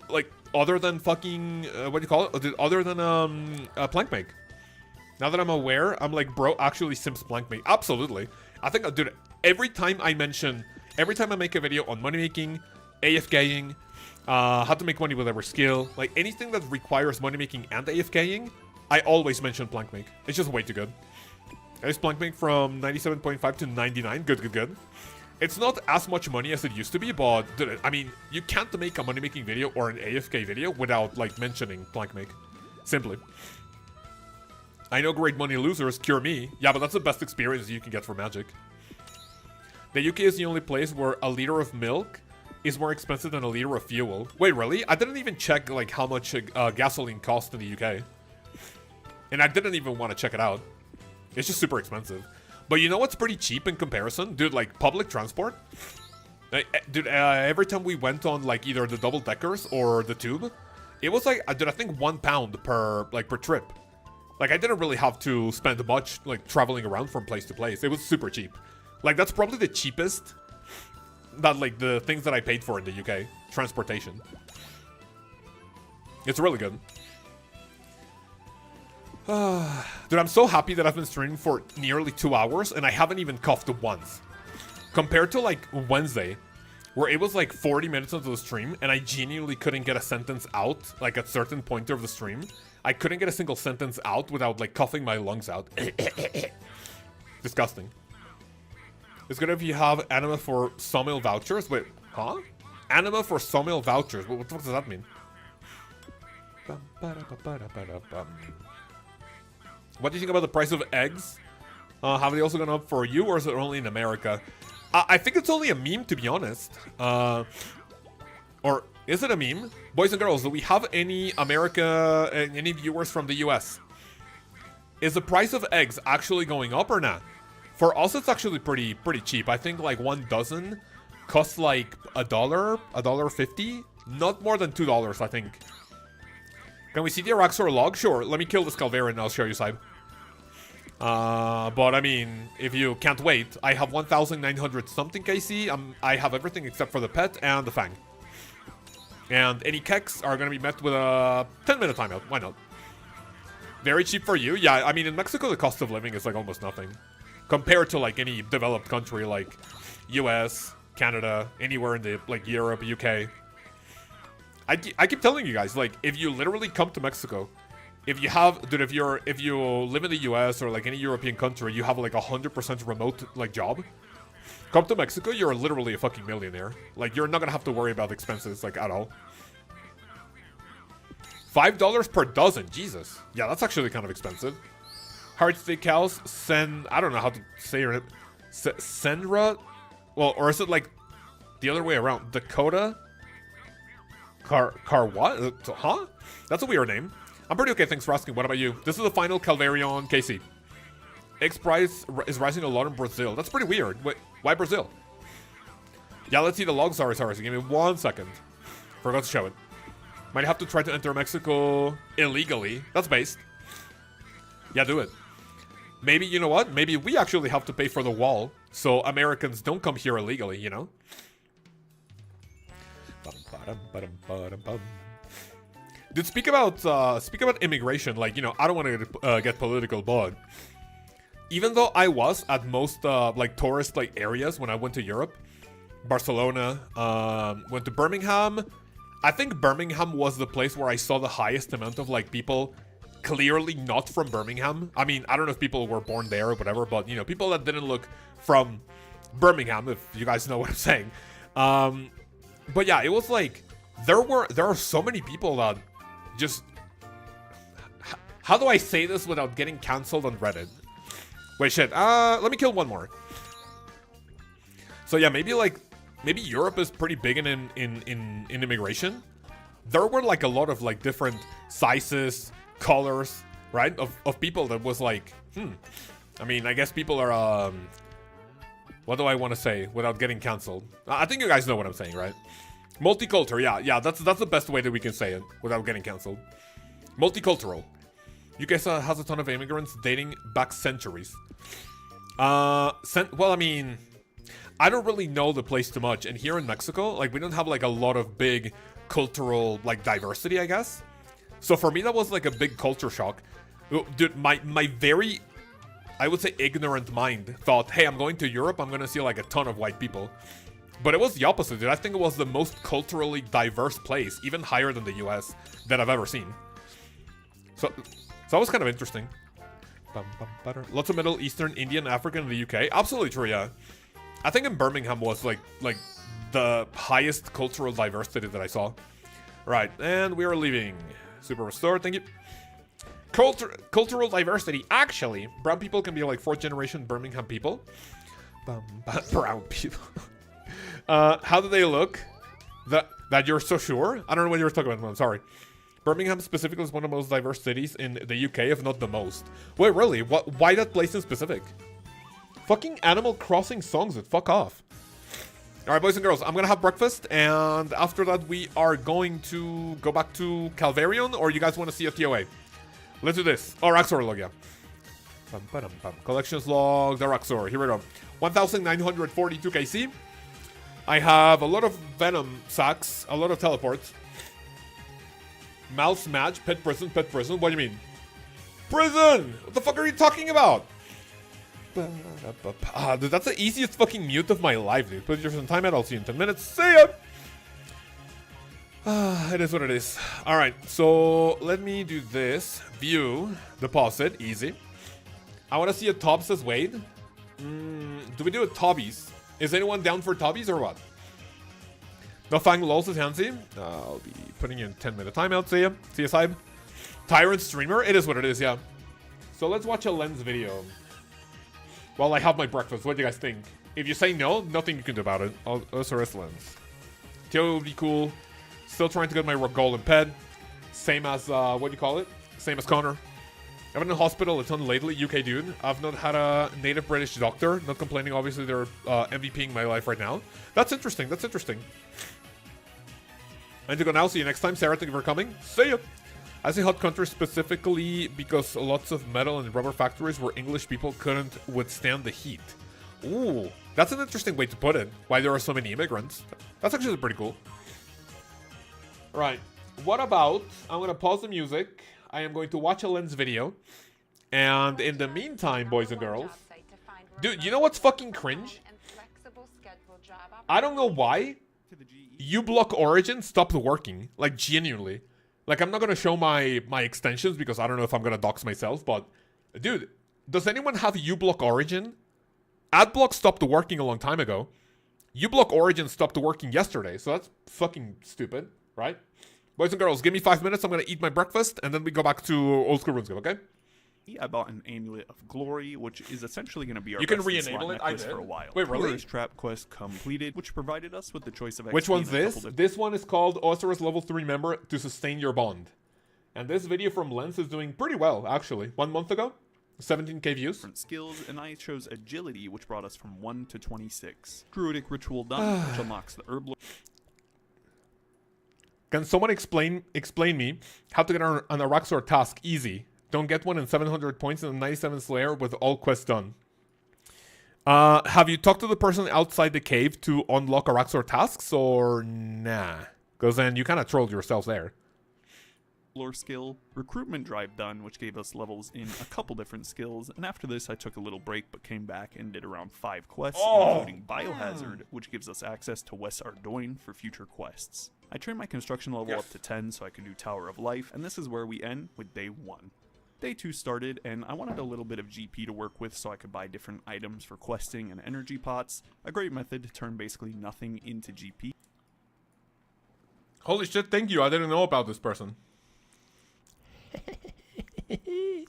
Like, other than fucking, what do you call it? Other than, plank make. Now that I'm aware, I'm like, bro, actually simps plank make. Absolutely. I think, dude, every time I make a video on money making, AFKing, how to make money with every skill, like anything that requires money making and AFKing, I always mention plank make. It's just way too good. It's plank make from 97.5 to 99. Good, good, good. It's not as much money as it used to be, but dude, I mean, you can't make a money-making video or an AFK video without, like, mentioning blank make. Simply. I know great money losers cure me. Yeah, but that's the best experience you can get for Magic. The UK is the only place where a liter of milk is more expensive than a liter of fuel. Wait, really? I didn't even check, like, how much gasoline costs in the UK. And I didn't even want to check it out. It's just super expensive. But you know what's pretty cheap in comparison? Dude, like, public transport? Dude, every time we went on, like, either the double-deckers or the tube, it was, like, dude, I think £1 per trip. Like, I didn't really have to spend much, like, traveling around from place to place. It was super cheap. Like, that's probably the cheapest that, like, the things that I paid for in the UK. Transportation. It's really good. Dude, I'm so happy that I've been streaming for nearly 2 hours and I haven't even coughed once. Compared to, like, Wednesday, where it was, like, 40 minutes into the stream and I genuinely couldn't get a sentence out, like, at certain point of the stream. I couldn't get a single sentence out without, like, coughing my lungs out. Disgusting. It's good if you have anima for sawmill vouchers. Wait, huh? Anima for sawmill vouchers. What the fuck does that mean? What do you think about the price of eggs? Have they also gone up for you, or is it only in America? I think it's only a meme, to be honest. Or is it a meme? Boys and girls, do we have any any viewers from the US? Is the price of eggs actually going up or not? For us, it's actually pretty cheap. I think like 1 dozen costs like $1, $1.50. Not more than $2, I think. Can we see the Araxor log? Sure, let me kill this Calvarion and I'll show you side. But I mean, if you can't wait, I have 1,900 something KC. I have everything except for the pet and the Fang. And any keks are gonna be met with a 10-minute timeout. Why not? Very cheap for you? Yeah, I mean, in Mexico, the cost of living is like almost nothing. Compared to like any developed country like US, Canada, anywhere in the like Europe, UK. I keep telling you guys, like, if you literally come to Mexico, if you have, dude, if you live in the US or like any European country, you have like 100% remote like job. Come to Mexico, you're literally a fucking millionaire. Like, you're not gonna have to worry about expenses like at all. $5 per dozen, Jesus. Yeah, that's actually kind of expensive. Hard steakhouse, I don't know how to say it. Senra? Well, or is it like the other way around? Dakota? Car what? Huh? That's a weird name. I'm pretty okay, thanks for asking. What about you? This is the final Calvarion KC. Eggs price is rising a lot in Brazil. That's pretty weird. Wait, why Brazil? Yeah, let's see the log. Sorry. Give me 1 second. Forgot to show it. Might have to try to enter Mexico illegally. That's based. Yeah, do it. Maybe, you know what? Maybe we actually have to pay for the wall so Americans don't come here illegally, you know? Dude, speak about immigration. Like, you know, I don't want to get political, but even though I was at most like tourist like areas when I went to Europe, Barcelona, went to Birmingham. I think Birmingham was the place where I saw the highest amount of like people clearly not from Birmingham. I mean, I don't know if people were born there or whatever, but you know, people that didn't look from Birmingham, if you guys know what I'm saying. But yeah, it was like there are so many people that just, how do I say this without getting cancelled on Reddit? Wait, shit. Let me kill one more. So yeah, maybe Europe is pretty big in immigration. There were like a lot of like different sizes, colors, right? Of people that was like, I mean, I guess people are what do I want to say without getting cancelled? I think you guys know what I'm saying, right? Multicultural, yeah, that's the best way that we can say it without getting cancelled. Multicultural. UK has a ton of immigrants dating back centuries. Well, I mean, I don't really know the place too much, and here in Mexico, like, we don't have like a lot of big cultural like diversity, I guess. So for me, that was like a big culture shock. Dude, my very, I would say, ignorant mind thought, hey, I'm going to Europe, I'm gonna see like a ton of white people. But it was the opposite, dude. I think it was the most culturally diverse place, even higher than the US, that I've ever seen. So that was kind of interesting. Lots of Middle Eastern, Indian, African in the UK. Absolutely true, yeah. I think in Birmingham was like the highest cultural diversity that I saw. Right, and we are leaving. Super restore, thank you. Cultural diversity. Actually, brown people can be like 4th generation Birmingham people. Brown people. How do they look? That you're so sure? I don't know what you were talking about. I'm sorry. Birmingham specifically is one of the most diverse cities in the UK, if not the most. Wait, really? Why that place in specific? Fucking Animal Crossing songs, fuck off. Alright, boys and girls, I'm gonna have breakfast, and after that we are going to go back to Calvarion, or you guys want to see a TOA? Let's do this. Oh, Raxor log, yeah. Collections log, the Raxor, here we go. 1,942 KC. I have a lot of Venom sacks, a lot of teleports. Mouse Mage, pet prison, what do you mean? Prison! What the fuck are you talking about? Dude, that's the easiest fucking mute of my life, dude. Put yourself in timeout, I'll see you in 10 minutes. See ya! It is what it is. Alright, so let me do this. View, deposit, easy. I want to see a Tob, says Wade. Do we do a Tobbies? Is anyone down for Tobbies or what? No Fang Lol, says Hansi. I'll be putting you in 10-minute timeout. See ya. See ya, Saib. Tyrant streamer? It is what it is, yeah. So let's watch a Lens video. While I have my breakfast, what do you guys think? If you say no, nothing you can do about it. OSRS Lens. Tio would be cool. Still trying to get my golden ped. Same as, what do you call it? Same as Connor. I've been in hospital a ton lately, UK dude. I've not had a native British doctor. Not complaining, obviously they're MVPing my life right now. That's interesting, that's interesting. I need to go now, see you next time. Sarah, thank you for coming. See ya! I say hot country specifically because lots of metal and rubber factories where English people couldn't withstand the heat. Ooh, that's an interesting way to put it. Why there are so many immigrants. That's actually pretty cool. Right, what about, I'm going to pause the music. I am going to watch a Lens video. And in the meantime, boys and girls. Dude, you know what's fucking cringe? I don't know why uBlock Origin stopped working. Like, genuinely. Like, I'm not going to show my extensions because I don't know if I'm going to dox myself, but... Dude, does anyone have uBlock Origin? Adblock stopped working a long time ago. uBlock Origin stopped working yesterday, so that's fucking stupid, right? Boys and girls, give me 5 minutes, I'm going to eat my breakfast, and then we go back to Old School RuneScape, okay? I bought an Amulet of Glory, which is essentially going to be our you can best re-enable it. I did. for a while. Wait, really? Tourist Trap quest completed, which provided us with the choice of XP. Which one's this? This one is called OSRS Level 3 Member to Sustain Your Bond. And this video from Lens is doing pretty well, actually. 1 month ago, 17k views. Different skills, and I chose Agility, which brought us from 1 to 26. Druidic Ritual done, which unlocks the Herb. Can someone explain me how to get an Araxor task easy? Don't get one in 700 points and a 97 Slayer with all quests done. Have you talked to the person outside the cave to unlock Araxor tasks or nah? Because then you kind of trolled yourself there. Skill, Recruitment Drive done, which gave us levels in a couple different skills, and after this I took a little break but came back and did around 5 quests, including Biohazard, which gives us access to West Ardoin for future quests. I turned my construction level up to 10 so I could do Tower of Life, and this is where we end with day 1. Day 2 started, and I wanted a little bit of GP to work with so I could buy different items for questing and energy pots. A great method to turn basically nothing into GP. Holy shit, thank you. I didn't know about this person. He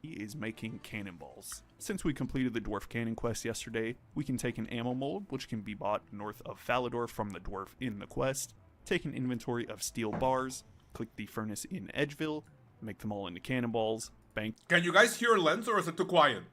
is making cannonballs. Since we completed the Dwarf Cannon quest yesterday, we can take an ammo mold, which can be bought north of Falador from the dwarf in the quest, take an inventory of steel bars, click the furnace in Edgeville, make them all into cannonballs, bank. Can you guys hear Lens or is it too quiet?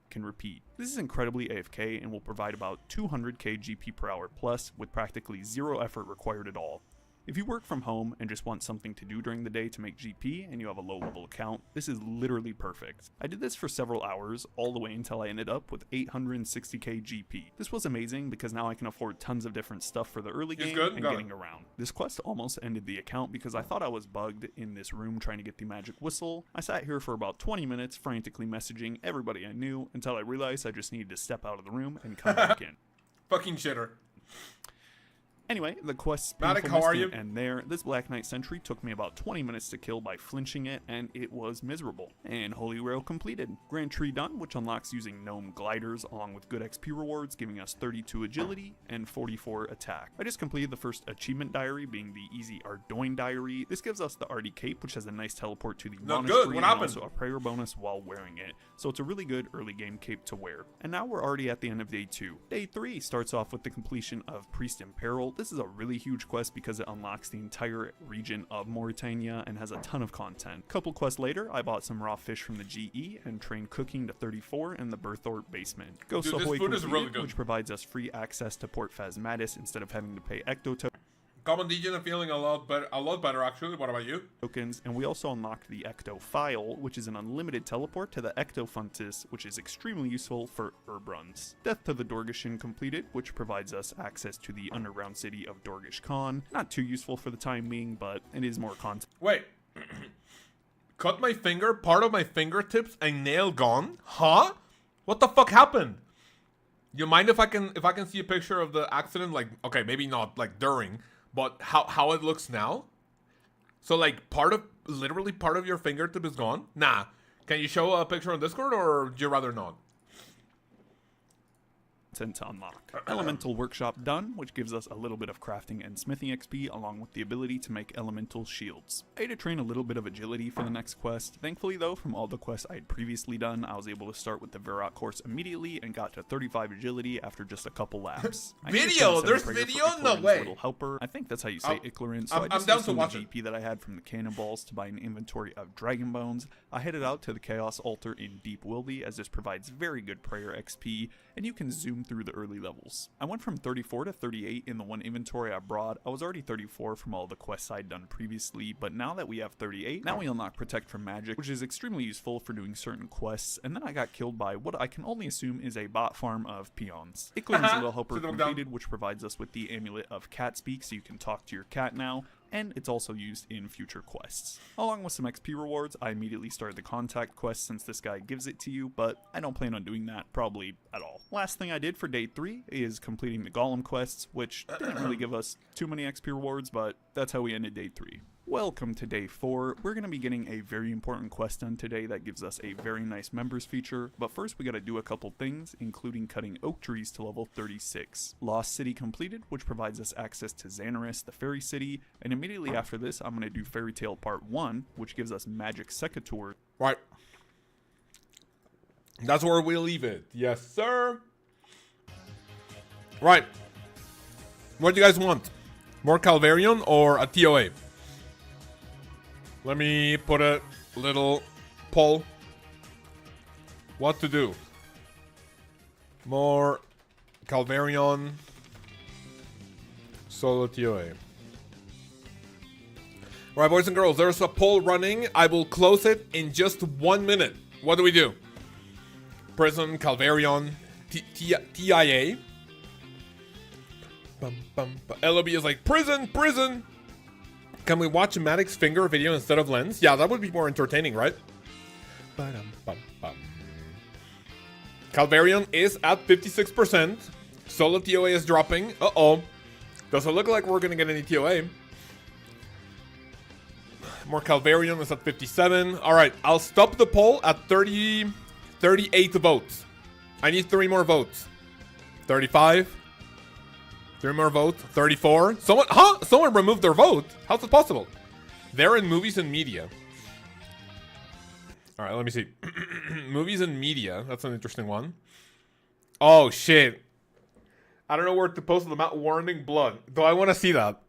Can repeat. This is incredibly AFK and will provide about 200k GP per hour plus with practically zero effort required at all. If you work from home and just want something to do during the day to make GP and you have a low level account, this is literally perfect. I did this for several hours, all the way until I ended up with 860k GP. This was amazing because now I can afford tons of different stuff for the early game and getting around. This quest almost ended the account because I thought I was bugged in this room trying to get the magic whistle. I sat here for about 20 minutes frantically messaging everybody I knew until I realized I just needed to step out of the room and come back in. Fucking shitter. Anyway, the quest's Matic, painfulness how are didn't you? end there. This Black Knight Sentry took me about 20 minutes to kill by flinching it, and it was miserable. And Holy Grail completed. Grand Tree done, which unlocks using gnome gliders along with good XP rewards, giving us 32 agility and 44 attack. I just completed the first achievement diary, being the Easy Ardoin diary. This gives us the Ardy Cape, which has a nice teleport to the Not monastery good. What and happened? also a prayer bonus while wearing it. So it's a really good early game cape to wear. And now we're already at the end of day 2. Day 3 starts off with the completion of Priest in Peril. This is a really huge quest because it unlocks the entire region of Mauritania and has a ton of content. Couple quests later, I bought some raw fish from the GE and trained cooking to 34 in the Berthorpe basement. Ghost Dude, this Ahoy food is completed, really good. which provides us free access to Port Phasmatis instead of having to pay ecto Common Legion, I'm feeling a lot better actually. What about you? tokens, and we also unlocked the Ecto File, which is an unlimited teleport to the Ecto Funtus, which is extremely useful for herb runs. Death to the Dorgishan completed, which provides us access to the underground city of Dorgish Khan. Not too useful for the time being, but it is more content. Wait. Cut my finger, part of my fingertips, and nail gone? Huh? What the fuck happened? You mind if I can see a picture of the accident? Like, okay, maybe not like during, but how it looks now? So like literally part of your fingertip is gone? Nah. Can you show a picture on Discord or would you rather not? To unlock. Elemental Workshop done, which gives us a little bit of crafting and smithing XP along with the ability to make elemental shields. I had to train a little bit of agility for the next quest. Thankfully though, from all the quests I had previously done, I was able to start with the Varrock course immediately and got to 35 agility after just a couple laps. I need to Video? send There's Prayer for video? No Iclarin's way. Little helper. I think that's how you say Iclarin. So I'm I just down used to the watch it. GP that I had from the cannonballs to buy an inventory of dragon bones. I headed out to the Chaos Altar in Deep Wildy as this provides very good prayer XP and you can zoom through the early levels. I went from 34 to 38 in the one inventory I brought. I was already 34 from all the quests I'd done previously, but now that we have 38, now we unlock Protect from Magic, which is extremely useful for doing certain quests, and then I got killed by what I can only assume is a bot farm of peons. Iclarin's Little Helper Sit them down. completed, which provides us with the Amulet of Cat Speak so you can talk to your cat now, and it's also used in future quests. Along with some XP rewards, I immediately started the contact quest since this guy gives it to you, but I don't plan on doing that probably at all. Last thing I did for day 3 is completing the Golem quests, which didn't really give us too many XP rewards, but that's how we ended day 3. Welcome to day 4. We're going to be getting a very important quest done today that gives us a very nice members feature, but first we got to do a couple things, including cutting oak trees to level 36. Lost City completed, which provides us access to Xanaris, the fairy city, and immediately after this I'm going to do Fairy Tale Part 1, which gives us magic secateurs. Right. That's where we leave it. Yes, sir. Right. What do you guys want? More Calvarion or a TOA? Let me put a little poll. What to do? More Calvarion, solo TOA. Alright, boys and girls, there's a poll running. I will close it in just 1 minute. What do we do? Prison, Calvarion, TIA. LOB is like, prison, prison. Can we watch Maddox's finger video instead of lens? Yeah, that would be more entertaining, right? Calvarion is at 56%. Solo TOA is dropping. Uh-oh. Does it look like we're going to get any TOA? More Calvarion is at 57. All right, I'll stop the poll at 38 votes. I need 3 more votes. 35. 3 more votes. 34. Someone removed their vote. How's it possible? They're in movies and media. All right, let me see. Movies and media. That's an interesting one. Oh, shit. I don't know where to post them. Warning blood. Do I want to see that?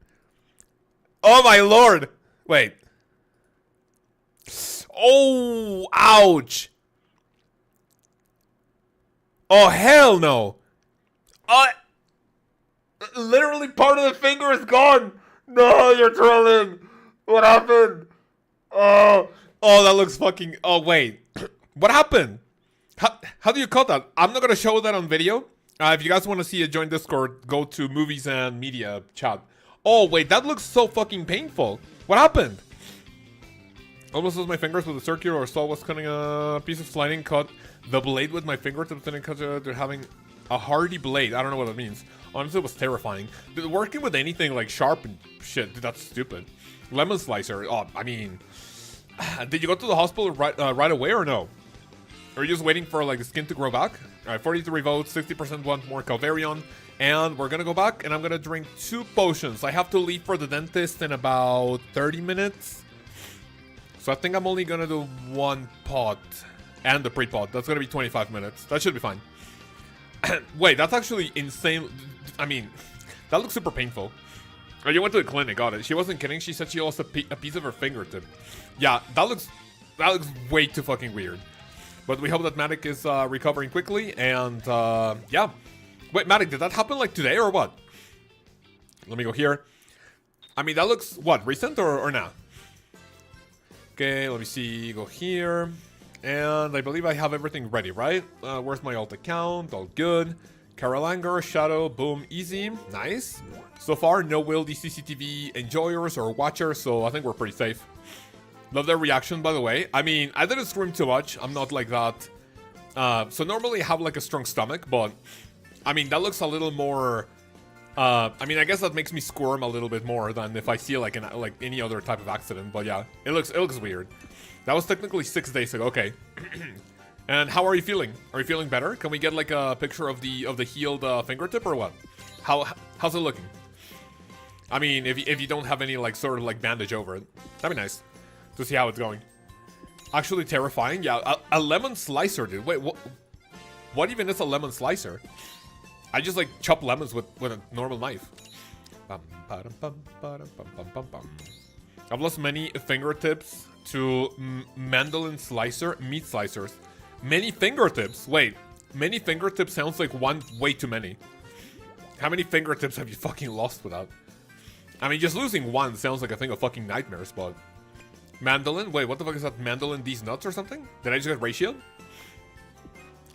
Oh, my lord. Wait. Oh, ouch. Oh, hell no. Literally part of the finger is gone. No, you're trolling. What happened? Oh, that looks fucking... Oh, wait. What happened? How do you cut that? I'm not going to show that on video. If you guys want to see it, join Discord. Go to movies and media chat. Oh, wait. That looks so fucking painful. What happened? Almost lost my fingers with a circular or saw was cutting a piece of sliding cut the blade with my fingertips and cut they're having a hardy blade. I don't know what that means. Honestly, it was terrifying. Dude, working with anything like sharp and shit, dude, that's stupid. Lemon slicer. Oh, I mean, did you go to the hospital right away or no? Or are you just waiting for like the skin to grow back? All right, 43 votes, 60% want more Calvarion, and we're gonna go back and I'm gonna drink 2 potions. I have to leave for the dentist in about 30 minutes, so I think I'm only gonna do 1 pot and the pre-pot. That's gonna be 25 minutes. That should be fine. Wait, that's actually insane. I mean, that looks super painful. Oh, you went to the clinic, got it. She wasn't kidding. She said she lost a piece of her fingertip. Yeah, that looks way too fucking weird. But we hope that Matic is recovering quickly, and yeah. Wait, Matic, did that happen like today or what? Let me go here. I mean, that looks, what, recent or now? Okay, let me see, go here. And I believe I have everything ready, right? Where's my alt account? All good. Carolanger, Shadow, boom, easy. Nice. So far, no wildy CCTV enjoyers or watchers, so I think we're pretty safe. Love their reaction, by the way. I mean, I didn't scream too much. I'm not like that. So normally I have like a strong stomach, but I mean, that looks a little more... I mean, I guess that makes me squirm a little bit more than if I see like any other type of accident. But yeah, it looks weird. That was technically 6 days ago. Okay. And how are you feeling? Are you feeling better? Can we get like a picture of the healed fingertip or what? How's it looking? I mean, if you don't have any like sort of like bandage over it, that'd be nice to see how it's going. Actually terrifying. Yeah, a lemon slicer, dude. Wait, what even is a lemon slicer? I just like chop lemons with a normal knife. I've lost many fingertips to mandolin slicer meat slicers. Many fingertips. Wait, many fingertips sounds like one way too many. How many fingertips have you fucking lost without? I mean, just losing one sounds like a thing of fucking nightmares, but... Mandolin? Wait, what the fuck is that? Mandolin these nuts or something? Did I just get ratioed?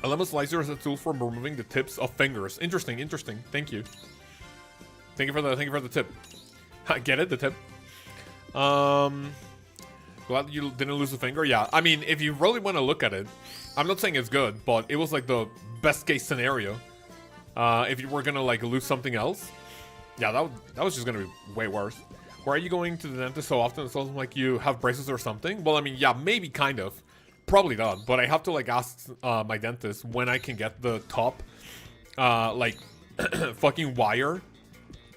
A lemon slicer is a tool for removing the tips of fingers. Interesting, interesting. Thank you. Thank you for the tip. Get it? The tip? Glad you didn't lose a finger? Yeah, I mean, if you really want to look at it, I'm not saying it's good, but it was like the best case scenario. If you were gonna like lose something else, yeah, that was just gonna be way worse. Why are you going to the dentist so often? It sounds like you have braces or something. Well, I mean, yeah, maybe kind of. Probably not, but I have to like ask my dentist when I can get the top like fucking wire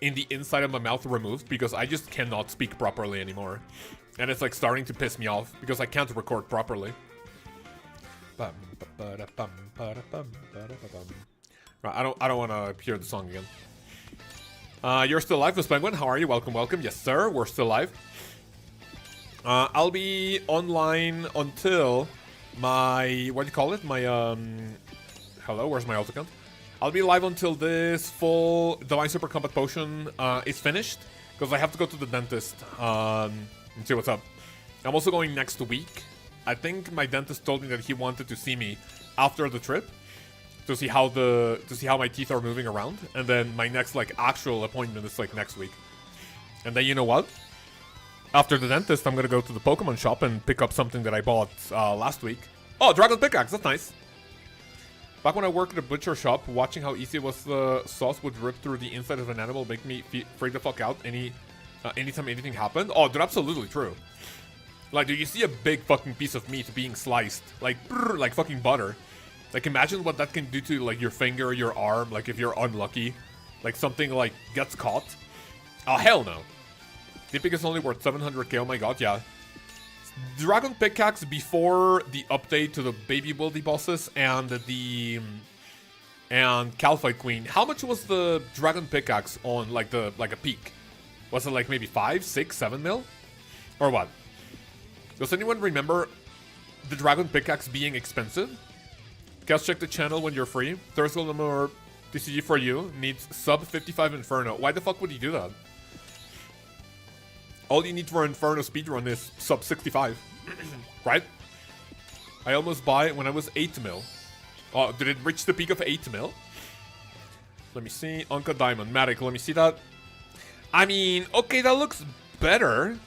in the inside of my mouth removed, because I just cannot speak properly anymore. And it's like starting to piss me off because I can't record properly. Right, I don't want to hear the song again. You're still live, Miss Penguin. How are you? Welcome, welcome. Yes, sir. We're still live. I'll be online until my... What do you call it? My, Hello, where's my alt account? I'll be live until this full Divine Super Combat Potion is finished, because I have to go to the dentist and see what's up. I'm also going next week. I think my dentist told me that he wanted to see me after the trip to see how my teeth are moving around, and then my next like actual appointment is like next week. And then you know what? After the dentist, I'm gonna go to the Pokemon shop and pick up something that I bought last week. Oh, Dragon Pickaxe, that's nice. Back when I worked at a butcher shop, watching how easy it was the sauce would rip through the inside of an animal make me freak the fuck out anytime anything happened. Oh, dude, absolutely true. Like, dude, you see a big fucking piece of meat being sliced, like, brrr, like fucking butter. Like, imagine what that can do to, like, your finger, your arm, like, if you're unlucky. Like, something, like, gets caught. Oh, hell no. The pick is only worth 700k, oh my god, yeah. Dragon Pickaxe before the update to the Baby Wildy bosses and Calfight Queen. How much was the Dragon Pickaxe on, like, a peak? Was it, like, maybe 5, 6, 7 mil? Or what? Does anyone remember the Dragon Pickaxe being expensive? Guys, check the channel when you're free. Thursday no more TCG for you. Needs sub 55 Inferno. Why the fuck would you do that? All you need for Inferno speedrun is sub 65. Right? I almost bought it when I was 8 mil. Oh, did it reach the peak of 8 mil? Let me see. Unca Diamond. Matic, let me see that. I mean, okay, that looks better.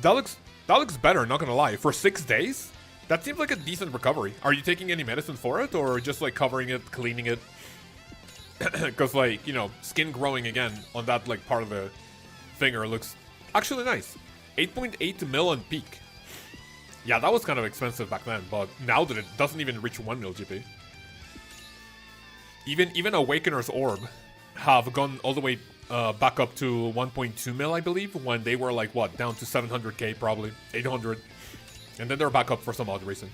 That looks better, not gonna lie. For 6 days? That seems like a decent recovery. Are you taking any medicine for it, or just like covering it, cleaning it? Because, like, you know, skin growing again on that, like, part of the finger looks actually nice. 8.8 mil on peak. Yeah, that was kind of expensive back then, but now that it doesn't even reach 1 mil GP. Even Awakener's Orb have gone all the way back up to 1.2 mil, I believe, when they were, like, what, down to 700k probably, 800. And then they're back up for some odd reason.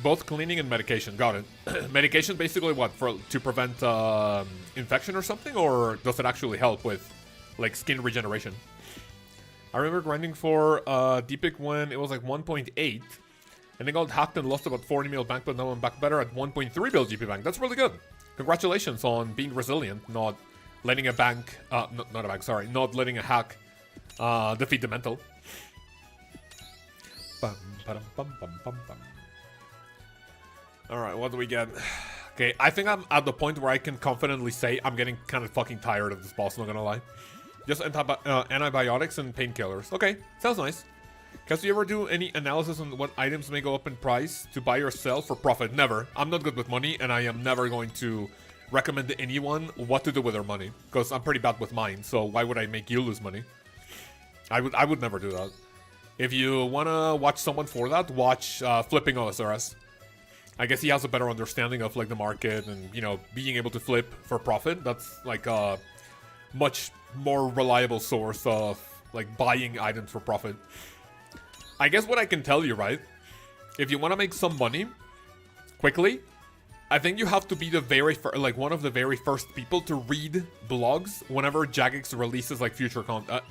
Both cleaning and medication, got it. Medication basically what, to prevent infection or something, or does it actually help with, like, skin regeneration? I remember grinding for Deepic when it was like 1.8, and then got hacked and lost about 40 mil bank, but now I'm back better at 1.3 mil GP bank. That's really good. Congratulations on being resilient, not letting a bank, not a bank, sorry, not letting a hack defeat the mental. Alright, what do we get? Okay, I think I'm at the point where I can confidently say I'm getting kind of fucking tired of this boss, not gonna lie. Just antibiotics and painkillers. Okay, sounds nice. Can you ever do any analysis on what items may go up in price to buy or sell for profit? Never. I'm not good with money, and I am never going to recommend to anyone what to do with their money, because I'm pretty bad with mine, so why would I make you lose money? I would never do that. If you want to watch someone for that, watch Flipping OSRS. I guess he has a better understanding of, like, the market and, you know, being able to flip for profit. That's, like, a much more reliable source of, like, buying items for profit. I guess what I can tell you, right? If you want to make some money quickly, I think you have to be the very like one of the very first people to read blogs whenever Jagex releases, like, future content,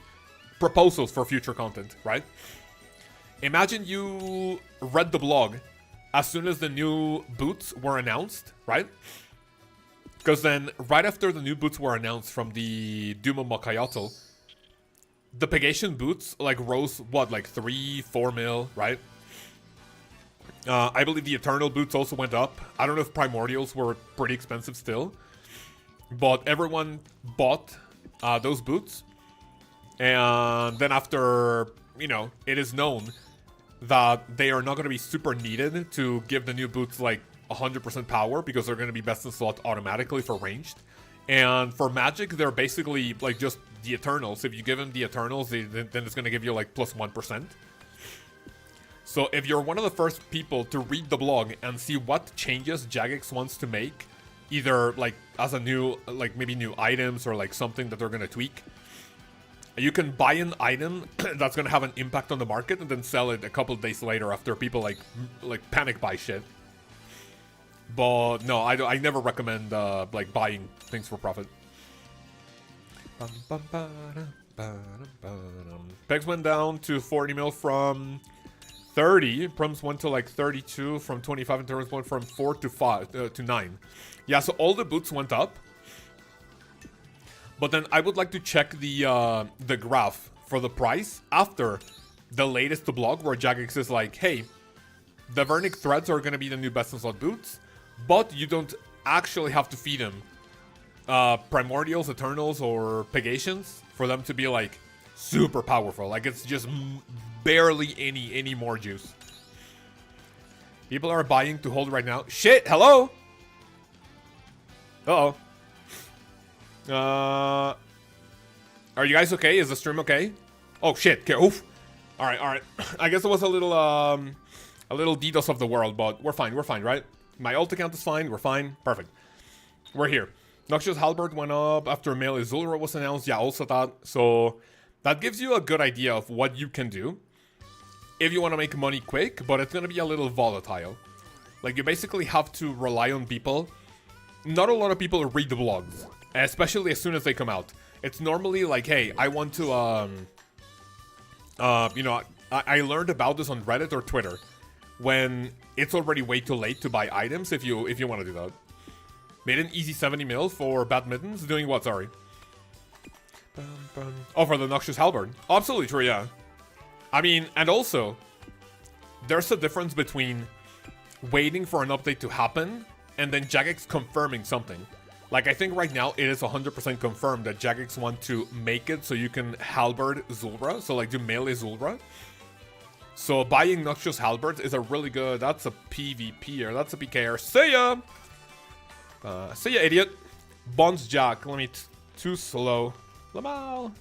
proposals for future content, right? Imagine you read the blog as soon as the new boots were announced, right? Because then, right after the new boots were announced from the Doom of Makayatl, the Pegation boots, like, rose, what, like 3-4 mil, right? I believe the Eternal boots also went up. I don't know if Primordials were pretty expensive still. But everyone bought those boots. And then after, you know, it is known that they are not going to be super needed to give the new boots, like, 100% power, because they're going to be best in slot automatically for ranged. And for magic, they're basically, like, just the Eternals. If you give them the Eternals, then it's going to give you, like, plus 1%. So if you're one of the first people to read the blog and see what changes Jagex wants to make, either, like, as a new, like, maybe new items or, like, something that they're going to tweak, you can buy an item that's going to have an impact on the market and then sell it a couple days later after people, like panic buy shit. But no, I never recommend, like, buying things for profit. Pegs went down to 40 mil from 30. Prims went to, like, 32 from 25, and turns went from 4 to 5 to 9. Yeah, so all the boots went up. But then I would like to check the graph for the price after the latest blog where Jagex is like, hey, the Vernic threads are going to be the new best in slot boots, but you don't actually have to feed them Primordials, Eternals, or Pegations for them to be, like, super powerful. Like, it's just barely any more juice. People are buying to hold right now. Shit, hello? Uh-oh. Are you guys okay? Is the stream okay? Oh shit! Okay, oof. All right. I guess it was a little DDoS of the world, but we're fine, right? My ult account is fine. We're fine. Perfect. We're here. Noxious Halberd went up after Melee Zulra was announced. Yeah, also that. So that gives you a good idea of what you can do if you want to make money quick, but it's gonna be a little volatile. Like, you basically have to rely on people. Not a lot of people read the blogs, especially as soon as they come out. It's normally like, hey, I want to, you know, I learned about this on Reddit or Twitter when it's already way too late to buy items if you want to do that. Made an easy 70 mil for Badmittens. Doing what, sorry? Oh, for the Noxious Halberd. Oh, absolutely true, yeah. I mean, and also, there's a difference between waiting for an update to happen and then Jagex confirming something. Like, I think right now it is 100% confirmed that Jagex want to make it so you can Halberd Zulra, so, like, do melee Zulra. So buying Noxious Halberds is a really good, that's a PvP, or that's a Pker. See ya! See ya, idiot. Bonds Jack. Let me too slow. Lamal.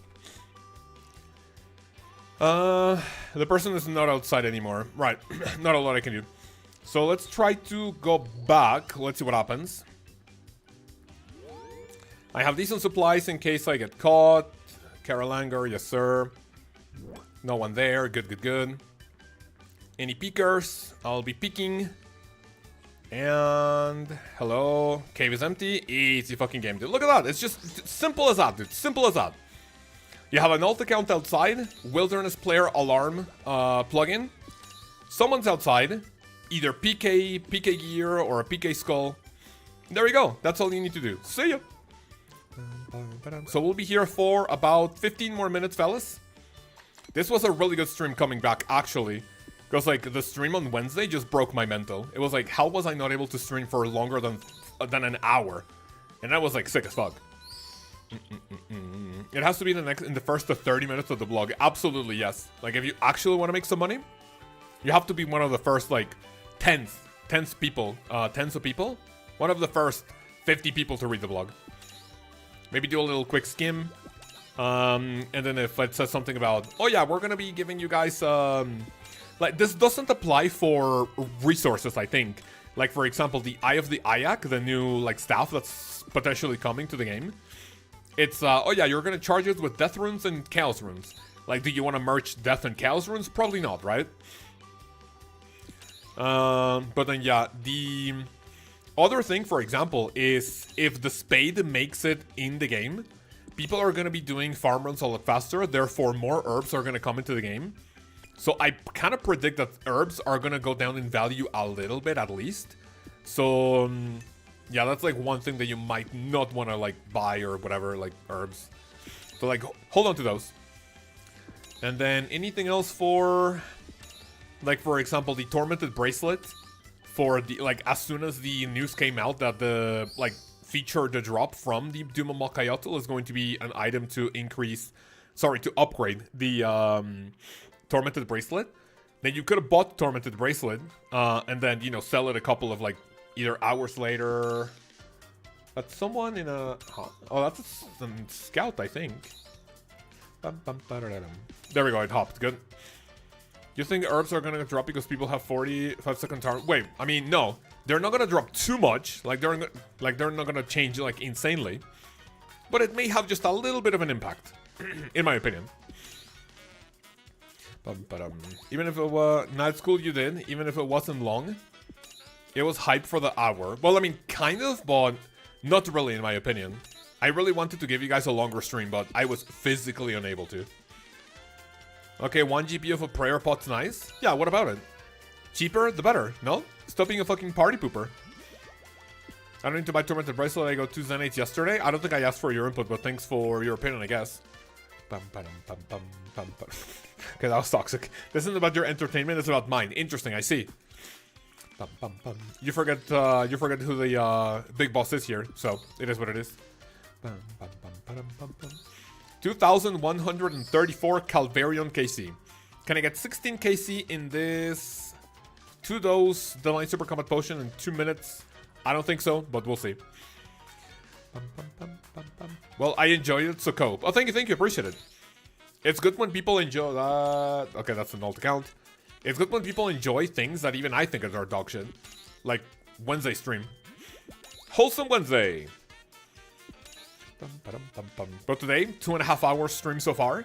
The person is not outside anymore. Right. Not a lot I can do. So let's try to go back. Let's see what happens. I have decent supplies in case I get caught. Carolanger, yes sir. No one there. Good, good, good. Any Pkers? I'll be picking. And hello. Cave is empty. Easy fucking game, dude. Look at that. It's just simple as that, dude. Simple as that. You have an alt account outside. Wilderness player alarm plugin. Someone's outside. Either PK gear, or a PK skull. There we go. That's all you need to do. See ya. So we'll be here for about 15 more minutes, fellas. This was a really good stream coming back, actually. Because, like, the stream on Wednesday just broke my mental. It was like, how was I not able to stream for longer than an hour? And that was, like, sick as fuck. It has to be in the first 30 minutes of the vlog. Absolutely, yes. Like, if you actually want to make some money, you have to be one of the first, like, tens of people. One of the first 50 people to read the vlog. Maybe do a little quick skim. And then if it says something about, oh yeah, we're gonna be giving you guys, like, this doesn't apply for resources, I think. Like, for example, the Eye of the Ayak, the new, like, staff that's potentially coming to the game. It's, oh yeah, you're gonna charge it with Death Runes and Chaos Runes. Like, do you want to merge Death and Chaos Runes? Probably not, right? But then, yeah, the other thing, for example, is if the Spade makes it in the game, people are gonna be doing farm runs a lot faster, therefore more herbs are gonna come into the game. So I kind of predict that herbs are going to go down in value a little bit at least. So, yeah, that's like one thing that you might not want to like buy or whatever, like herbs. So like, hold on to those. And then anything else for, like, for example, the Tormented Bracelet. For the, like, as soon as the news came out that the, like, feature, the drop from the Doom of Malkayotl is going to be an item to to upgrade the, Tormented Bracelet, then you could have bought the Tormented Bracelet, and then, you know, sell it a couple of, like, either hours later. That's someone in a... Oh, that's a scout, I think. There we go, it hopped. Good. You think herbs are gonna drop because people have 45-second time? Wait, I mean, no. They're not gonna drop too much. Like, they're not gonna change, like, insanely. But it may have just a little bit of an impact, in my opinion. Even if it was night school you did, even if it wasn't long, it was hype for the hour. Well, I mean, kind of, but not really, in my opinion. I really wanted to give you guys a longer stream, but I was physically unable to. Okay, 1 GP of a prayer pot's nice. Yeah, what about it? Cheaper, the better, no? Stop being a fucking party pooper. I don't need to buy Tormented Bracelet. I got 2 Zenates yesterday. I don't think I asked for your input, but thanks for your opinion, I guess. Okay, that was toxic. This isn't about your entertainment, it's about mine. Interesting, I see. You forget who the big boss is here, so it is what it is. 2,134 Calvarion KC. Can I get 16 KC in this 2 dose Divine Super Combat Potion in 2 minutes? I don't think so, but we'll see. Well, I enjoyed it, so cope. Oh, thank you, appreciate it. It's good when people enjoy that. Okay, that's an alt account. It's good when people enjoy things that even I think are dog shit. Like Wednesday stream. Wholesome Wednesday. But today, 2.5 hours stream so far.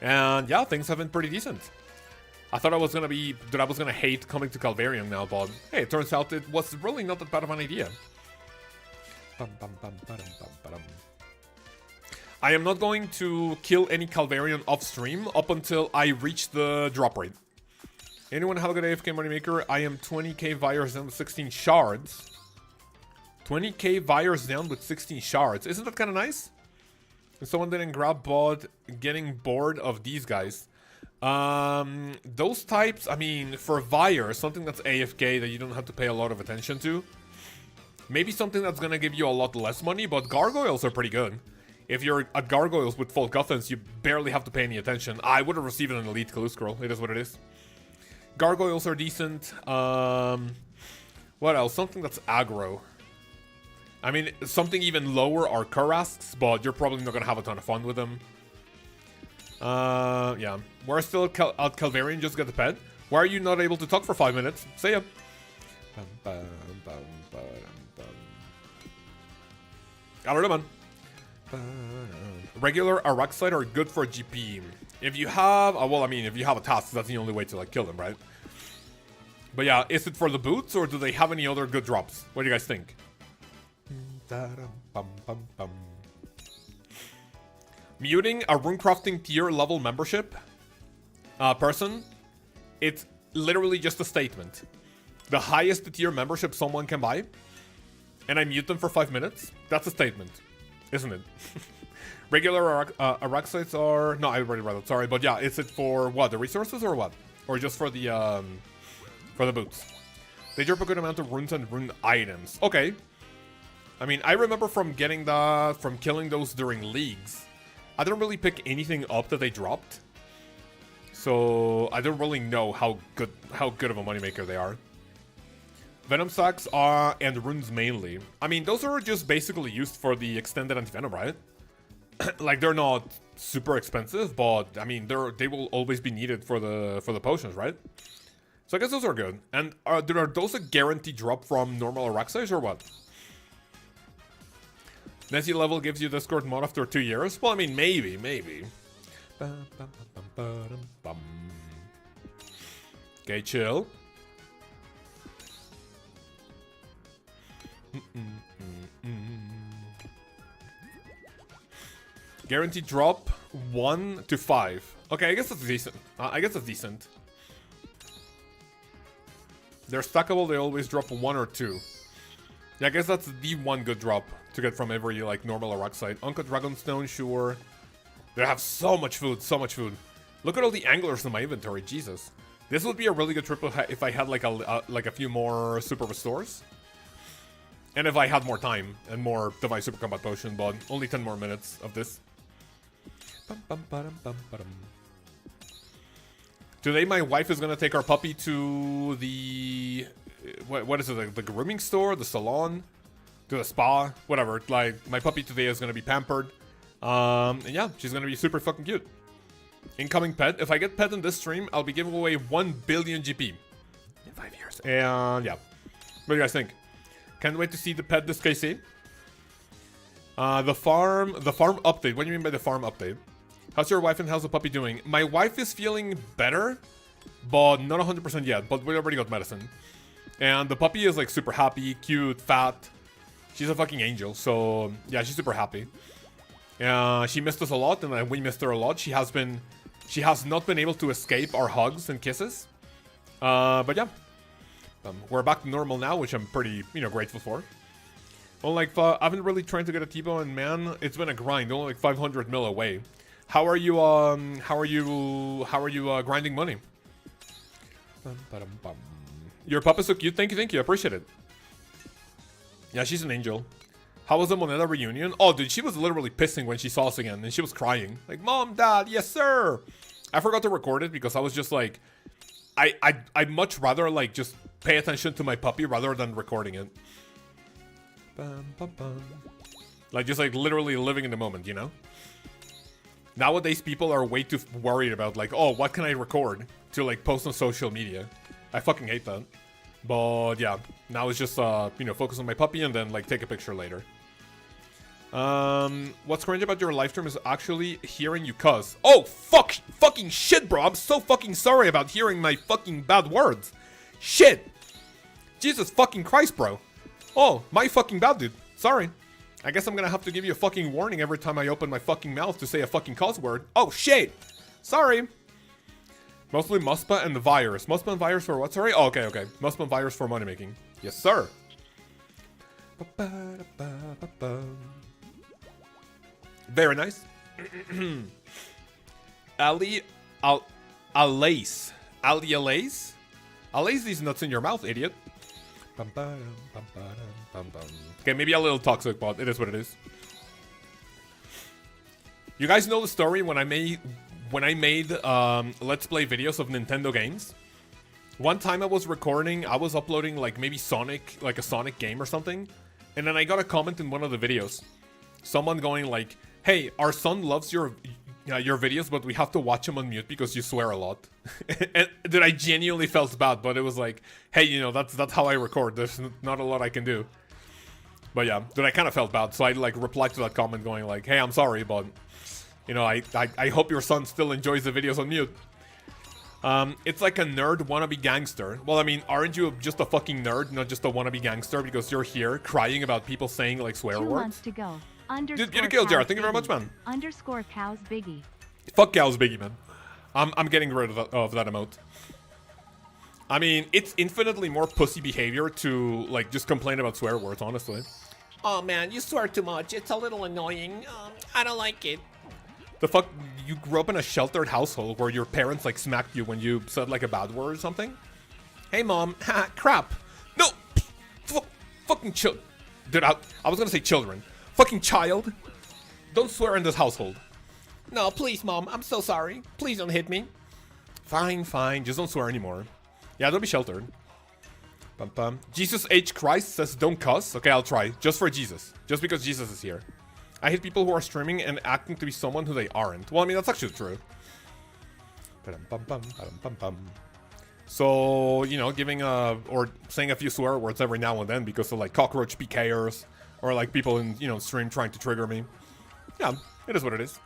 And yeah, things have been pretty decent. I thought I was gonna hate coming to Calvarion now, but hey, it turns out it was really not that bad of an idea. I am not going to kill any Calvarion off stream up until I reach the drop rate. Anyone have a good AFK moneymaker? I am 20k Vires down with 16 shards. 20k Vires down with 16 shards. Isn't that kind of nice? If someone didn't grab bot, getting bored of these guys. Those types, I mean, for Vire, something that's AFK that you don't have to pay a lot of attention to. Maybe something that's gonna give you a lot less money, but gargoyles are pretty good. If you're at gargoyles with full Guthans, you barely have to pay any attention. I would have received an elite Callisto scroll. It is what it is. Gargoyles are decent. What else? Something that's aggro. I mean, something even lower are Kurasks, but you're probably not gonna have a ton of fun with them. Yeah. We're still at Calvarion, just get the pet. Why are you not able to talk for 5 minutes? See ya. I don't know, man. Regular Araxite are good for GP. If you have, well, I mean, if you have a task, that's the only way to, like, kill them, right? But yeah, is it for the boots, or do they have any other good drops? What do you guys think? Muting a runecrafting tier level membership person, it's literally just a statement. The highest tier membership someone can buy, and I mute them for 5 minutes, that's a statement, isn't it? Regular Araxites are... No, I already read it, sorry. But yeah, is it for what? The resources or what? Or just for the boots? They drop a good amount of runes and rune items. Okay. I mean, I remember from getting that, from killing those during leagues. I didn't really pick anything up that they dropped. So I don't really know how good of a moneymaker they are. Venom sacks are, and runes mainly. I mean, those are just basically used for the extended anti-venom, right? Like, they're not super expensive, but I mean, they will always be needed for the potions, right? So I guess those are good. And are those a guaranteed drop from normal Araxite or what? Nessie level gives you Discord mod after 2 years? Well, I mean, maybe. Okay, chill. Guaranteed drop 1 to 5. Okay, I guess that's decent. They're stackable, they always drop 1 or 2. Yeah, I guess that's the one good drop to get from every, like, normal Araxite. Uncut Dragonstone, sure. They have so much food, Look at all the anglers in my inventory, Jesus. This would be a really good trip if I had, like, a few more super restores. And if I had more time and more Divine Super Combat Potion, but only 10 more minutes of this. Today my wife is gonna take our puppy to the... What is it? The grooming store? The salon? To the spa? Whatever. Like, my puppy today is gonna be pampered. And yeah, she's gonna be super fucking cute. Incoming pet. If I get pet in this stream, I'll be giving away 1 billion GP. In 5 years. And yeah. What do you guys think? Can't wait to see the pet this KC. The farm update. What do you mean by the farm update? How's your wife and how's the puppy doing? My wife is feeling better, but not 100% yet. But we already got medicine. And the puppy is like super happy, cute, fat. She's a fucking angel. So yeah, she's super happy. She missed us a lot, and we missed her a lot. She has not been able to escape our hugs and kisses. But yeah. We're back to normal now, which I'm pretty, grateful for. Well, like, I've been really trying to get a T-Bow, and man, it's been a grind. Only like 500 mil away. How are you grinding money? Your pup is so cute. Thank you. I appreciate it. Yeah, she's an angel. How was the Moneta reunion? Oh, dude, she was literally pissing when she saw us again, and she was crying. Like, Mom, Dad, yes, sir. I forgot to record it because I was just like, I'd much rather, like, just pay attention to my puppy rather than recording it. Like, just, like, literally living in the moment, Nowadays, people are way too worried about, like, oh, what can I record to, like, post on social media? I fucking hate that. But, yeah, now it's just, focus on my puppy and then, like, take a picture later. What's cringe about your live stream is actually hearing you cuss. Oh, fucking shit, bro. I'm so fucking sorry about hearing my fucking bad words. Shit. Jesus fucking Christ, bro. Oh, my fucking bad, dude. Sorry. I guess I'm gonna have to give you a fucking warning every time I open my fucking mouth to say a fucking cuss word. Oh, shit. Sorry. Mostly Muspa and the virus. Muspa and virus for what? Sorry? Oh, okay. Muspa and virus for money making. Yes, sir. Very nice. Alace. Alace these nuts in your mouth, idiot. Okay, maybe a little toxic, but it is what it is. You guys know the story when I made Let's Play videos of Nintendo games? One time I was recording, I was uploading like maybe Sonic, like a Sonic game or something. And then I got a comment in one of the videos. Someone going like, hey, our son loves your videos, but we have to watch him on mute because you swear a lot. And that I genuinely felt bad, but it was like, hey, you know, that's how I record. There's not a lot I can do. But yeah, dude, I kind of felt bad. So I like replied to that comment going like, hey, I'm sorry, but you know, I hope your son still enjoys the videos on mute. It's like a nerd wannabe gangster. Well, I mean, aren't you just a fucking nerd, not just a wannabe gangster, because you're here crying about people saying like swear 2 words? months to go. Dude, get a kill, Jared. Thank you very much, man. Underscore cows biggie. Fuck cows biggie, man. I'm getting rid of that emote. I mean, it's infinitely more pussy behavior to like just complain about swear words, honestly. Oh man, you swear too much. It's a little annoying. I don't like it. The fuck? You grew up in a sheltered household where your parents like smacked you when you said like a bad word or something? Hey mom, ha, crap. No, fucking dude, I was gonna say children. Fucking child. Don't swear in this household. No, please, mom. I'm so sorry. Please don't hit me. Fine, fine. Just don't swear anymore. Yeah, don't be sheltered. Bum, bum. Jesus H. Christ says don't cuss. Okay, I'll try. Just for Jesus. Just because Jesus is here. I hate people who are streaming and acting to be someone who they aren't. Well, I mean, that's actually true. So, you know, giving or saying a few swear words every now and then because of like cockroach Pkers or like people in, you know, stream trying to trigger me. Yeah, it is what it is.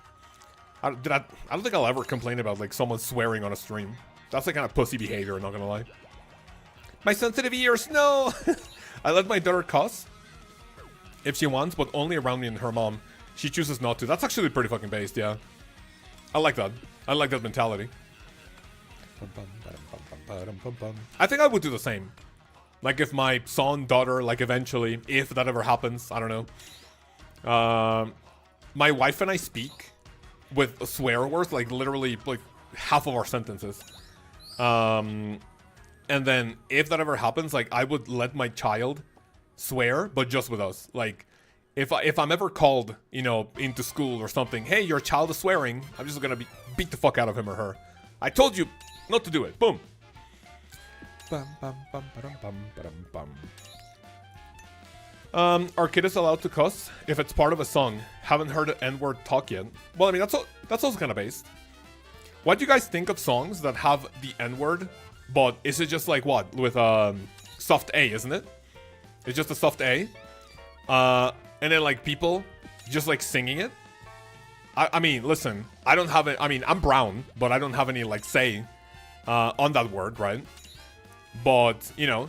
I don't think I'll ever complain about like someone swearing on a stream. That's like kind of pussy behavior, not gonna lie. My sensitive ears, no! I let my daughter cuss if she wants, but only around me and her mom. She chooses not to. That's actually pretty fucking based, yeah. I like that. I like that mentality. I think I would do the same. Like if my son, daughter, like eventually, if that ever happens, I don't know. My wife and I speak with swear words, like literally like half of our sentences. And then if that ever happens, like I would let my child swear, but just with us. Like if I'm ever called, you know, into school or something, hey, your child is swearing, I'm just gonna beat the fuck out of him or her. I told you not to do it. Boom. Are kids allowed to cuss if it's part of a song? Haven't heard the N-word talk yet. Well, I mean, that's also kind of based. What do you guys think of songs that have the N-word, but is it just like what? With soft A, isn't it? It's just a soft A. And then like people just like singing it. I mean, listen, I don't have it. I mean, I'm brown, but I don't have any like say on that word, right? But, you know,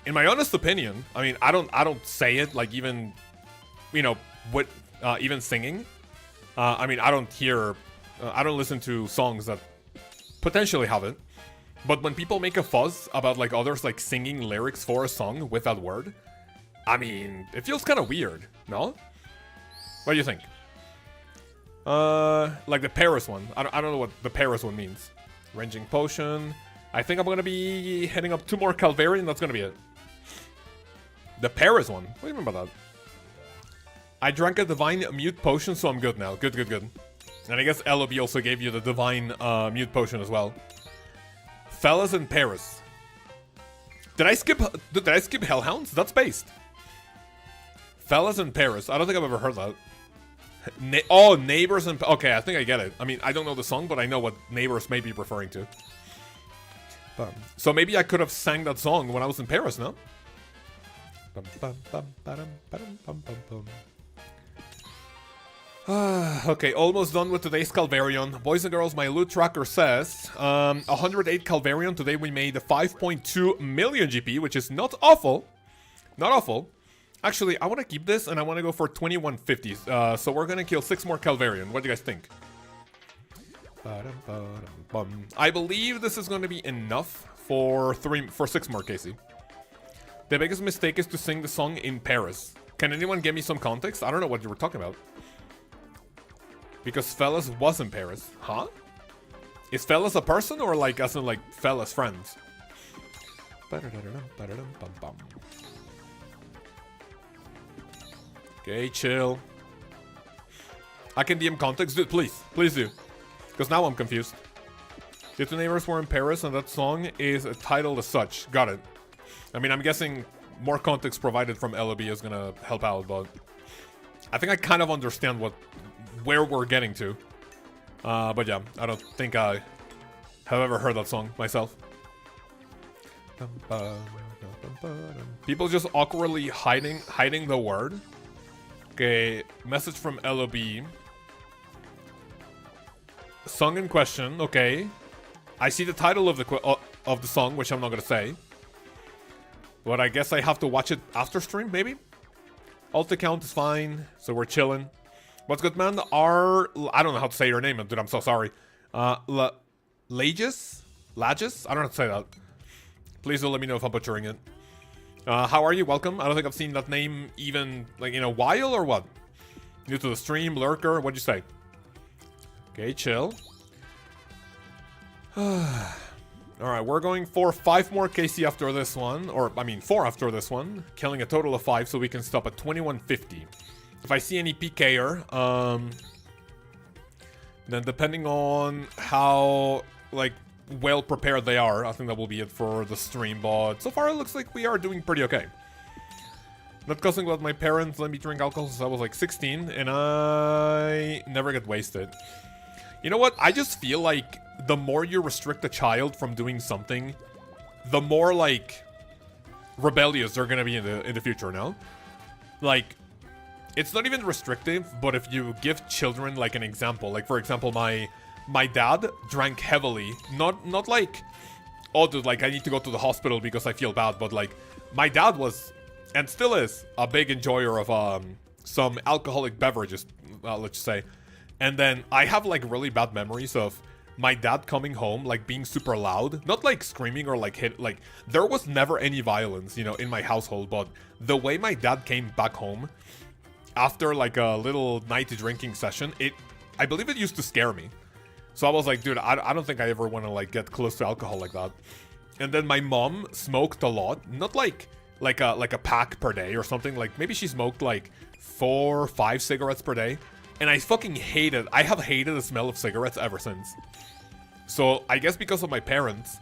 in my honest opinion, I mean, I don't say it like even, you know, what even singing. I mean, I don't listen to songs that potentially have it. But when people make a fuss about like others like singing lyrics for a song with that word, I mean, it feels kind of weird, no? What do you think? Like the Paris one. I don't know what the Paris one means. Ranging potion. I think I'm gonna be heading up 2 more Calvarion. That's gonna be it. The Paris one. What do you mean by that? I drank a divine mute potion, so I'm good now. Good. And I guess LOB also gave you the divine mute potion as well. Fellas in Paris. Did I skip Hellhounds? That's based. Fellas in Paris. I don't think I've ever heard that. Neighbors and... Okay, I think I get it. I mean, I don't know the song, but I know what Neighbors may be referring to. So maybe I could have sang that song when I was in Paris, no? Okay, almost done with today's Calvarion. Boys and girls, my loot tracker says 108 Calvarion. Today we made 5.2 million GP, which is not awful. Not awful. Actually, I want to keep this and I want to go for 2150. So we're going to kill 6 more Calvarion. What do you guys think? I believe this is going to be enough for 6 more, Casey. The biggest mistake is to sing the song in Paris. Can anyone give me some context? I don't know what you were talking about. Because Fellas was in Paris. Huh? Is Fellas a person or like as in like Fellas friends? Okay, chill. I can DM context. Dude, please. Please do. Because now I'm confused. The 2 neighbors were in Paris and that song is titled as such. Got it. I mean, I'm guessing more context provided from LOB is gonna help out, but I think I kind of understand where we're getting to. But yeah, I don't think I have ever heard that song myself. People just awkwardly hiding the word. Okay, message from LOB. Song in question. Okay, I see the title of the song, which I'm not gonna say. But I guess I have to watch it after stream, maybe. Alt account is fine, so we're chilling. What's good, man? I don't know how to say your name, dude. I'm so sorry. Lkaoz? Lkaoz? I don't know how to say that. Please do let me know if I'm butchering it. How are you? Welcome. I don't think I've seen that name even, like, in a while, or what? New to the stream, lurker, what'd you say? Okay, chill. Alright, we're going for 5 more KC after this one. Or, I mean, 4 after this one. Killing a total of 5, so we can stop at 2150. If I see any Pker, then depending on how, like, well prepared they are, I think that will be it for the stream. But so far it looks like we are doing pretty okay. Not cussing about my parents let me drink alcohol since I was like 16, and I never get wasted. You know what? I just feel like the more you restrict a child from doing something, the more, like, rebellious they're gonna be in the future, no? Like, it's not even restrictive, but if you give children, like, an example, like, for example, my dad drank heavily, not like, oh, dude, like, I need to go to the hospital because I feel bad, but, like, my dad was, and still is, a big enjoyer of some alcoholic beverages, let's just say. And then I have, like, really bad memories of my dad coming home, like, being super loud. Not, like, screaming or, like, hit. Like, there was never any violence, you know, in my household. But the way my dad came back home after, like, a little night drinking session, I believe it used to scare me. So I was like, dude, I don't think I ever want to, like, get close to alcohol like that. And then my mom smoked a lot. Not, like a pack per day or something. Like, maybe she smoked, like, 4 or 5 cigarettes per day. And I fucking I have hated the smell of cigarettes ever since. So I guess because of my parents'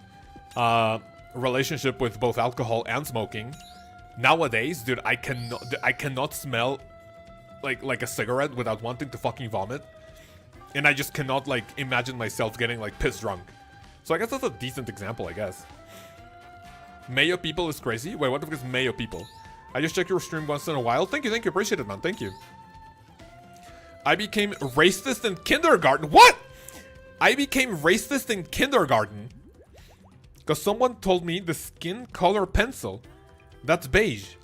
relationship with both alcohol and smoking, nowadays, dude, I cannot smell like a cigarette without wanting to fucking vomit. And I just cannot, like, imagine myself getting, like, piss drunk. So I guess that's a decent example, I guess. Mayo people is crazy. Wait, what the fuck is Mayo people? I just check your stream once in a while. Thank you, appreciate it, man. Thank you. I became racist in kindergarten. What? I became racist in kindergarten because someone told me the skin color pencil, that's beige.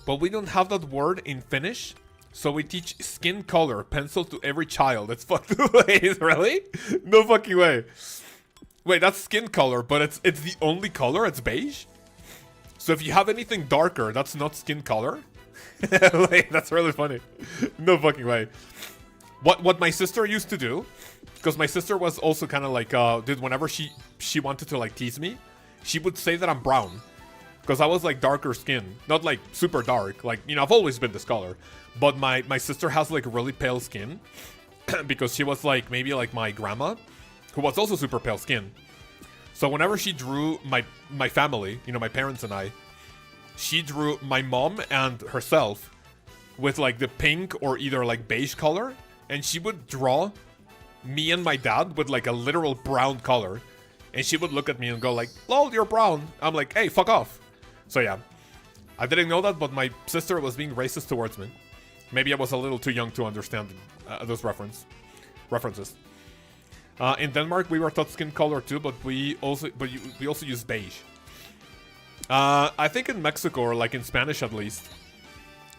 But we don't have that word in Finnish, so we teach skin color pencil to every child. It's fucked. Wait, really? No fucking way. Wait, that's skin color, but it's the only color. It's beige. So if you have anything darker, that's not skin color. Wait, that's really funny. No fucking way. What my sister used to do, because my sister was also kind of like, dude, whenever she wanted to, like, tease me, she would say that I'm brown. Because I was, like, darker skin. Not, like, super dark. Like, you know, I've always been this color. But my sister has, like, really pale skin. Because she was, like, maybe, like, my grandma, who was also super pale skin. So whenever she drew my family, you know, my parents and I, she drew my mom and herself with, like, the pink or either, like, beige color. And she would draw me and my dad with, like, a literal brown color. And she would look at me and go, like, lol, you're brown. I'm like, hey, fuck off. So yeah, I didn't know that, but my sister was being racist towards me. Maybe I was a little too young to understand those references. In Denmark, we were taught skin color too, but we also use beige. I think in Mexico, or, like, in Spanish at least,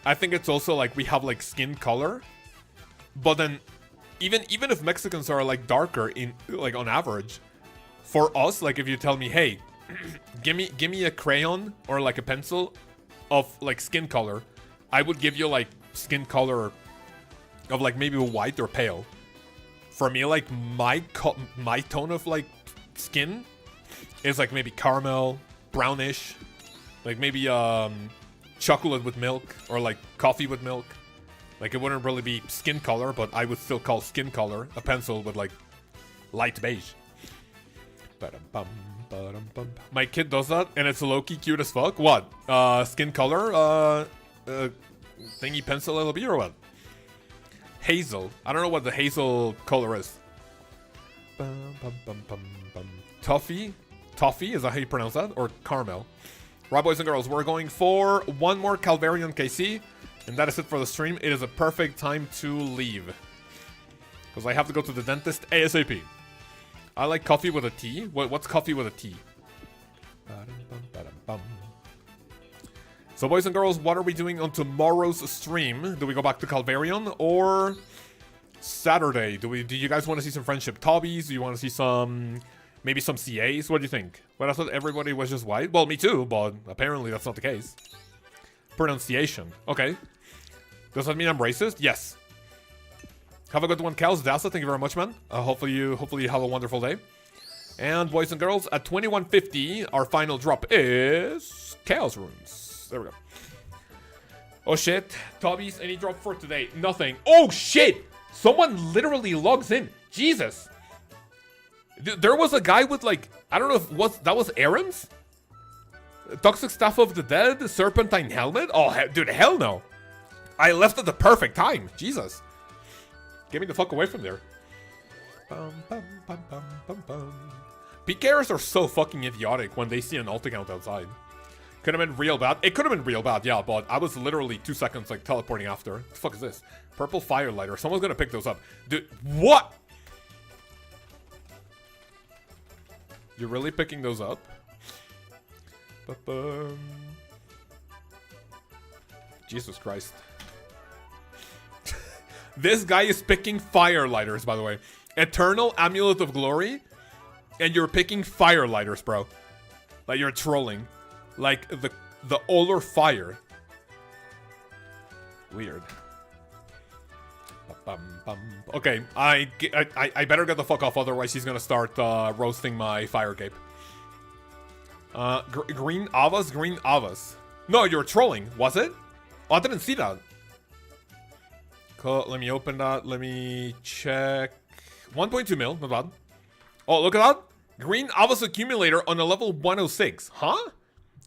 I think it's also, like, we have, like, skin color. But then, even if Mexicans are, like, darker in, like, on average, for us, like, if you tell me, hey, give me a crayon or, like, a pencil of, like, skin color, I would give you, like, skin color of, like, maybe white or pale. For me, like, my tone of, like, skin is, like, maybe caramel, brownish, like, maybe chocolate with milk or, like, coffee with milk. Like, it wouldn't really be skin color, but I would still call skin color a pencil with, like, light beige. Ba-dum-bum. My kid does that, and it's low-key cute as fuck. What? Skin color? Thingy pencil LB or what? Hazel. I don't know what the hazel color is. Toffee? Toffee? Is that how you pronounce that? Or caramel? Right, boys and girls, we're going for one more Calvarion KC, and that is it for the stream. It is a perfect time to leave, because I have to go to the dentist ASAP. I like coffee with a T. What's coffee with a T? So, boys and girls, what are we doing on tomorrow's stream? Do we go back to Calvarion or Saturday? Do you guys want to see some friendship tobbies? Do you want to see some... maybe some CAs? What do you think? Well, I thought everybody was just white. Well, me too, but apparently that's not the case. Pronunciation. Okay. Does that mean I'm racist? Yes. Have a good one, Cal's. Dasa, thank you very much, man. Hopefully you have a wonderful day. And boys and girls, at 2150, our final drop is Chaos Runes. There we go. Oh shit. Tobbies, any drop for today? Nothing. Oh shit! Someone literally logs in. Jesus. There was a guy with like, I don't know if that was Aaron's? Toxic Staff of the Dead, Serpentine Helmet? Oh, dude, hell no. I left at the perfect time. Jesus. Get me the fuck away from there. Pkers are so fucking idiotic when they see an ult account outside. Could have been real bad. It could have been real bad, yeah, but I was literally 2 seconds like teleporting after. What the fuck is this? Purple Firelighter. Someone's gonna pick those up. Dude, what? You're really picking those up? Jesus Christ. This guy is picking Firelighters, by the way. Eternal Amulet of Glory. And you're picking Firelighters, bro. Like, you're trolling. Like, the Olar Fire. Weird. Okay, I better get the fuck off, otherwise he's gonna start roasting my fire cape. Green Avas? Green Avas. No, you're trolling, was it? Oh, I didn't see that. Cool, let me open that, let me check. 1.2 mil, not bad. Oh, look at that. Green Avas accumulator on a level 106. Huh?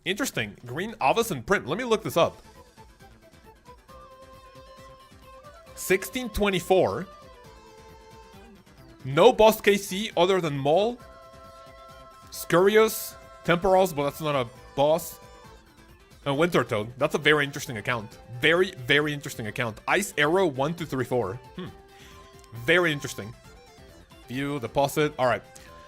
Interesting. Green Avas and print. Let me look this up. 1624. No boss KC other than Maul. Scurious. Temporals, but that's not a boss. And Winter Toad. That's a very interesting account. Very, very interesting account. Ice Arrow 1234. Very interesting. View, deposit. Alright.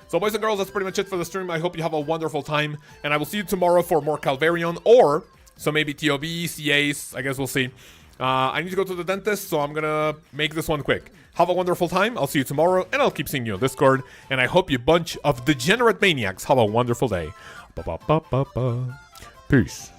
So boys and girls, that's pretty much it for the stream. I hope you have a wonderful time. And I will see you tomorrow for more Calvarion. Or, so maybe TOB, CAs. I guess we'll see. I need to go to the dentist, so I'm gonna make this one quick. Have a wonderful time. I'll see you tomorrow, and I'll keep seeing you on Discord. And I hope you bunch of degenerate maniacs have a wonderful day. Peace.